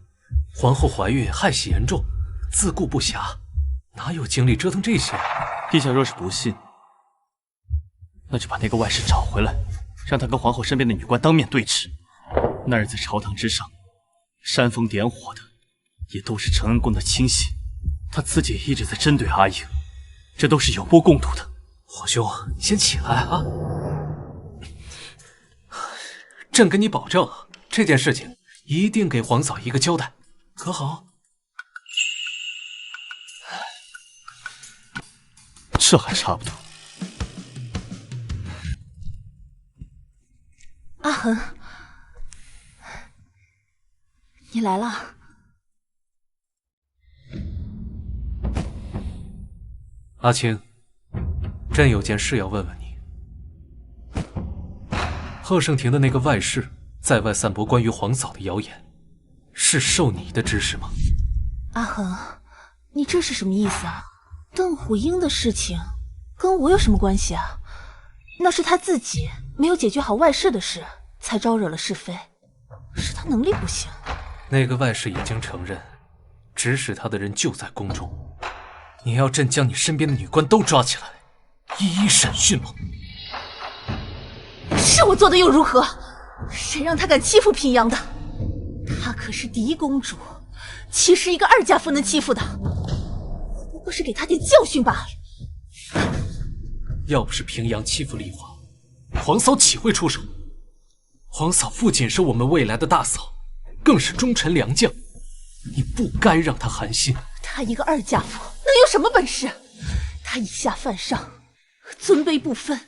[SPEAKER 8] 皇后怀孕，害喜严重，自顾不暇，哪有精力折腾这些？
[SPEAKER 6] 陛下若是不信，那就把那个外室找回来，让他跟皇后身边的女官当面对质。那日在朝堂之上，煽风点火的也都是承恩宫的亲信，他自己也一直在针对阿英，这都是有目共睹的。
[SPEAKER 8] 皇兄，你先起来啊！朕跟你保证，这件事情一定给皇嫂一个交代，可好？
[SPEAKER 6] 这还差不多。
[SPEAKER 1] 阿恒，你来了。
[SPEAKER 8] 阿青，朕有件事要问问你。贺盛庭的那个外室在外散播关于皇嫂的谣言，是受你的指使吗？
[SPEAKER 1] 阿恒，你这是什么意思啊？邓虎英的事情跟我有什么关系啊？那是他自己没有解决好外室的事，才招惹了是非，是他能力不行。
[SPEAKER 8] 那个外室已经承认，指使他的人就在宫中。你要朕将你身边的女官都抓起来，一一审讯吗？
[SPEAKER 1] 是我做的又如何？谁让他敢欺负平阳的？她可是嫡公主，岂是一个二家妇能欺负的？不过是给她点教训罢了。
[SPEAKER 8] 要不是平阳欺负丽华，皇嫂岂会出手？皇嫂不仅是我们未来的大嫂，更是忠臣良将，你不该让她寒心。
[SPEAKER 1] 她一个二家妇能有什么本事？她以下犯上，尊卑不分。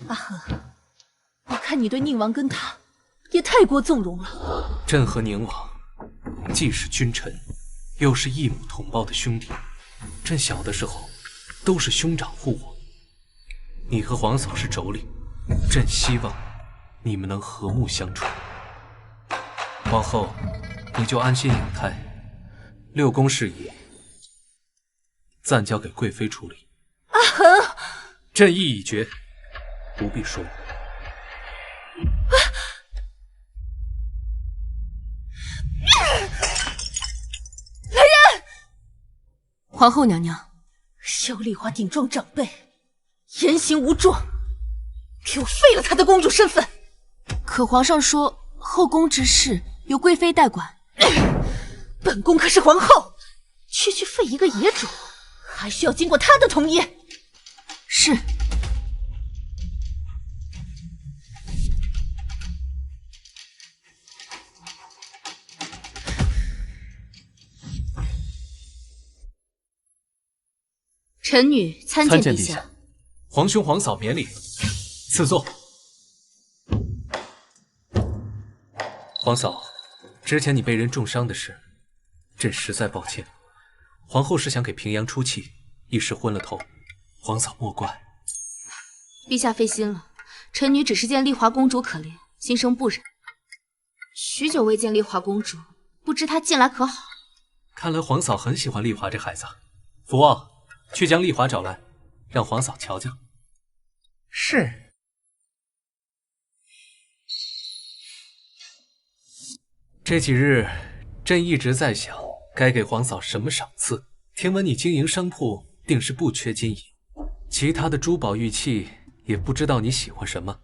[SPEAKER 1] 阿恒，我看你对宁王跟他也太过纵容了。
[SPEAKER 8] 朕和宁王既是君臣，又是异母同胞的兄弟。朕小的时候都是兄长护我，你和皇嫂是妯娌，朕希望你们能和睦相处。往后你就安心养胎，六宫事宜暂交给贵妃处理。
[SPEAKER 1] 阿恒，
[SPEAKER 8] 朕意已决，不必说。
[SPEAKER 1] 来人！
[SPEAKER 10] 皇后娘娘，
[SPEAKER 1] 萧丽华顶撞长辈，言行无状，给我废了她的公主身份。
[SPEAKER 10] 可皇上说后宫之事由贵妃代管。
[SPEAKER 1] 本宫可是皇后，区区废一个野种，还需要经过她的同意。
[SPEAKER 10] 是。
[SPEAKER 7] 臣女参见陛下。
[SPEAKER 8] 皇兄皇嫂免礼，赐座。皇嫂，之前你被人重伤的事，朕实在抱歉。皇后是想给平阳出气，一时昏了头，皇嫂莫怪。
[SPEAKER 7] 陛下费心了，臣女只是见丽华公主可怜，心生不忍。许久未见丽华公主，不知她近来可好？
[SPEAKER 8] 看来皇嫂很喜欢丽华这孩子。福旺，去将丽华找来，让皇嫂瞧瞧。
[SPEAKER 12] 是。
[SPEAKER 8] 这几日，朕一直在想，该给皇嫂什么赏赐。听闻你经营商铺，定是不缺金银，其他的珠宝玉器，也不知道你喜欢什么。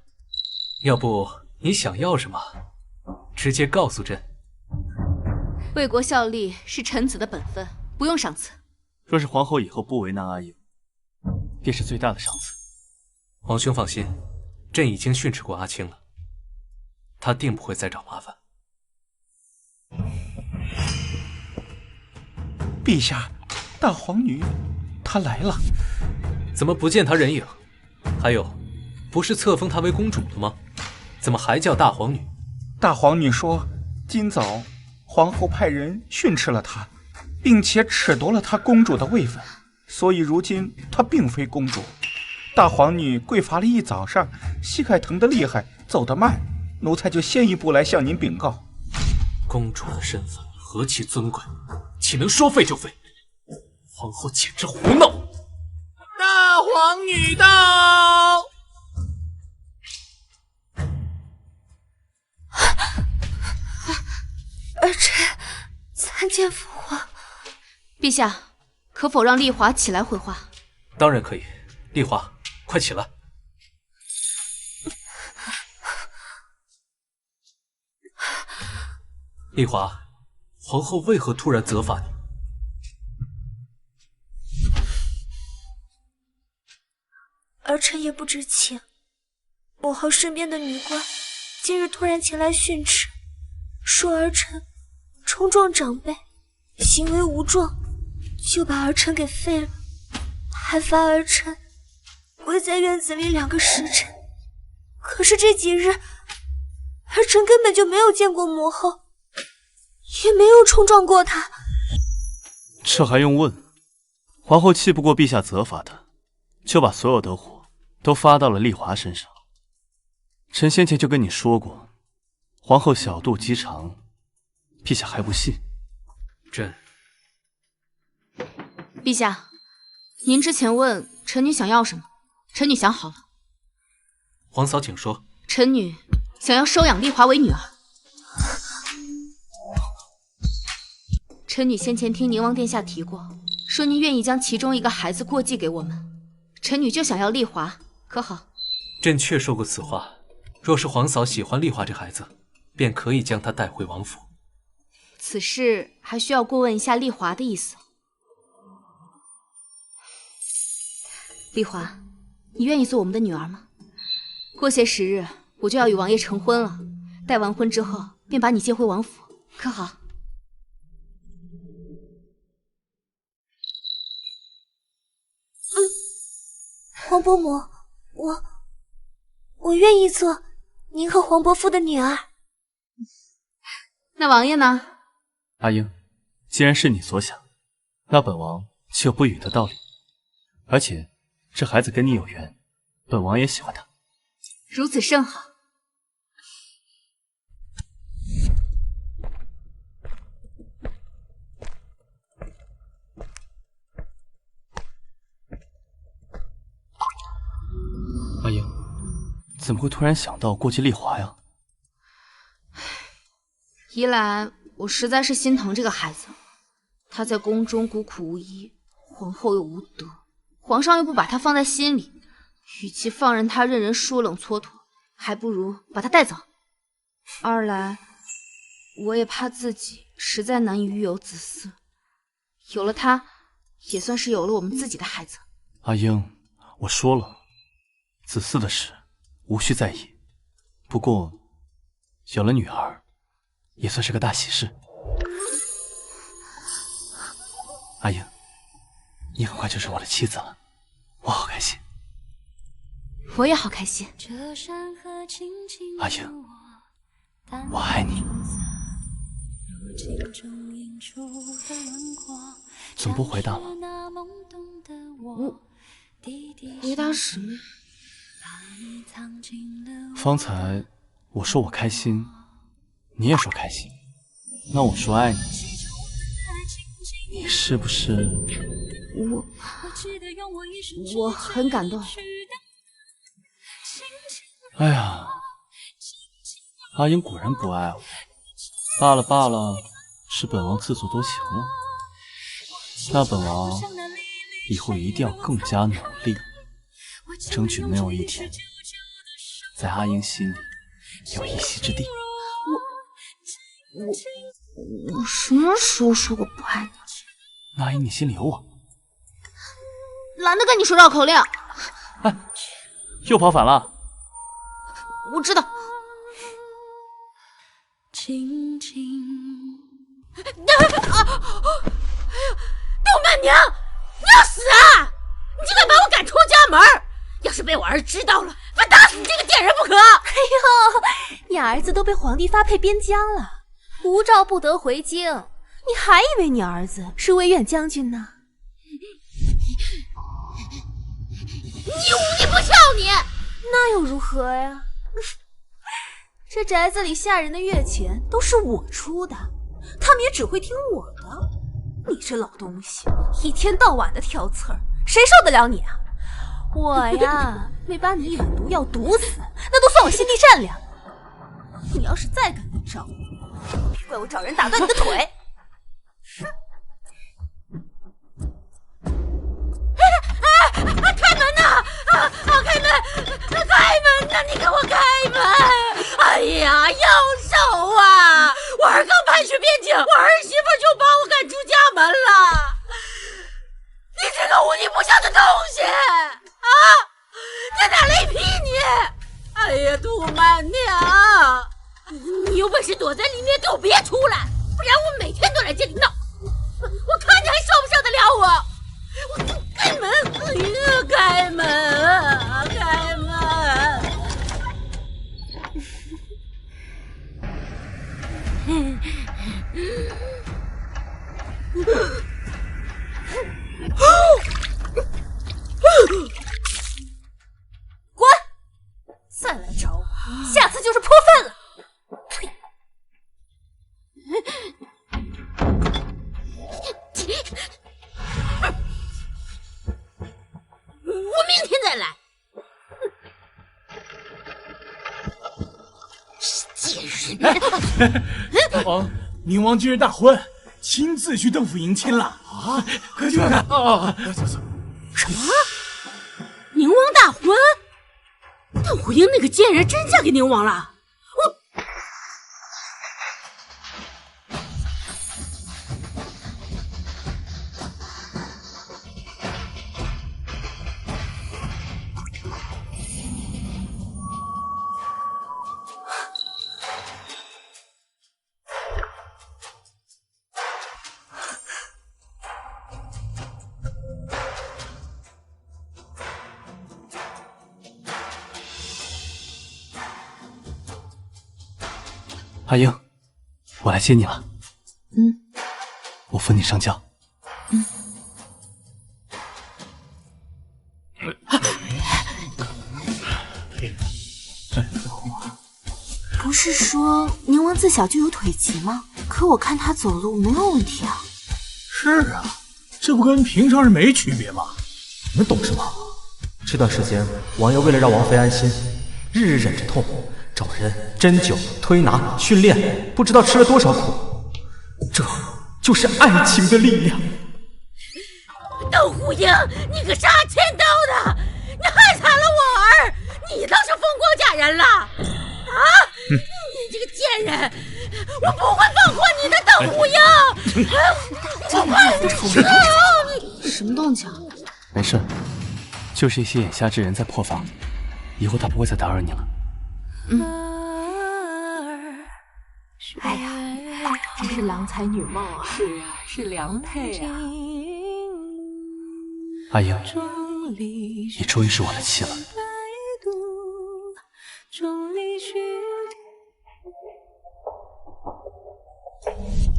[SPEAKER 8] 要不你想要什么，直接告诉朕。
[SPEAKER 7] 为国效力是臣子的本分，不用赏赐。
[SPEAKER 6] 若是皇后以后不为难阿英，便是最大的赏赐。
[SPEAKER 8] 皇兄放心，朕已经训斥过阿青了，他定不会再找麻烦。
[SPEAKER 12] 陛下，大皇女她来了。
[SPEAKER 8] 怎么不见她人影？还有，不是册封她为公主了吗？怎么还叫大皇女？
[SPEAKER 12] 大皇女说，今早皇后派人训斥了她，并且褫夺了她公主的位分，所以如今她并非公主。大皇女跪乏了一早上，膝盖疼得厉害，走得慢，奴才就先一步来向您禀告。
[SPEAKER 8] 公主的身份何其尊贵，岂能说废就废？皇后简直胡闹！
[SPEAKER 13] 大皇女到！
[SPEAKER 1] 儿臣参见父皇。
[SPEAKER 10] 陛下，可否让丽华起来回话？
[SPEAKER 8] 当然可以。丽华，快起来！丽华，皇后为何突然责罚你？
[SPEAKER 1] 儿臣也不知情。母后身边的女官今日突然前来训斥，说儿臣冲撞长辈，行为无状，就把儿臣给废了，还罚儿臣跪在院子里2个时辰。可是这几日，儿臣根本就没有见过母后，也没有冲撞过她。
[SPEAKER 6] 这还用问？皇后气不过陛下责罚她，就把所有的火都发到了丽华身上。臣先前就跟你说过，皇后小肚鸡肠，陛下还不信。
[SPEAKER 10] 陛下，您之前问臣女想要什么，臣女想好了。
[SPEAKER 8] 皇嫂，请说。
[SPEAKER 10] 臣女想要收养丽华为女儿。臣女先前听宁王殿下提过，说您愿意将其中一个孩子过继给我们，臣女就想要丽华，可好？
[SPEAKER 8] 朕确说过此话，若是皇嫂喜欢丽华这孩子，便可以将她带回王府。
[SPEAKER 10] 此事还需要过问一下丽华的意思。丽华，你愿意做我们的女儿吗？过些时日，我就要与王爷成婚了，待完婚之后，便把你接回王府，可好？
[SPEAKER 1] 皇伯母，我愿意做您和皇伯父的女儿。
[SPEAKER 10] 那王爷呢？
[SPEAKER 6] 阿英，既然是你所想，那本王就有不语的道理。而且这孩子跟你有缘，本王也喜欢他。
[SPEAKER 10] 如此甚好。
[SPEAKER 6] 阿英，怎么会突然想到过继丽华呀？
[SPEAKER 10] 一来我实在是心疼这个孩子，他在宫中孤苦无依，皇后又无德，皇上又不把他放在心里，与其放任他任人说冷蹉跎，还不如把他带走。二来我也怕自己实在难以育有子嗣，有了他也算是有了我们自己的孩子。
[SPEAKER 6] 阿英，我说了，子嗣的事无需在意，不过有了女儿也算是个大喜事。阿英，你很快就是我的妻子了，我好开心。
[SPEAKER 10] 我也好开心。
[SPEAKER 6] 阿英，我爱你。怎么不回答了？
[SPEAKER 10] 回答什么？
[SPEAKER 6] 方才我说我开心，你也说开心，那我说爱你，你是不是？
[SPEAKER 10] 我很感动。
[SPEAKER 6] 哎呀，阿英果然不爱我。罢了罢了，是本王自作多情了。那本王以后一定要更加努力，争取能有一天在阿英心里有一席之地。
[SPEAKER 10] 我什么时候说过不爱你？
[SPEAKER 6] 那阿英你心里有我。
[SPEAKER 10] 懒得跟你说绕口令。
[SPEAKER 6] 哎，又跑反了。
[SPEAKER 10] 我知道。
[SPEAKER 2] 杜曼娘，你要死啊！你竟敢把我赶出家门！要是被我儿知道了，非打死你这个贱人不可！
[SPEAKER 1] 哎呦，你儿子都被皇帝发配边疆了，无诏不得回京，你还以为你儿子是威远将军呢？
[SPEAKER 7] 你不孝你！
[SPEAKER 1] 那又如何呀？这宅子里下人的月钱都是我出的，他们也只会听我的。你这老东西，一天到晚的挑刺儿，谁受得了你啊？我呀，没把你一碗毒药毒死，那都算我心地善良。你要是再敢来找我，别怪我找人打断你的腿。
[SPEAKER 2] 开门呐！开门！开门呐！你给我开门！哎呀，要手啊！我儿刚叛去边境，我儿媳妇就把我赶出家门了。你这个无女不孝的东西啊！在哪里劈你？哎呀，杜曼娘，你有本事躲在里面，给我别出来，不然我每天都来接你闹。我看你还受不受得了我！开门！哎呀，开门！开门！
[SPEAKER 1] 滚！再来找我，下次就是泼粪了。
[SPEAKER 2] 我明天再来。贱人！
[SPEAKER 13] 哦，宁王今日大婚，亲自去邓府迎亲了啊！快去看啊！
[SPEAKER 2] 什么？宁王大婚？邓虎英那个贱人真嫁给宁王了？
[SPEAKER 6] 阿英，我来接你了。我扶你上轿。
[SPEAKER 1] 不是说宁王自小就有腿疾吗？可我看他走路没有问题啊。
[SPEAKER 13] 是啊，这不跟平常人没区别吗？
[SPEAKER 4] 你们懂什么？这段时间，王爷为了让王妃安心，日日忍着痛，找人针灸、推拿、训练，不知道吃了多少苦。这就是爱情的力量。
[SPEAKER 2] 邓虎英，你个杀千刀的，你害惨了我儿，你倒是风光嫁人了啊！你这个贱人，我不会放过你的，邓虎英！我快
[SPEAKER 1] 你什么动静？
[SPEAKER 6] 没事，就是一些眼下之人在破防，以后他不会再打扰你了。
[SPEAKER 1] 哎呀，真是郎才女貌啊！
[SPEAKER 2] 是啊，是良配啊！
[SPEAKER 6] 阿英，你终于是我的妻了。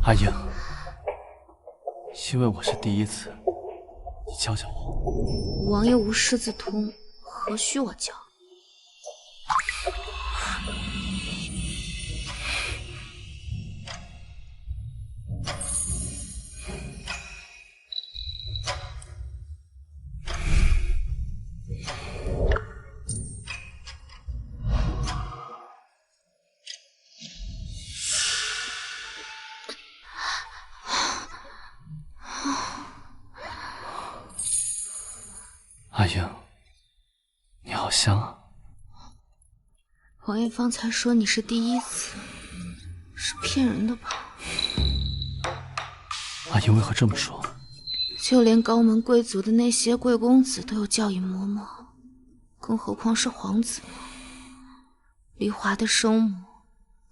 [SPEAKER 6] 阿英，因为我是第一次，你教教我。
[SPEAKER 1] 王爷无师自通，何须我教？
[SPEAKER 6] 阿英，你好香啊！
[SPEAKER 1] 王爷方才说你是第一次，是骗人的吧？
[SPEAKER 6] 阿英为何这么说？
[SPEAKER 1] 就连高门贵族的那些贵公子都有教引嬷嬷，更何况是皇子呢？丽华的生母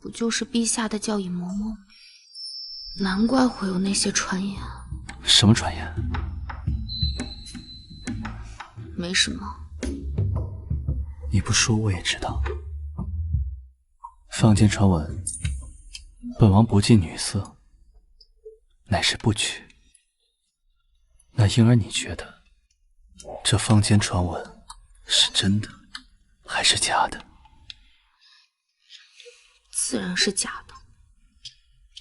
[SPEAKER 1] 不就是陛下的教引嬷嬷吗？难怪会有那些传言。
[SPEAKER 6] 什么传言？
[SPEAKER 1] 没什么。
[SPEAKER 6] 你不说我也知道。坊间传闻，本王不近女色，乃是不娶。那婴儿，你觉得这坊间传闻是真的还是假的？
[SPEAKER 2] 自然是假的。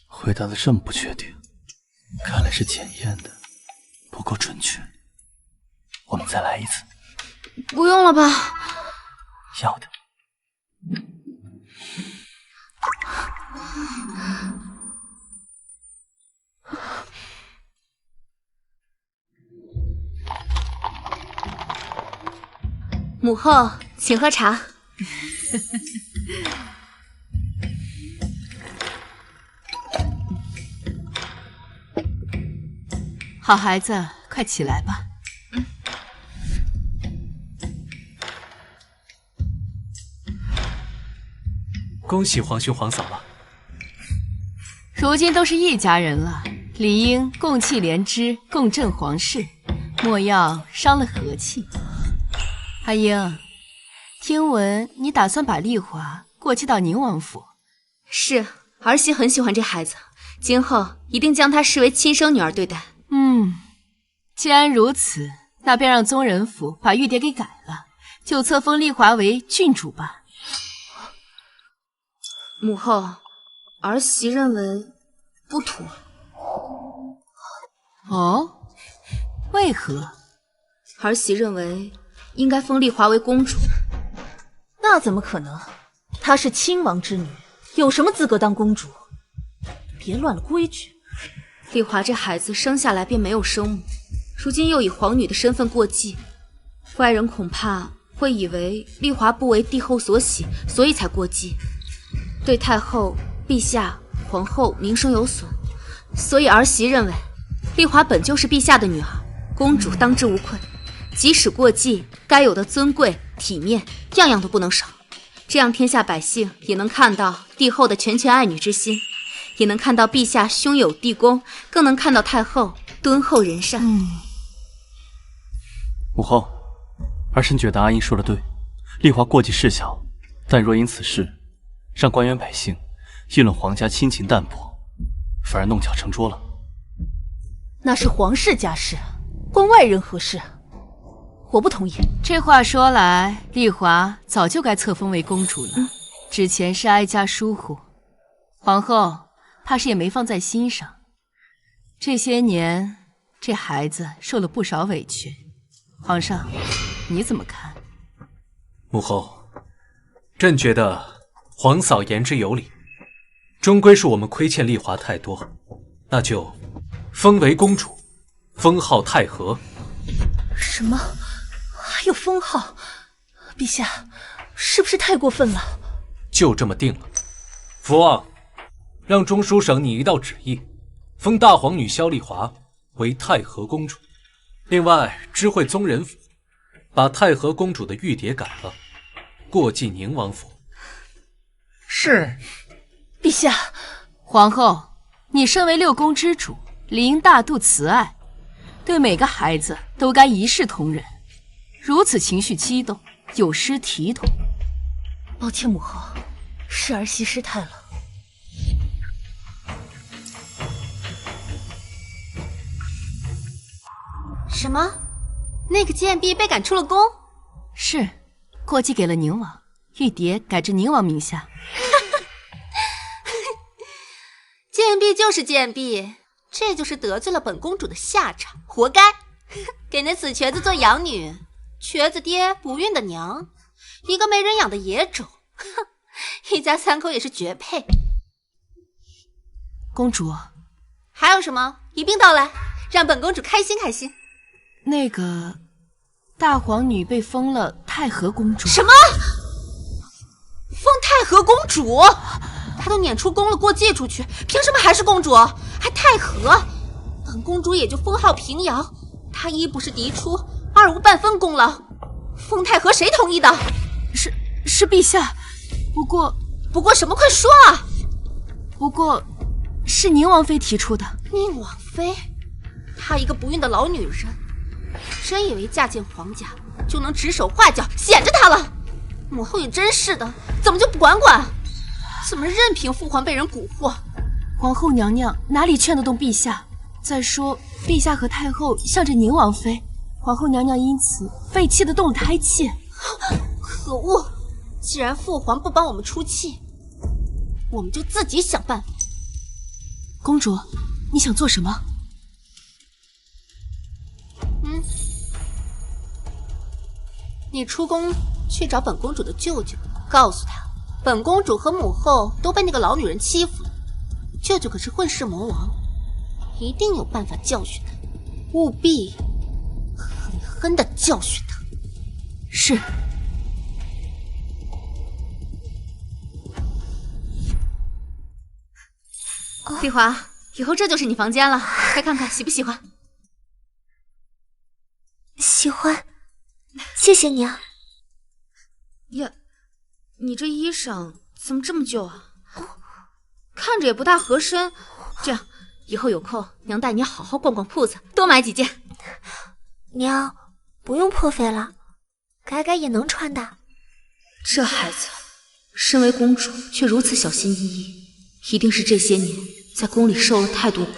[SPEAKER 6] 回答的这么不确定，看来是检验的不够准确。我们再来一次。
[SPEAKER 2] 不用了吧？
[SPEAKER 6] 要的。
[SPEAKER 2] 母后，请喝茶。
[SPEAKER 10] 好孩子，快起来吧。
[SPEAKER 8] 恭喜皇兄皇嫂了。
[SPEAKER 10] 如今都是一家人了，理应共气连枝，共振皇室，莫要伤了和气。阿英，听闻你打算把丽华过继到宁王府？
[SPEAKER 2] 是，儿媳很喜欢这孩子，今后一定将她视为亲生女儿对待。
[SPEAKER 10] 既然如此，那便让宗人府把玉牒给改了，就册封丽华为郡主吧。
[SPEAKER 2] 母后，儿媳认为不妥。
[SPEAKER 10] 哦，为何？
[SPEAKER 2] 儿媳认为应该封丽华为公主。
[SPEAKER 1] 那怎么可能？她是亲王之女，有什么资格当公主？别乱了规矩。
[SPEAKER 2] 丽华这孩子生下来便没有生母，如今又以皇女的身份过继，外人恐怕会以为丽华不为帝后所喜，所以才过继，对太后、陛下、皇后名声有损。所以儿媳认为，丽华本就是陛下的女儿，公主当之无愧。即使过继，该有的尊贵、体面，样样都不能少。这样天下百姓也能看到帝后的拳拳爱女之心，也能看到陛下兄友弟恭，更能看到太后敦厚仁善。
[SPEAKER 6] 母后，儿臣觉得阿英说的对，丽华过继事小，但若因此事让官员百姓议论皇家亲情淡薄，反而弄巧成拙了。
[SPEAKER 1] 那是皇室家事，关外人何事？我不同意。
[SPEAKER 10] 这话说来，丽华早就该册封为公主了，之前是哀家疏忽，皇后怕是也没放在心上。这些年，这孩子受了不少委屈，皇上，你怎么看？
[SPEAKER 8] 母后，朕觉得皇嫂言之有理，终归是我们亏欠丽华太多，那就封为公主，封号太和。
[SPEAKER 1] 什么？还有封号？陛下，是不是太过分了？
[SPEAKER 8] 就这么定了。福王，让中书省拟一道旨意，封大皇女萧丽华为太和公主。另外，知会宗人府，把太和公主的玉牒改了，过继宁王府。
[SPEAKER 13] 是。
[SPEAKER 1] 陛下，
[SPEAKER 10] 皇后，你身为六宫之主，理应大度慈爱，对每个孩子都该一视同仁。如此情绪激动，有失体统。
[SPEAKER 1] 抱歉，母后，是儿媳失态了。
[SPEAKER 7] 什么？那个贱婢被赶出了宫？
[SPEAKER 10] 是，过继给了宁王，玉牒改至宁王名下。
[SPEAKER 7] 贱婢就是贱婢，这就是得罪了本公主的下场，活该！给那死瘸子做养女，瘸子爹不孕的娘，一个没人养的野种，一家三口也是绝配。
[SPEAKER 10] 公主，
[SPEAKER 7] 还有什么？一并道来，让本公主开心开心。
[SPEAKER 10] 那个大皇女被封了太和公主。
[SPEAKER 7] 什么？封太和公主？她都撵出宫了，过继出去，凭什么还是公主？还太和？本公主也就封号平遥，她一不是嫡出，二无半分功劳。封太和谁同意的？
[SPEAKER 10] 是陛下。不过
[SPEAKER 7] 什么？快说啊！
[SPEAKER 10] 不过是宁王妃提出的。
[SPEAKER 7] 宁王妃？她一个不孕的老女人，真以为嫁进皇家就能指手画脚显着她了？母后也真是的，怎么就不管管？怎么任凭父皇被人蛊惑？
[SPEAKER 10] 皇后娘娘哪里劝得动陛下？
[SPEAKER 1] 再说，陛下和太后向着宁王妃，皇后娘娘因此被气得动了胎气。
[SPEAKER 7] 可恶！既然父皇不帮我们出气，我们就自己想办法。
[SPEAKER 1] 公主，你想做什么？
[SPEAKER 7] 你出宫去找本公主的舅舅，告诉他，本公主和母后都被那个老女人欺负了。舅舅可是混世魔王，一定有办法教训他，务必狠狠地教训他。
[SPEAKER 1] 是。
[SPEAKER 2] 丽华，以后这就是你房间了，快看看喜不喜欢？
[SPEAKER 14] 喜欢，谢谢你啊。
[SPEAKER 2] 呀，你这衣裳怎么这么旧啊？看着也不大合身。这样，以后有空娘带你好好逛逛铺子，多买几件。
[SPEAKER 14] 娘，不用破费了，改改也能穿的。
[SPEAKER 2] 这孩子，身为公主却如此小心翼翼，一定是这些年在宫里受了太多苦。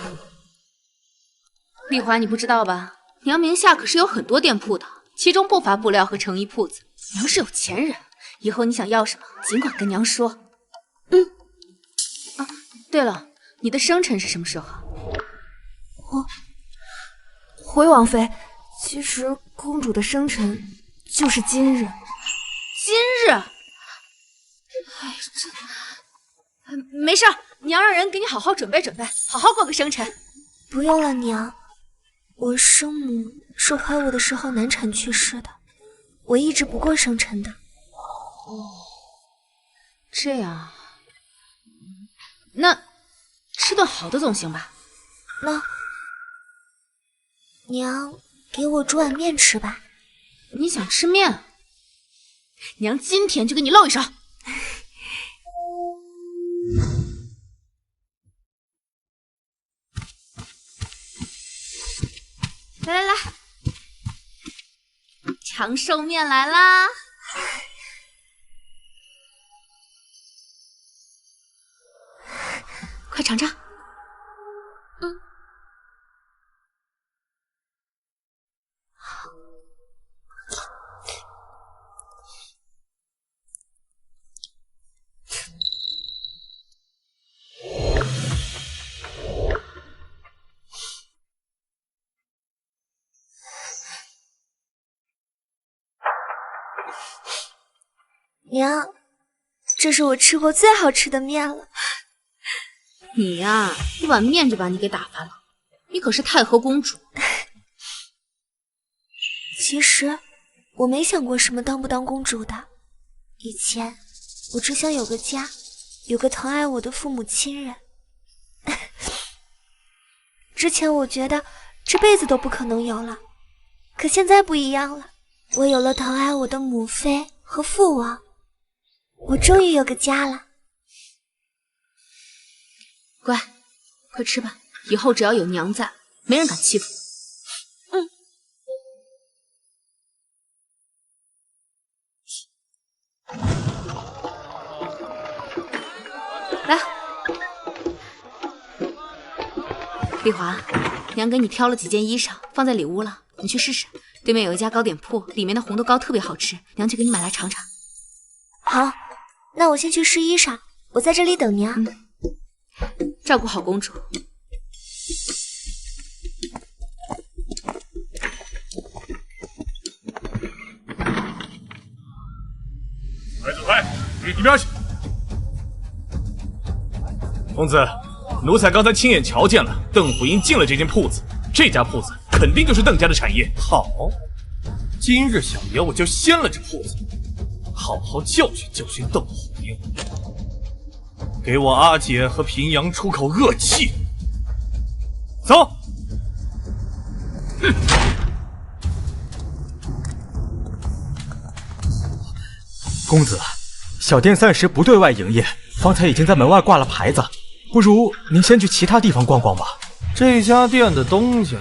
[SPEAKER 2] 丽华，你不知道吧？娘名下可是有很多店铺的，其中不乏布料和成衣铺子。娘是有钱人，以后你想要什么，尽管跟娘说。对了，你的生辰是什么时候？
[SPEAKER 1] 回王妃，其实公主的生辰就是今日。
[SPEAKER 2] 今日？哎，没事，娘让人给你好好准备准备，好好过个生辰。
[SPEAKER 14] 不用了，娘。我生母是怀我的时候难产去世的，我一直不过生辰的。
[SPEAKER 2] 这样，那吃顿好的总行吧？
[SPEAKER 14] 那娘给我煮碗面吃吧。
[SPEAKER 2] 你想吃面？娘今天就给你露一手。来，长寿面来啦！快尝尝。
[SPEAKER 14] 娘，这是我吃过最好吃的面了。
[SPEAKER 2] 你呀，一碗面就把你给打发了。你可是太后公主。
[SPEAKER 14] 其实我没想过什么当不当公主的。以前我只想有个家，有个疼爱我的父母亲人。之前我觉得这辈子都不可能有了，可现在不一样了，我有了疼爱我的母妃和父王。我终于有个家了。
[SPEAKER 2] 乖，快吃吧，以后只要有娘在，没人敢欺负你。来，丽华，娘给你挑了几件衣裳，放在里屋了，你去试试。对面有一家糕点铺，里面的红豆糕特别好吃，娘去给你买来尝尝。
[SPEAKER 14] 好，那我先去试衣裳，我在这里等娘。
[SPEAKER 2] 照顾好公主。
[SPEAKER 8] 快走开，离地边去！公子，奴才刚才亲眼瞧见了，邓虎英进了这间铺子，这家铺子肯定就是邓家的产业。
[SPEAKER 11] 好，今日小爷我就掀了这铺子，好好教训教训邓虎英，给我阿姐和平阳出口恶气。走。
[SPEAKER 4] 公子，小店暂时不对外营业，方才已经在门外挂了牌子，不如您先去其他地方逛逛吧。
[SPEAKER 11] 这家店的东家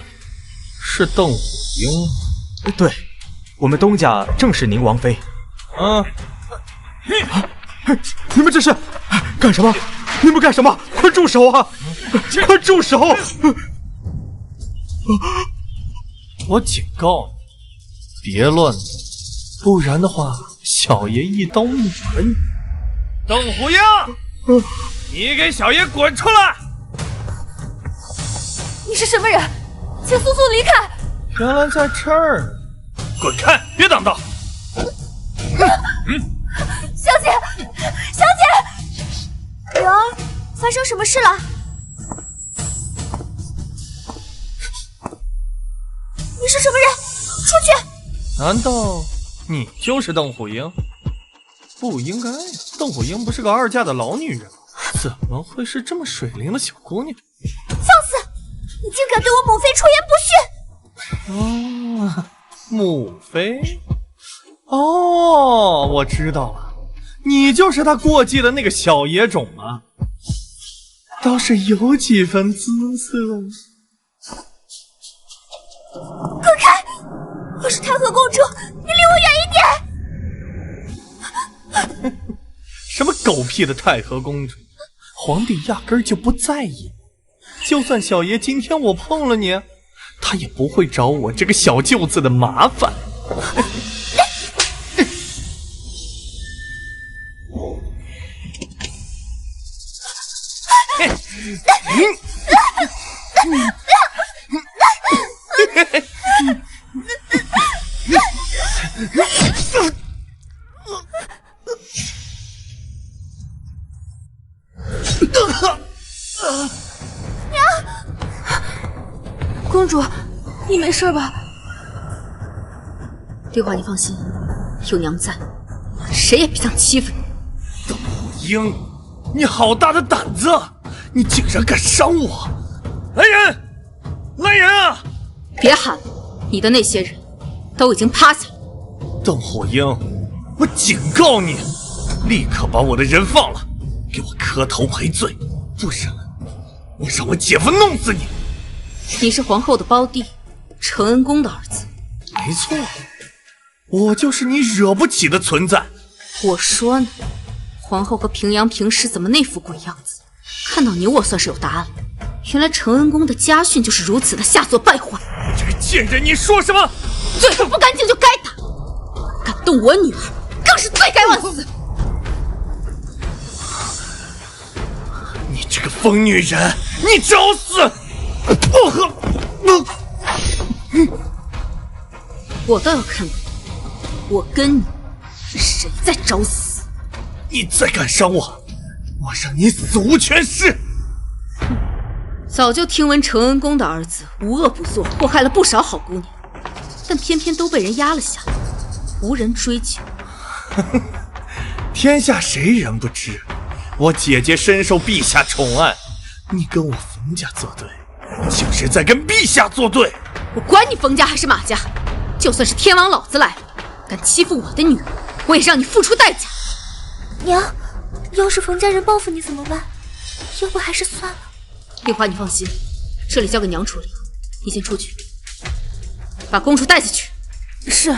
[SPEAKER 11] 是邓虎英？
[SPEAKER 4] 对，我们东家正是宁王妃。你们这是干什么？你们干什么？快住手啊！快住手！
[SPEAKER 11] 我警告你，别乱动，不然的话，小爷一刀抹了你。邓虎英，你给小爷滚出来！
[SPEAKER 1] 你是什么人？请速速离开！
[SPEAKER 11] 原来在这儿，滚开，别挡道！
[SPEAKER 1] 小姐，小姐，
[SPEAKER 14] 灵儿，发生什么事了？你是什么人？出去！
[SPEAKER 11] 难道你就是邓虎英？不应该呀，邓虎英不是个2嫁的老女人吗？怎么会是这么水灵的小姑娘？
[SPEAKER 14] 放肆！你竟敢对我母妃出言不逊！
[SPEAKER 11] 母妃？哦，我知道了，你就是他过继的那个小野种啊，倒是有几分姿色。
[SPEAKER 14] 滚开！我是太和公主，你离我远一点！
[SPEAKER 11] 什么狗屁的太和公主，皇帝压根儿就不在意。就算小爷今天我碰了你，他也不会找我这个小舅子的麻烦。
[SPEAKER 1] 公主，你没事吧？丽华，你放心，有娘在，谁也别想欺负你。
[SPEAKER 11] 邓虎英，你好大的胆子！你竟然敢伤我！来人，来人啊！
[SPEAKER 1] 别喊了，你的那些人都已经趴下了。
[SPEAKER 11] 邓虎英，我警告你，立刻把我的人放了，给我磕头赔罪，不然我让我姐夫弄死你！
[SPEAKER 1] 你是皇后的胞弟，承恩宫的儿子。
[SPEAKER 11] 没错，我就是你惹不起的存在。
[SPEAKER 1] 我说呢，皇后和平阳平时怎么那副鬼样子？看到你，我算是有答案了。原来承恩宫的家训就是如此的下作败坏。
[SPEAKER 11] 这个贱人，你说什么？
[SPEAKER 1] 嘴巴不干净就该打，敢动我女儿，更是罪该万死。
[SPEAKER 11] 你这个疯女人，你找死！
[SPEAKER 1] 我倒要看看，我跟你谁在找死！
[SPEAKER 11] 你再敢伤我，我让你死无全尸！
[SPEAKER 1] 早就听闻承恩宫的儿子无恶不作，祸害了不少好姑娘，但偏偏都被人压了下来，无人追究。
[SPEAKER 11] 天下谁人不知，我姐姐深受陛下宠爱，你跟我冯家作对，就是在跟陛下作对。
[SPEAKER 1] 我管你冯家还是马家，就算是天王老子来了，敢欺负我的女儿，我也让你付出代价。
[SPEAKER 14] 娘，要是冯家人报复你怎么办？要不还是算了。
[SPEAKER 1] 丽华，你放心，这里交给娘处理，你先出去，把公主带下去。是，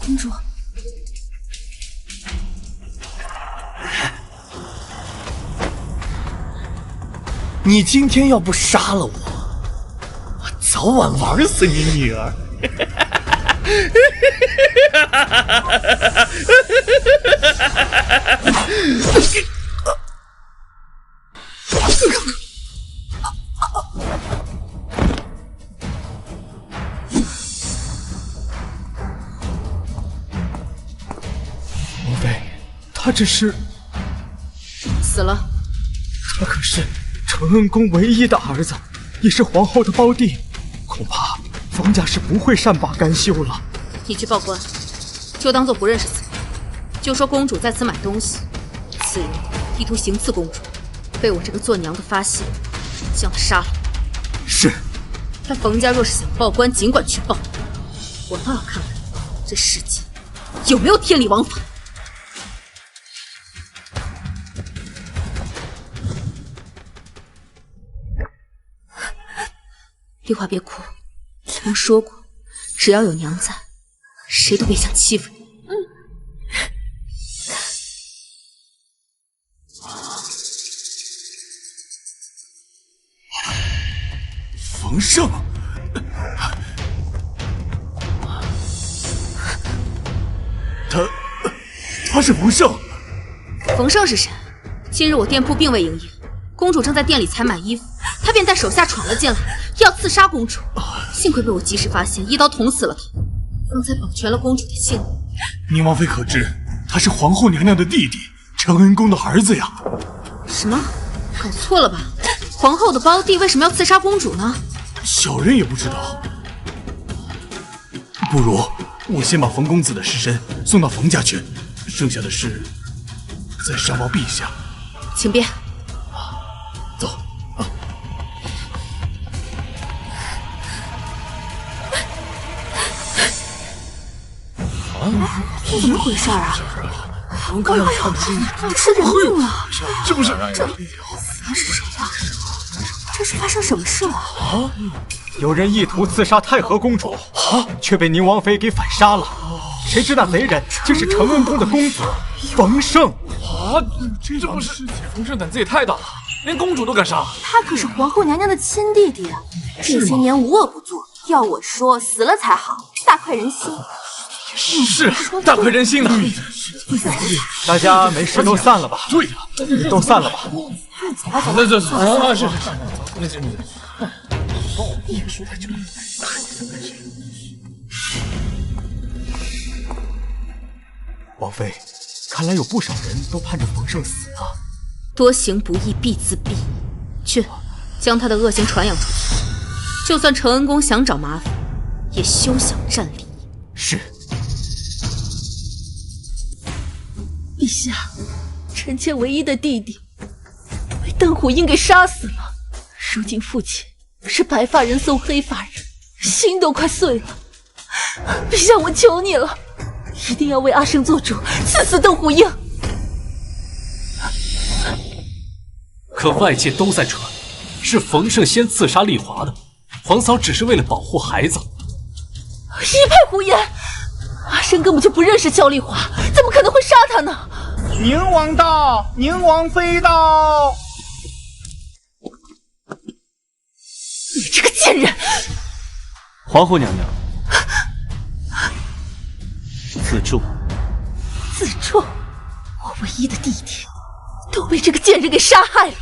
[SPEAKER 1] 公主。
[SPEAKER 11] 你今天要不杀了我，我早晚玩死你女儿！
[SPEAKER 9] 王妃，他这是
[SPEAKER 1] 死了。
[SPEAKER 9] 他可是承恩宫唯一的儿子，也是皇后的胞弟，恐怕冯家是不会善罢甘休了。
[SPEAKER 1] 你去报官，就当做不认识此人，就说公主在此买东西，此人意图行刺公主，被我这个做娘的发现，将他杀了。
[SPEAKER 9] 是。
[SPEAKER 1] 但冯家若是想报官，尽管去报，我倒要看看这世界有没有天理王法。丽华，别哭，娘说过，只要有娘在，谁都别想欺负你。
[SPEAKER 11] 冯胜，
[SPEAKER 13] 他是冯胜。
[SPEAKER 10] 冯胜是谁？今日我店铺并未营业，公主正在店里采买衣服，他便带手下闯了进来，要刺杀公主。幸亏被我及时发现，一刀捅死了他，方才保全了公主的性命。
[SPEAKER 13] 宁王妃可知，他是皇后娘娘的弟弟，承恩宫的儿子呀。
[SPEAKER 10] 什么？搞错了吧？皇后的胞弟为什么要刺杀公主呢？
[SPEAKER 13] 小人也不知道。不如我先把冯公子的尸身送到冯家去，剩下的事再上报陛下。
[SPEAKER 10] 请便。
[SPEAKER 13] 走。
[SPEAKER 10] 这怎么回事啊？
[SPEAKER 13] 刚刚要唱的
[SPEAKER 10] 要吃人命了！
[SPEAKER 13] 这不是
[SPEAKER 10] 这是谁呀？这是发生什么事了？
[SPEAKER 9] 啊！有人意图刺杀太和公主，却被宁王妃给反杀了。谁知那贼人竟是承恩宫的公子冯胜。
[SPEAKER 8] 啊！这不是冯胜胆子也太大了，连公主都敢杀。
[SPEAKER 1] 他可是皇后娘娘的亲弟弟，这些年无恶不作，要我说死了才好，大快人心。
[SPEAKER 8] 是大快人心呢。
[SPEAKER 9] 大家没事都散了吧。
[SPEAKER 8] 对呀，
[SPEAKER 9] 都散了吧。
[SPEAKER 8] 那这是。
[SPEAKER 9] 王妃，看来有不少人都盼着冯胜死啊。
[SPEAKER 10] 多行不义必自毙，去将他的恶行传扬出去。就算承恩宫想找麻烦，也休想占理。
[SPEAKER 9] 是。
[SPEAKER 1] 陛下，臣妾唯一的弟弟被邓虎英给杀死了，如今父亲是白发人送黑发人，心都快碎了。陛下，我求你了，一定要为阿胜做主，刺死邓虎英。
[SPEAKER 8] 可外界都在传，是冯胜先刺杀丽华的，皇嫂只是为了保护孩子。
[SPEAKER 1] 一派胡言！阿胜根本就不认识萧丽华，怎么可能会杀他呢？
[SPEAKER 12] 宁王到，宁王妃到！
[SPEAKER 1] 你这个贱人！
[SPEAKER 6] 皇后娘娘，自重。
[SPEAKER 1] 自重？我唯一的弟弟都被这个贱人给杀害了，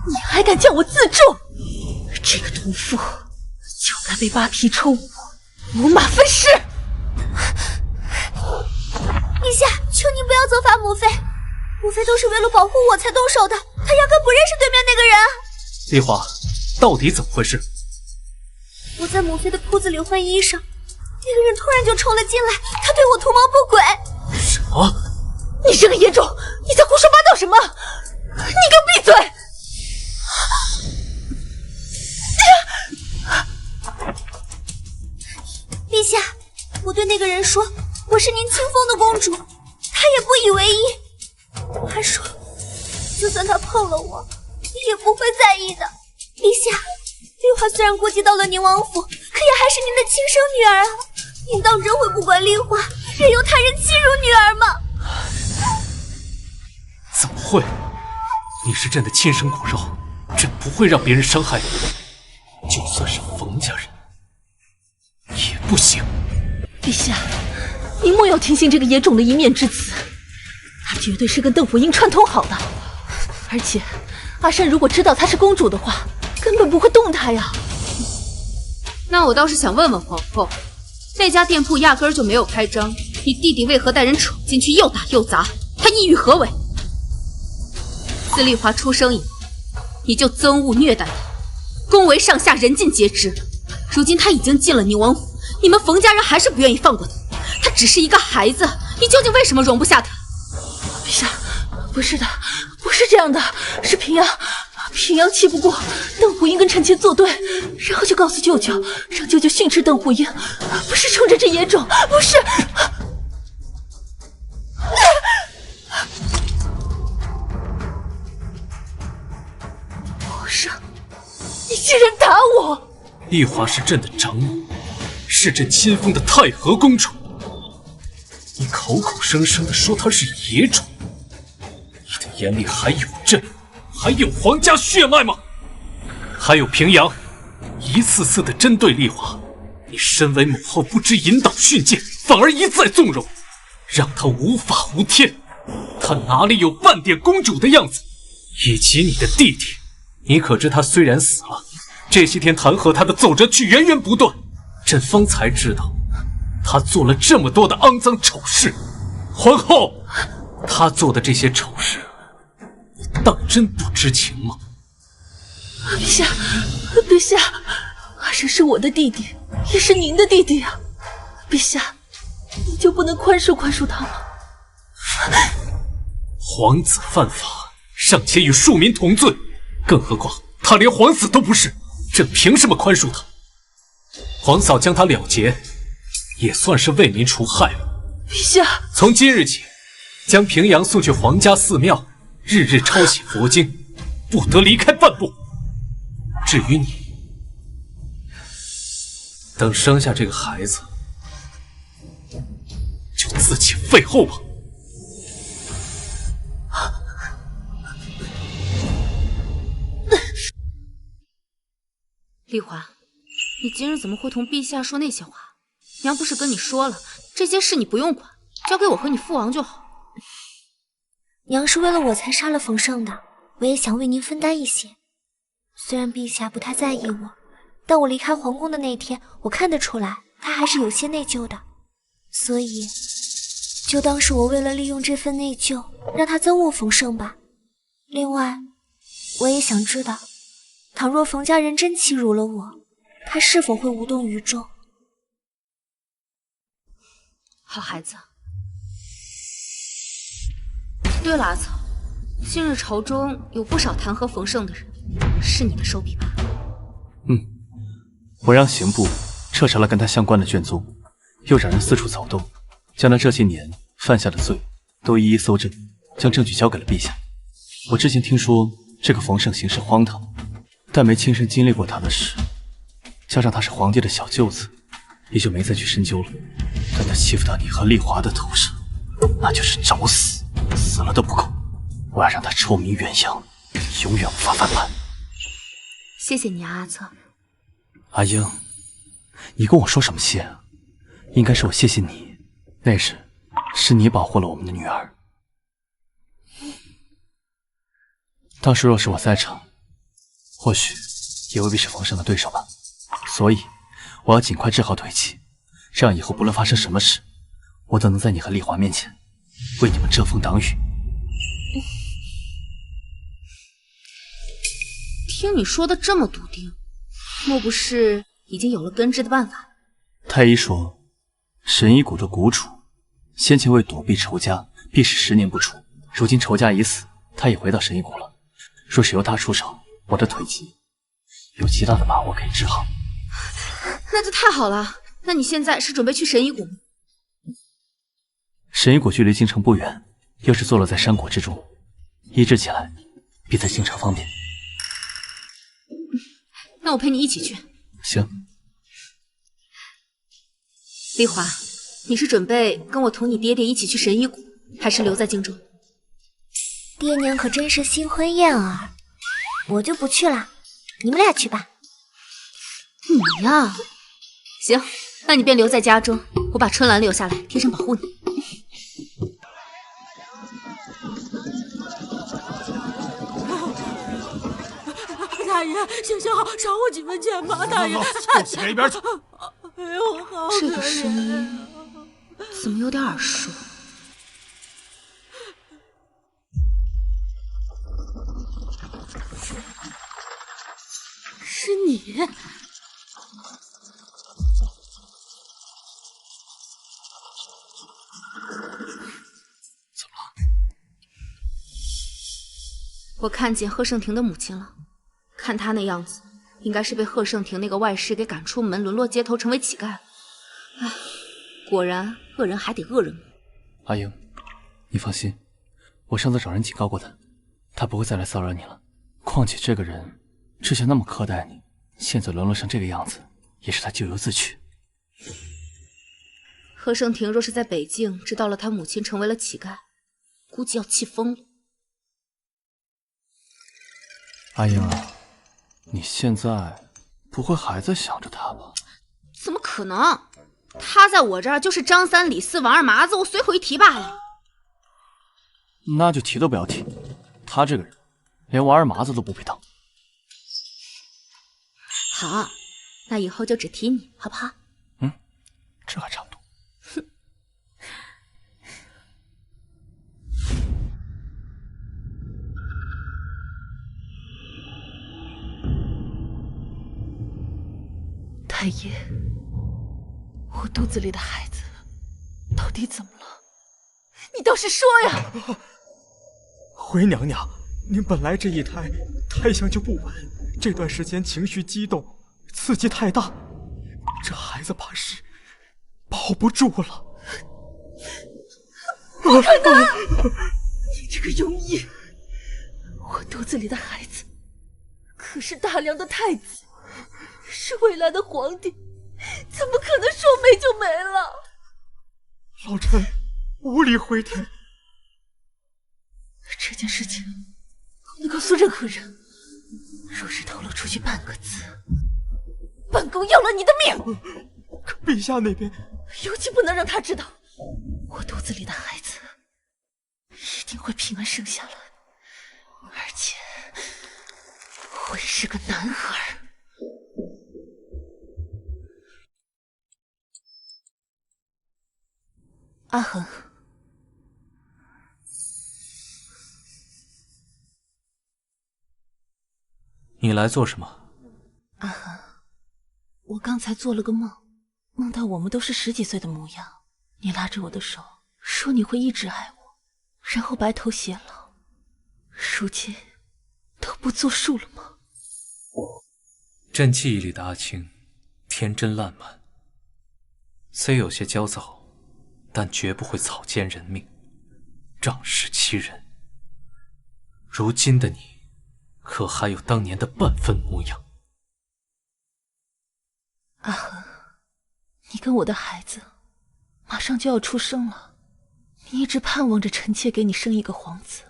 [SPEAKER 1] 你还敢叫我自重？这个毒妇就该被扒皮抽骨，五马分尸！
[SPEAKER 7] 陛下，求您不要责罚母妃，母妃都是为了保护我才动手的，她压根不认识对面那个人。
[SPEAKER 8] 丽华，到底怎么回事？
[SPEAKER 7] 我在母妃的铺子里换衣裳，那个人突然就冲了进来，他对我图谋不轨。
[SPEAKER 8] 什么？
[SPEAKER 1] 你这个野种，你在胡说八道什么？你给我闭嘴！
[SPEAKER 7] 陛下，我对那个人说我是您亲封的公主，他也不以为意，还说就算他碰了我也不会在意的。陛下，丽华虽然过继到了宁王府，可也还是您的亲生女儿啊，您当真会不管丽华，任由他人欺辱女儿吗？
[SPEAKER 8] 怎么会？你是朕的亲生骨肉，朕不会让别人伤害你，就算是冯家人也不行。
[SPEAKER 1] 陛下，您莫要听信这个野种的一面之词，他绝对是跟邓福英串通好的。而且，阿胜如果知道她是公主的话，根本不会动她呀。
[SPEAKER 10] 那我倒是想问问皇后，那家店铺压根儿就没有开张，你弟弟为何带人闯进去又打又砸？他意欲何为？自丽华出生以来，你就憎恶虐待他，宫闱上下人尽皆知。如今他已经进了宁王府，你们冯家人还是不愿意放过他。他只是一个孩子，你究竟为什么容不下他？
[SPEAKER 1] 陛下，不是的，不是这样的，是平阳气不过邓虎英跟臣妾作对，然后就告诉舅舅，让舅舅训斥邓虎英，不是冲着这野种，不是。皇上，你竟然打我！
[SPEAKER 8] 丽华是朕的长女，是朕亲封的太和公主。你口口声声地说她是野种，你的眼里还有朕，还有皇家血脉吗？还有平阳，一次次地针对丽华，你身为母后不知引导训诫，反而一再纵容，让她无法无天。她哪里有半点公主的样子？以及你的弟弟，你可知他虽然死了，这些天弹劾他的奏折却源源不断。朕方才知道，他做了这么多的肮脏丑事。皇后，他做的这些丑事，你当真不知情吗？
[SPEAKER 1] 陛下，陛下，阿生是我的弟弟，也是您的弟弟啊！陛下，你就不能宽恕他吗？
[SPEAKER 8] 皇子犯法，尚且与庶民同罪，更何况他连皇子都不是，朕凭什么宽恕他？皇嫂将他了结，也算是为民除害了。
[SPEAKER 1] 陛下，
[SPEAKER 8] 从今日起，将平阳送去皇家寺庙，日日抄写佛经，不得离开半步。至于你，等生下这个孩子，就自请废后吧。
[SPEAKER 1] 丽华，你今日怎么会同陛下说那些话？娘不是跟你说了，这些事你不用管，交给我和你父王就好。
[SPEAKER 14] 娘是为了我才杀了冯胜的，我也想为您分担一些。虽然陛下不太在意我，但我离开皇宫的那天，我看得出来他还是有些内疚的，所以就当是我为了利用这份内疚，让他憎恶冯胜吧。另外，我也想知道，倘若冯家人真欺辱了我，他是否会无动于衷？
[SPEAKER 1] 好孩子。对了，阿草，近日朝中有不少弹劾冯胜的人，是你的手笔吧？
[SPEAKER 6] 我让刑部彻查了跟他相关的卷宗，又让人四处走动，将他这些年犯下的罪都一一搜证，将证据交给了陛下。我之前听说这个冯胜行事荒唐，但没亲身经历过他的事，加上他是皇帝的小舅子，也就没再去深究了。但他欺负到你和丽华的头上，那就是找死，死了都不够。我要让他臭名远扬，永远无法翻盘。
[SPEAKER 1] 谢谢你啊，阿策。
[SPEAKER 6] 阿英，你跟我说什么谢啊？应该是我谢谢你，那时是你保护了我们的女儿。当时若是我在场，或许也未必是冯胜的对手吧。所以我要尽快治好腿疾，这样以后不论发生什么事，我都能在你和丽华面前为你们遮风挡雨。
[SPEAKER 1] 听你说的这么笃定，莫不是已经有了根治的办法？
[SPEAKER 6] 太医说，神医谷的谷主先前为躲避仇家，必是10年不出。如今仇家已死，他也回到神医谷了。若是由他出手，我的腿疾有极大的把握可以治好。
[SPEAKER 1] 那就太好了。那你现在是准备去神医谷吗？
[SPEAKER 6] 神医谷距离京城不远，又是坐落在山谷之中，医治起来比在京城方便。
[SPEAKER 1] 那我陪你一起去。
[SPEAKER 6] 行。
[SPEAKER 1] 丽华，你是准备跟我同你爹爹一起去神医谷，还是留在京中？
[SPEAKER 14] 爹娘可真是新婚燕尔，我就不去了，你们俩去吧。
[SPEAKER 1] 你呀，行，那你便留在家中，我把春兰留下来，贴身保护你。
[SPEAKER 2] 大爷，行行好，赏我几分钱吧，大爷。
[SPEAKER 11] 给我一边去！
[SPEAKER 2] 哎呦，好可怜。
[SPEAKER 1] 这个声音怎么有点耳熟？
[SPEAKER 2] 是你？
[SPEAKER 1] 我看见贺胜庭的母亲了，看她那样子，应该是被贺胜庭那个外室给赶出门，沦落街头，成为乞丐了。唉，果然恶人还得恶人磨。
[SPEAKER 6] 阿英，你放心，我上次找人警告过他，他不会再来骚扰你了。况且这个人之前那么苛待你，现在沦落成这个样子，也是他咎由自取。
[SPEAKER 1] 贺胜庭若是在北境知道了他母亲成为了乞丐，估计要气疯了。
[SPEAKER 6] 阿英啊，你现在不会还在想着他吧？
[SPEAKER 1] 怎么可能？他在我这儿就是张三李四王二麻子，我随口一提罢了。
[SPEAKER 4] 那就提都不要提。他这个人，连王二麻子都不配当。
[SPEAKER 7] 好，那以后就只提你，好不好？
[SPEAKER 4] 这还差不多。
[SPEAKER 1] 太爷，我肚子里的孩子到底怎么了？你倒是说呀！
[SPEAKER 9] 回娘娘，您本来这一胎胎象就不稳，这段时间情绪激动，刺激太大，这孩子怕是保不住了。
[SPEAKER 1] 不可能！你这个庸医！我肚子里的孩子可是大梁的太子，是未来的皇帝，怎么可能说没就没了？
[SPEAKER 9] 老臣无力回天。
[SPEAKER 1] 这件事情不能告诉任何人，若是透露出去半个字，本宫要了你的命！
[SPEAKER 9] 可陛下那边，
[SPEAKER 1] 尤其不能让他知道，我肚子里的孩子一定会平安生下来，而且会是个男孩。阿恒，
[SPEAKER 8] 你来做什么？
[SPEAKER 1] 阿恒，我刚才做了个梦，梦到我们都是10几岁的模样，你拉着我的手，说你会一直爱我，然后白头偕老。如今都不作数了吗？
[SPEAKER 8] 朕记忆里的阿青，天真烂漫，虽有些焦躁，但绝不会草菅人命，仗势欺人。如今的你，可还有当年的半分模样？
[SPEAKER 1] 阿恒，你跟我的孩子马上就要出生了，你一直盼望着臣妾给你生一个皇子，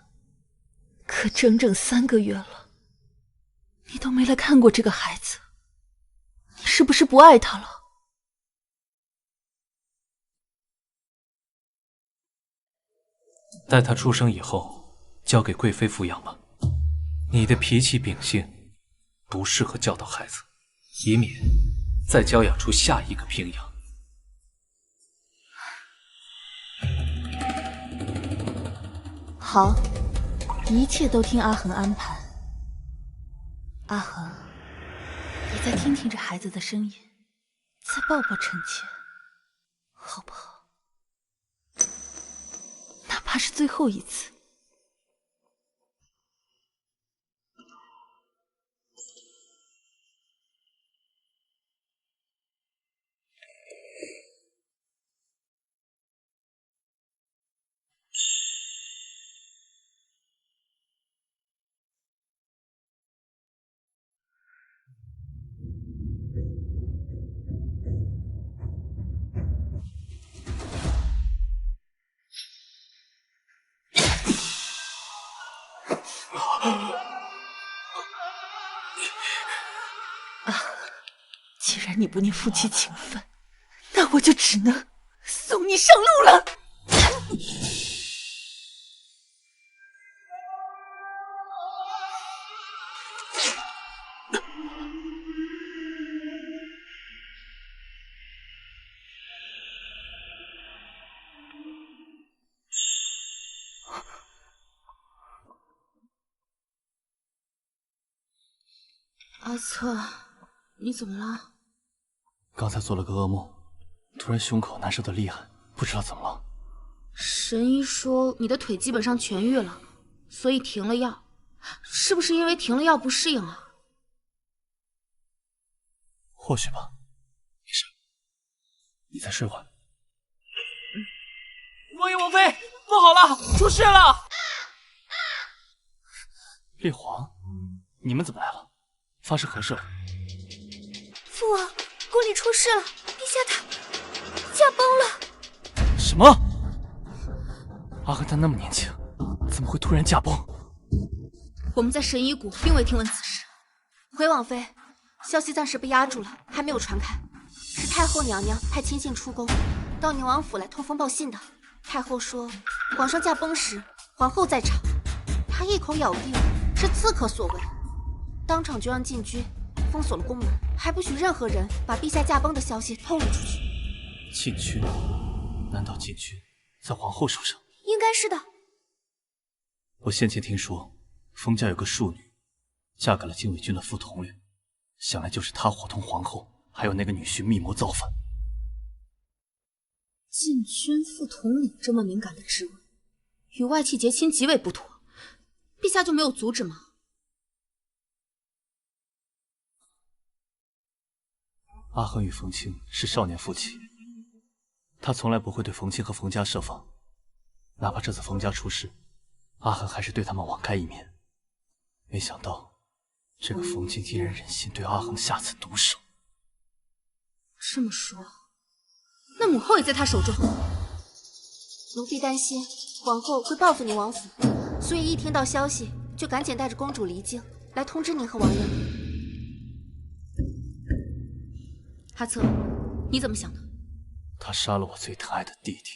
[SPEAKER 1] 可整整3个月了，你都没来看过这个孩子，你是不是不爱他了？
[SPEAKER 8] 待他出生以后，交给贵妃抚养吧。你的脾气秉性不适合教导孩子，以免再教养出下一个平阳。
[SPEAKER 1] 好，一切都听阿恒安排。阿恒，你再听听这孩子的声音，再抱抱臣妾，好不好？哪怕是最后一次。既然你不念夫妻情分，那我就只能送你上路了。阿策，你怎么了？
[SPEAKER 4] 刚才做了个噩梦，突然胸口难受的厉害，不知道怎么了。
[SPEAKER 7] 神医说你的腿基本上痊愈了，所以停了药，是不是因为停了药不适应啊？
[SPEAKER 4] 或许吧。没事，你再睡会儿。
[SPEAKER 15] 王爷王妃，不好了，出事了！
[SPEAKER 4] 烈皇，你们怎么来了？发生何事了？
[SPEAKER 14] 父王，宫里出事了，陛下他驾崩了。
[SPEAKER 4] 什么？阿恒他那么年轻，怎么会突然驾崩？
[SPEAKER 7] 我们在神医谷并未听闻此事。回王妃，消息暂时被压住了，还没有传开。是太后娘娘派亲信出宫，到宁王府来通风报信的。太后说，皇上驾崩时，
[SPEAKER 2] 皇后在场，他一口咬定是刺客所为，当场就让禁军封锁了宫门，还不许任何人把陛下驾崩的消息透露出去。
[SPEAKER 4] 禁军？难道禁军在皇后手上？
[SPEAKER 14] 应该是的。
[SPEAKER 4] 我先前听说，冯家有个庶女，嫁给了禁卫军的副统领，想来就是他伙同皇后还有那个女婿密谋造反。
[SPEAKER 2] 禁军副统领这么敏感的职位，与外戚结亲极为不妥，陛下就没有阻止吗？
[SPEAKER 4] 阿恒与冯清是少年夫妻，他从来不会对冯清和冯家设防，哪怕这次冯家出事，阿恒还是对他们网开一面。没想到，这个冯清竟然忍心对阿恒下此毒手。
[SPEAKER 2] 这么说，那母后也在他手中。奴婢担心皇后会报复宁王府，所以一听到消息就赶紧带着公主离京，来通知您和王爷。哈策，你怎么想的？
[SPEAKER 4] 他杀了我最疼爱的弟弟，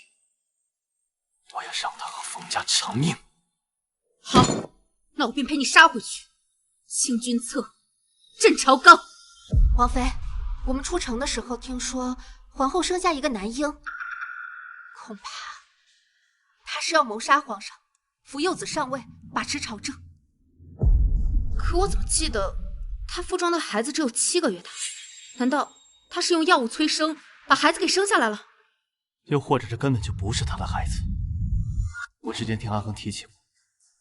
[SPEAKER 4] 我要让他和冯家偿命。
[SPEAKER 2] 好，那我便陪你杀回去。清君侧，镇朝纲。王妃，我们出城的时候听说皇后生下一个男婴，恐怕她是要谋杀皇上，扶幼子上位，把持朝政。可我怎么记得她腹中的孩子只有7个月大？难道她是用药物催生，把孩子给生下来了？
[SPEAKER 4] 又或者这根本就不是他的孩子。我之前听阿恒提起过，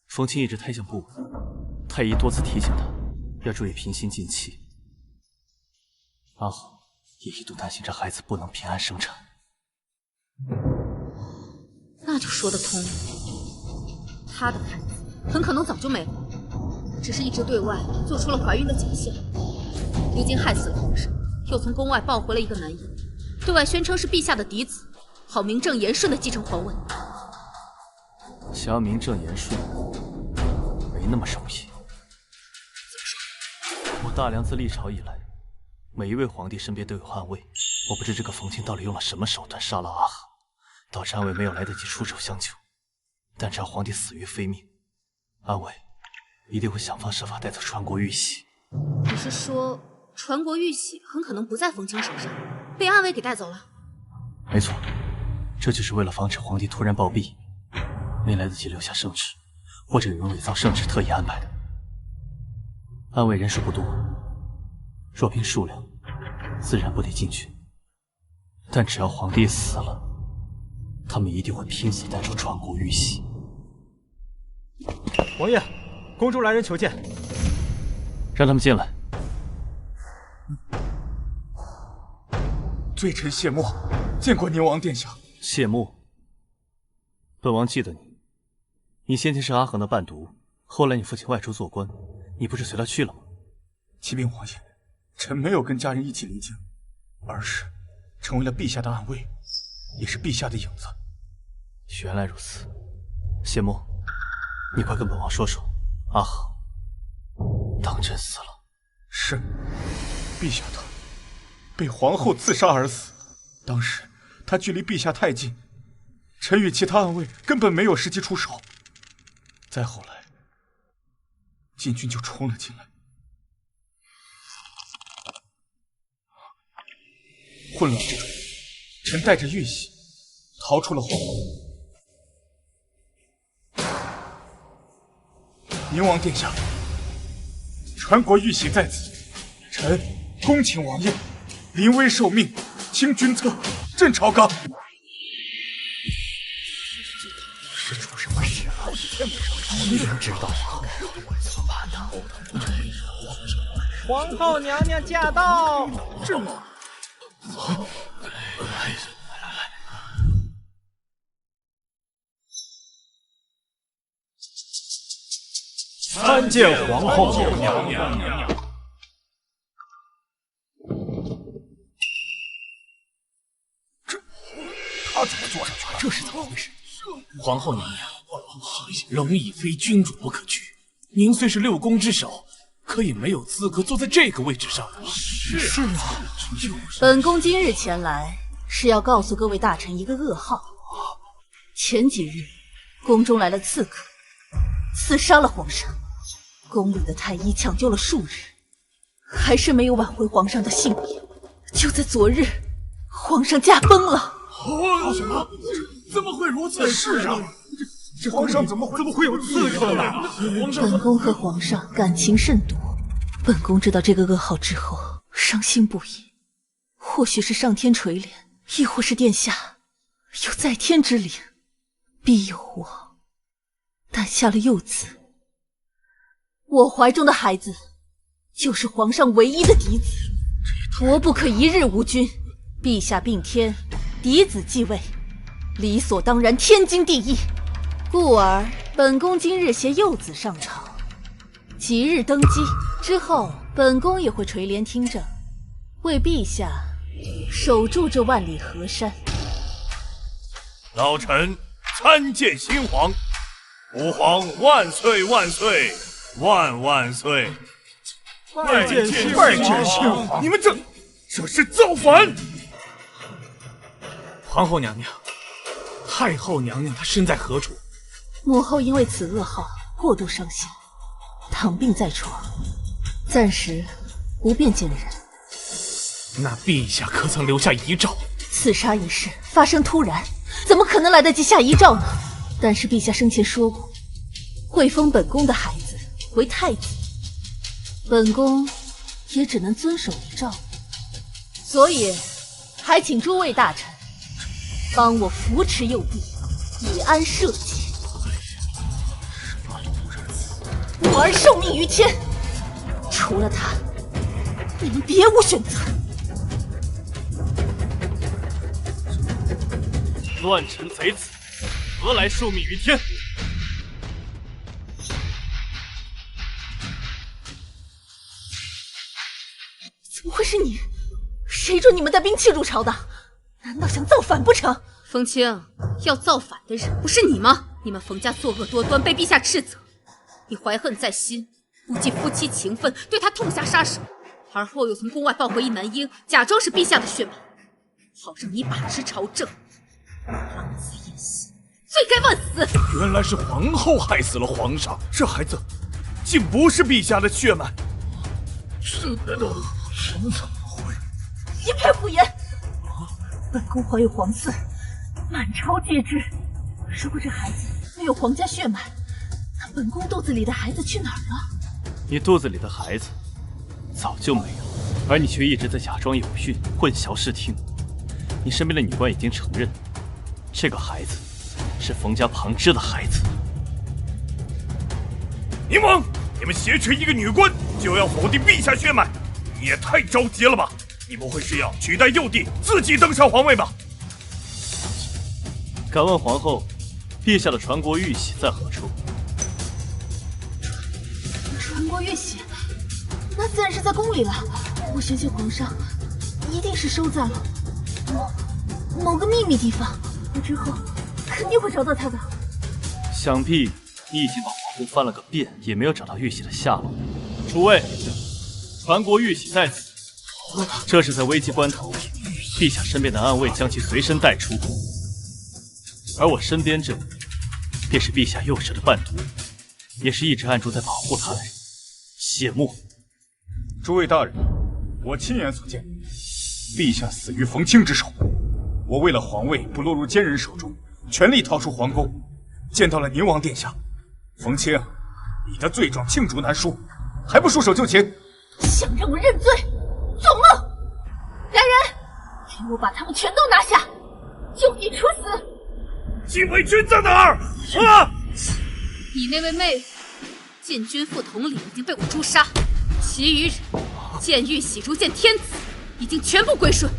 [SPEAKER 4] 冯清一直胎相不稳，太医多次提醒他要注意平心静气。阿恒也一度担心这孩子不能平安生产。
[SPEAKER 2] 那就说得通了，她的孩子很可能早就没了，只是一直对外做出了怀孕的假象，如今害死了皇上，又从宫外抱回了一个男婴，对外宣称是陛下的嫡子，好名正言顺的继承皇位。
[SPEAKER 4] 想要名正言顺，没那么容易。我大梁自历朝以来，每一位皇帝身边都有暗卫，我不知这个冯清到底用了什么手段杀了阿恒，导致暗卫没有来得及出手相救。但只要皇帝死于非命，暗卫一定会想方设法带走传国玉玺。
[SPEAKER 2] 你是说传国玉玺很可能不在冯清手上，被暗卫给带走了？
[SPEAKER 4] 没错，这就是为了防止皇帝突然暴毙，没来得及留下圣旨，或者有人伪造圣旨特意安排的。暗卫人数不多，若凭数量，自然不得进去。但只要皇帝死了，他们一定会拼死带走传国玉玺。
[SPEAKER 9] 王爷，公主来人求见。
[SPEAKER 4] 让他们进来。
[SPEAKER 12] 罪臣谢幕，见过宁王殿下。
[SPEAKER 4] 谢幕。本王记得你，你先前是阿恒的伴读，后来你父亲外出做官，你不是随他去了吗？
[SPEAKER 12] 启禀王爷，臣没有跟家人一起离京，而是成为了陛下的暗卫，也是陛下的影子。
[SPEAKER 4] 原来如此。谢幕，你快跟本王说说，阿恒当真死了？
[SPEAKER 12] 是，陛下他被皇后刺杀而死。当时他距离陛下太近，臣与其他暗卫根本没有时机出手。再后来，禁军就冲了进来，混乱之中，臣带着玉玺逃出了皇宫。宁王殿下，传国玉玺在此，臣恭请王爷临危受命，清君侧，镇朝纲。
[SPEAKER 13] 是出什么事了？没人知道啊！怎么办呢？
[SPEAKER 15] 皇后娘娘驾到！
[SPEAKER 13] 这……
[SPEAKER 9] 参见皇后娘娘。
[SPEAKER 12] 他怎么坐上去了？
[SPEAKER 13] 这是怎么回事？皇后娘娘，龙椅非君主不可居。您虽是六宫之首，可也没有资格坐在这个位置上。
[SPEAKER 15] 是啊，
[SPEAKER 10] 本宫今日前来是要告诉各位大臣一个噩耗。前几日，
[SPEAKER 1] 宫中来了刺客，刺杀了皇上。宫里的太医抢救了数日，还是没有挽回皇上的性命。就在昨日，皇上驾崩了。
[SPEAKER 11] 什么？怎么会如此？
[SPEAKER 3] 是啊，这皇上怎么会有刺客呢？
[SPEAKER 1] 本宫和皇上感情甚笃，本宫知道这个噩耗之后，伤心不已。或许是上天垂怜，亦或是殿下有在天之灵，庇佑我诞下了幼子。我怀中的孩子就是皇上唯一的嫡子，国不可一日无君。陛下并天，嫡子继位，理所当然，天经地义。故而本宫今日携幼子上朝，即日登基之后，本宫也会垂帘听政，为陛下守住这万里河山。
[SPEAKER 11] 老臣参见新皇，吾皇万岁万岁万万岁！
[SPEAKER 3] 拜见新皇！
[SPEAKER 11] 你们这是造反！
[SPEAKER 13] 皇后娘娘，太后娘娘她身在何处？
[SPEAKER 1] 母后因为此噩耗过度伤心，躺病在床，暂时不便见人。
[SPEAKER 13] 那陛下可曾留下遗诏？
[SPEAKER 1] 刺杀一事发生突然，怎么可能来得及下遗诏呢？但是陛下生前说过，会封本宫的孩子为太子，本宫也只能遵守遗诏，所以还请诸位大臣帮我扶持幼帝，以安社稷。我儿受命于天，除了他，你们别无选择。
[SPEAKER 11] 乱臣贼子，何来受命于天？
[SPEAKER 1] 怎么会是你？谁准你们带兵器入朝的？难道想造反不成？
[SPEAKER 2] 风清，要造反的人不是你吗？你们冯家作恶多端，被陛下斥责，你怀恨在心，不计夫妻情分，对他痛下杀手，而后又从宫外抱回一男婴，假装是陛下的血脉，好让你把持朝政，狼子野心，罪该万死！
[SPEAKER 11] 原来是皇后害死了皇上，这孩子竟不是陛下的血脉，这人怎么会？
[SPEAKER 1] 一片胡言！本宫怀有皇嗣，满朝皆知。如果这孩子没有皇家血脉，那本宫肚子里的孩子去哪儿了？
[SPEAKER 6] 你肚子里的孩子早就没有，而你却一直在假装有孕，混淆视听。你身边的女官已经承认，这个孩子是冯家旁支的孩子。
[SPEAKER 11] 宁王，你们挟持一个女官，就要否定陛下血脉，你也太着急了吧？你不会是要取代幼帝，自己登上皇位吧？
[SPEAKER 6] 敢问皇后，陛下的传国玉玺在何处？
[SPEAKER 1] 传国玉玺，那自然是在宫里了。我相信皇上一定是收在了某个秘密地方，我之后肯定会找到他的。
[SPEAKER 6] 想必你已经把皇宫翻了个遍，也没有找到玉玺的下落。诸位，传国玉玺在此。这是在危急关头，陛下身边的暗卫将其随身带出，而我身边这便是陛下右手的伴读，也是一直暗中在保护他的人，谢幕。
[SPEAKER 12] 诸位大人，我亲眼所见，陛下死于冯清之手。我为了皇位不落入奸人手中，全力逃出皇宫，见到了宁王殿下。冯清，你的罪状罄竹难书，还不束手就擒？
[SPEAKER 1] 想让我认罪？做梦！来人，给我把他们全都拿下，就地处死！
[SPEAKER 11] 禁卫军在哪儿？啊！
[SPEAKER 2] 你那位妹夫禁军副统领已经被我诛杀，其余人见玉玺如见天子，已经全部归顺。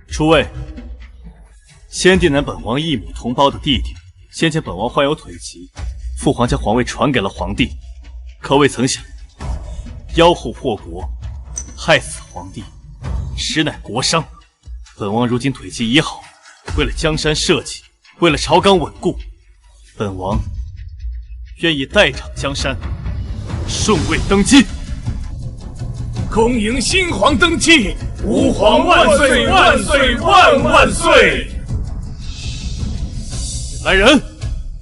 [SPEAKER 6] 诸位，先帝乃本王异母同胞的弟弟，先前本王患有腿疾，父皇将皇位传给了皇帝，可未曾想妖后祸国，害死皇帝，实乃国殇。本王如今腿疾已好，为了江山社稷，为了朝纲稳固，本王愿意代掌江山，顺位登基。
[SPEAKER 13] 恭迎新皇登基，吾皇万岁万岁万万岁！
[SPEAKER 6] 来人，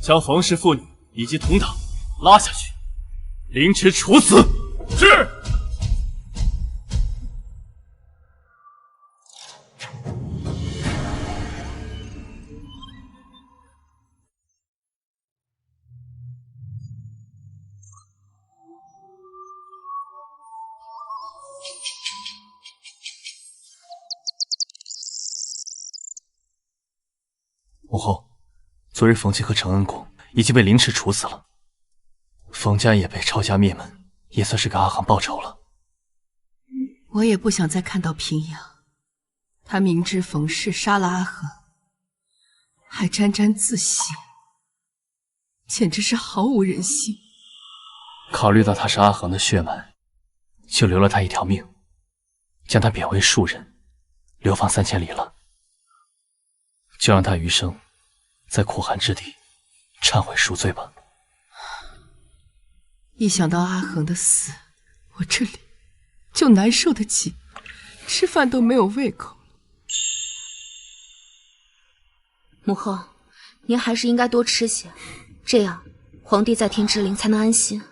[SPEAKER 6] 将冯氏妇女以及同党拉下去，凌迟处死。
[SPEAKER 13] 是。
[SPEAKER 6] 母后，昨日冯妻和承恩公已经被凌迟处死了，冯家也被抄家灭门，也算是给阿航报仇了。
[SPEAKER 10] 我也不想再看到平阳，他明知冯氏杀了阿恒，还沾沾自喜，简直是毫无人性。
[SPEAKER 6] 考虑到他是阿恒的血脉，就留了他一条命，将他贬为庶人，流放3000里了。就让他余生在苦寒之地忏悔赎罪吧。
[SPEAKER 10] 一想到阿恒的死，我这里就难受得起，吃饭都没有胃口。
[SPEAKER 2] 母后，您还是应该多吃些，这样皇帝在天之灵才能安心。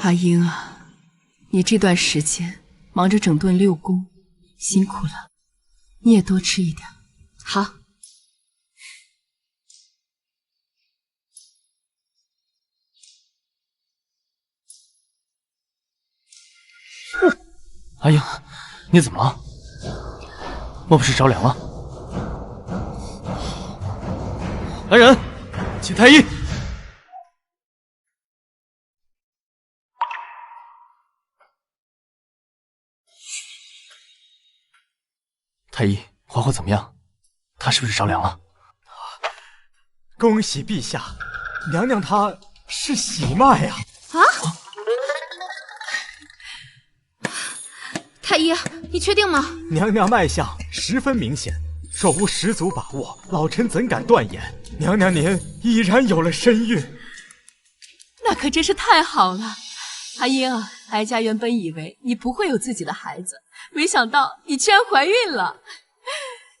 [SPEAKER 10] 阿英啊，你这段时间忙着整顿6宫，辛苦了，你也多吃一点。
[SPEAKER 2] 好。
[SPEAKER 6] 阿英，你怎么了？莫不是着凉了？来人，请太医。太医，皇后怎么样？她是不是着凉了？
[SPEAKER 9] 恭喜陛下，娘娘她是喜脉呀！
[SPEAKER 2] 太医，你确定吗？
[SPEAKER 9] 娘娘脉象十分明显，若无十足把握，老臣怎敢断言？娘娘您已然有了身孕，
[SPEAKER 10] 那可真是太好了。阿英，哀家原本以为你不会有自己的孩子，没想到你居然怀孕了，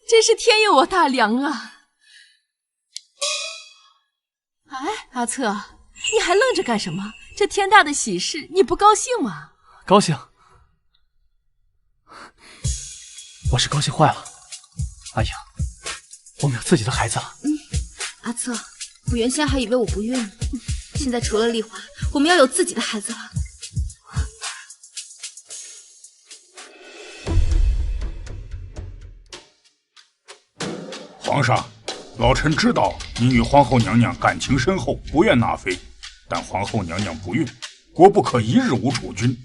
[SPEAKER 10] 真是天佑我大梁啊！哎，阿策，你还愣着干什么？这天大的喜事，你不高兴吗？
[SPEAKER 6] 高兴。我是高兴坏了。阿英，我们有自己的孩子了。
[SPEAKER 2] 阿策，我原先还以为我不孕呢，现在除了丽华，我们要有自己的孩子了。
[SPEAKER 5] 皇上，老臣知道您与皇后娘娘感情深厚，不愿纳妃，但皇后娘娘不孕，国不可一日无储君，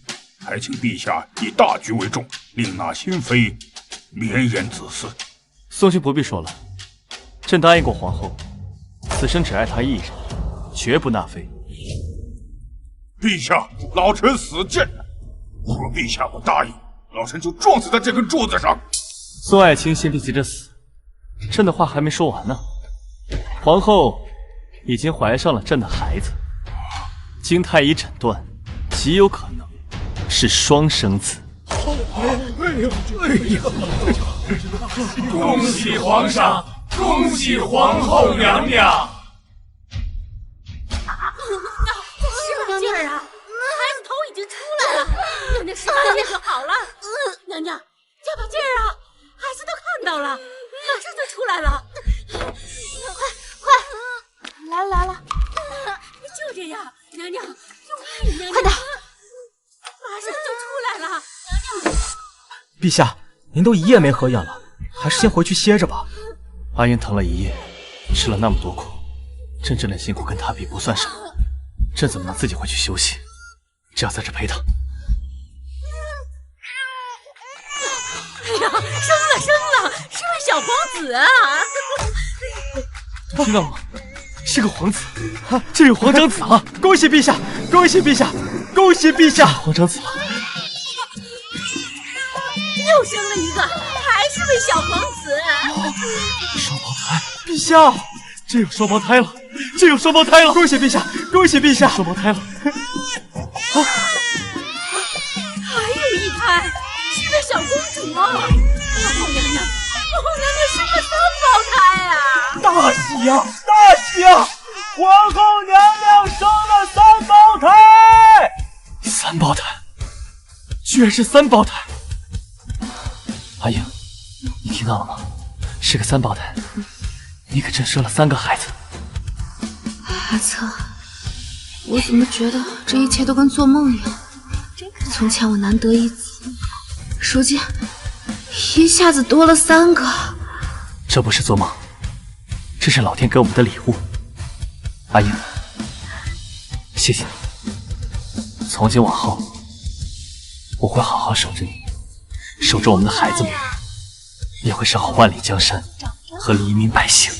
[SPEAKER 5] 还请陛下以大局为重，另纳新妃，绵延子嗣。
[SPEAKER 6] 宋君不必说了，朕答应过皇后，此生只爱她一人，绝不纳妃。
[SPEAKER 5] 陛下，老臣死谏，若陛下不答应，老臣就撞死在这根柱子上。
[SPEAKER 6] 宋爱卿先别急着死，朕的话还没说完呢。皇后已经怀上了朕的孩子，经太医诊断，极有可能是双生子。
[SPEAKER 13] 恭喜皇上，恭喜皇后娘娘！
[SPEAKER 2] 什么劲儿啊？孩子头已经出来了，娘娘使把劲就好了。娘娘，加把劲儿啊！孩子都看到了，马上就出来了。快，来了！就这样，娘娘，就爱娘娘，快点，马上就出来了。娘娘，
[SPEAKER 4] 陛下，您都1夜没合眼了，还是先回去歇着吧。
[SPEAKER 6] 阿英疼了1夜，吃了那么多苦，朕这点辛苦跟她比不算什么，朕怎么能自己回去休息？只要在这陪她。
[SPEAKER 2] 哎呀，生了，是位小皇子啊！
[SPEAKER 6] 听到吗？是个皇子，这有皇长子了！
[SPEAKER 9] 恭喜陛下，恭喜陛下，恭喜陛下！
[SPEAKER 6] 皇长子了！
[SPEAKER 2] 又生了一个，还是位小皇子。
[SPEAKER 4] 双胞胎，陛下，真有双胞胎了，真有双胞胎了！恭喜陛下，恭喜陛下，双胞胎了！
[SPEAKER 1] 还有一胎，是个小公主啊！皇后娘娘，皇后娘娘生了3胞胎啊！
[SPEAKER 4] 大喜呀，大喜呀！皇后娘娘生了3胞胎！3胞胎，居然是3胞胎！阿英，你听到了吗？是个3胞胎，你可真生了3个孩子。
[SPEAKER 1] 阿策，我怎么觉得这一切都跟做梦一样？从前我难得一子，如今一下子多了3个。
[SPEAKER 4] 这不是做梦，这是老天给我们的礼物。阿英，谢谢你。从今往后，我会好好守着你，守着我们的孩子们，也会守好万里江山和黎民百姓。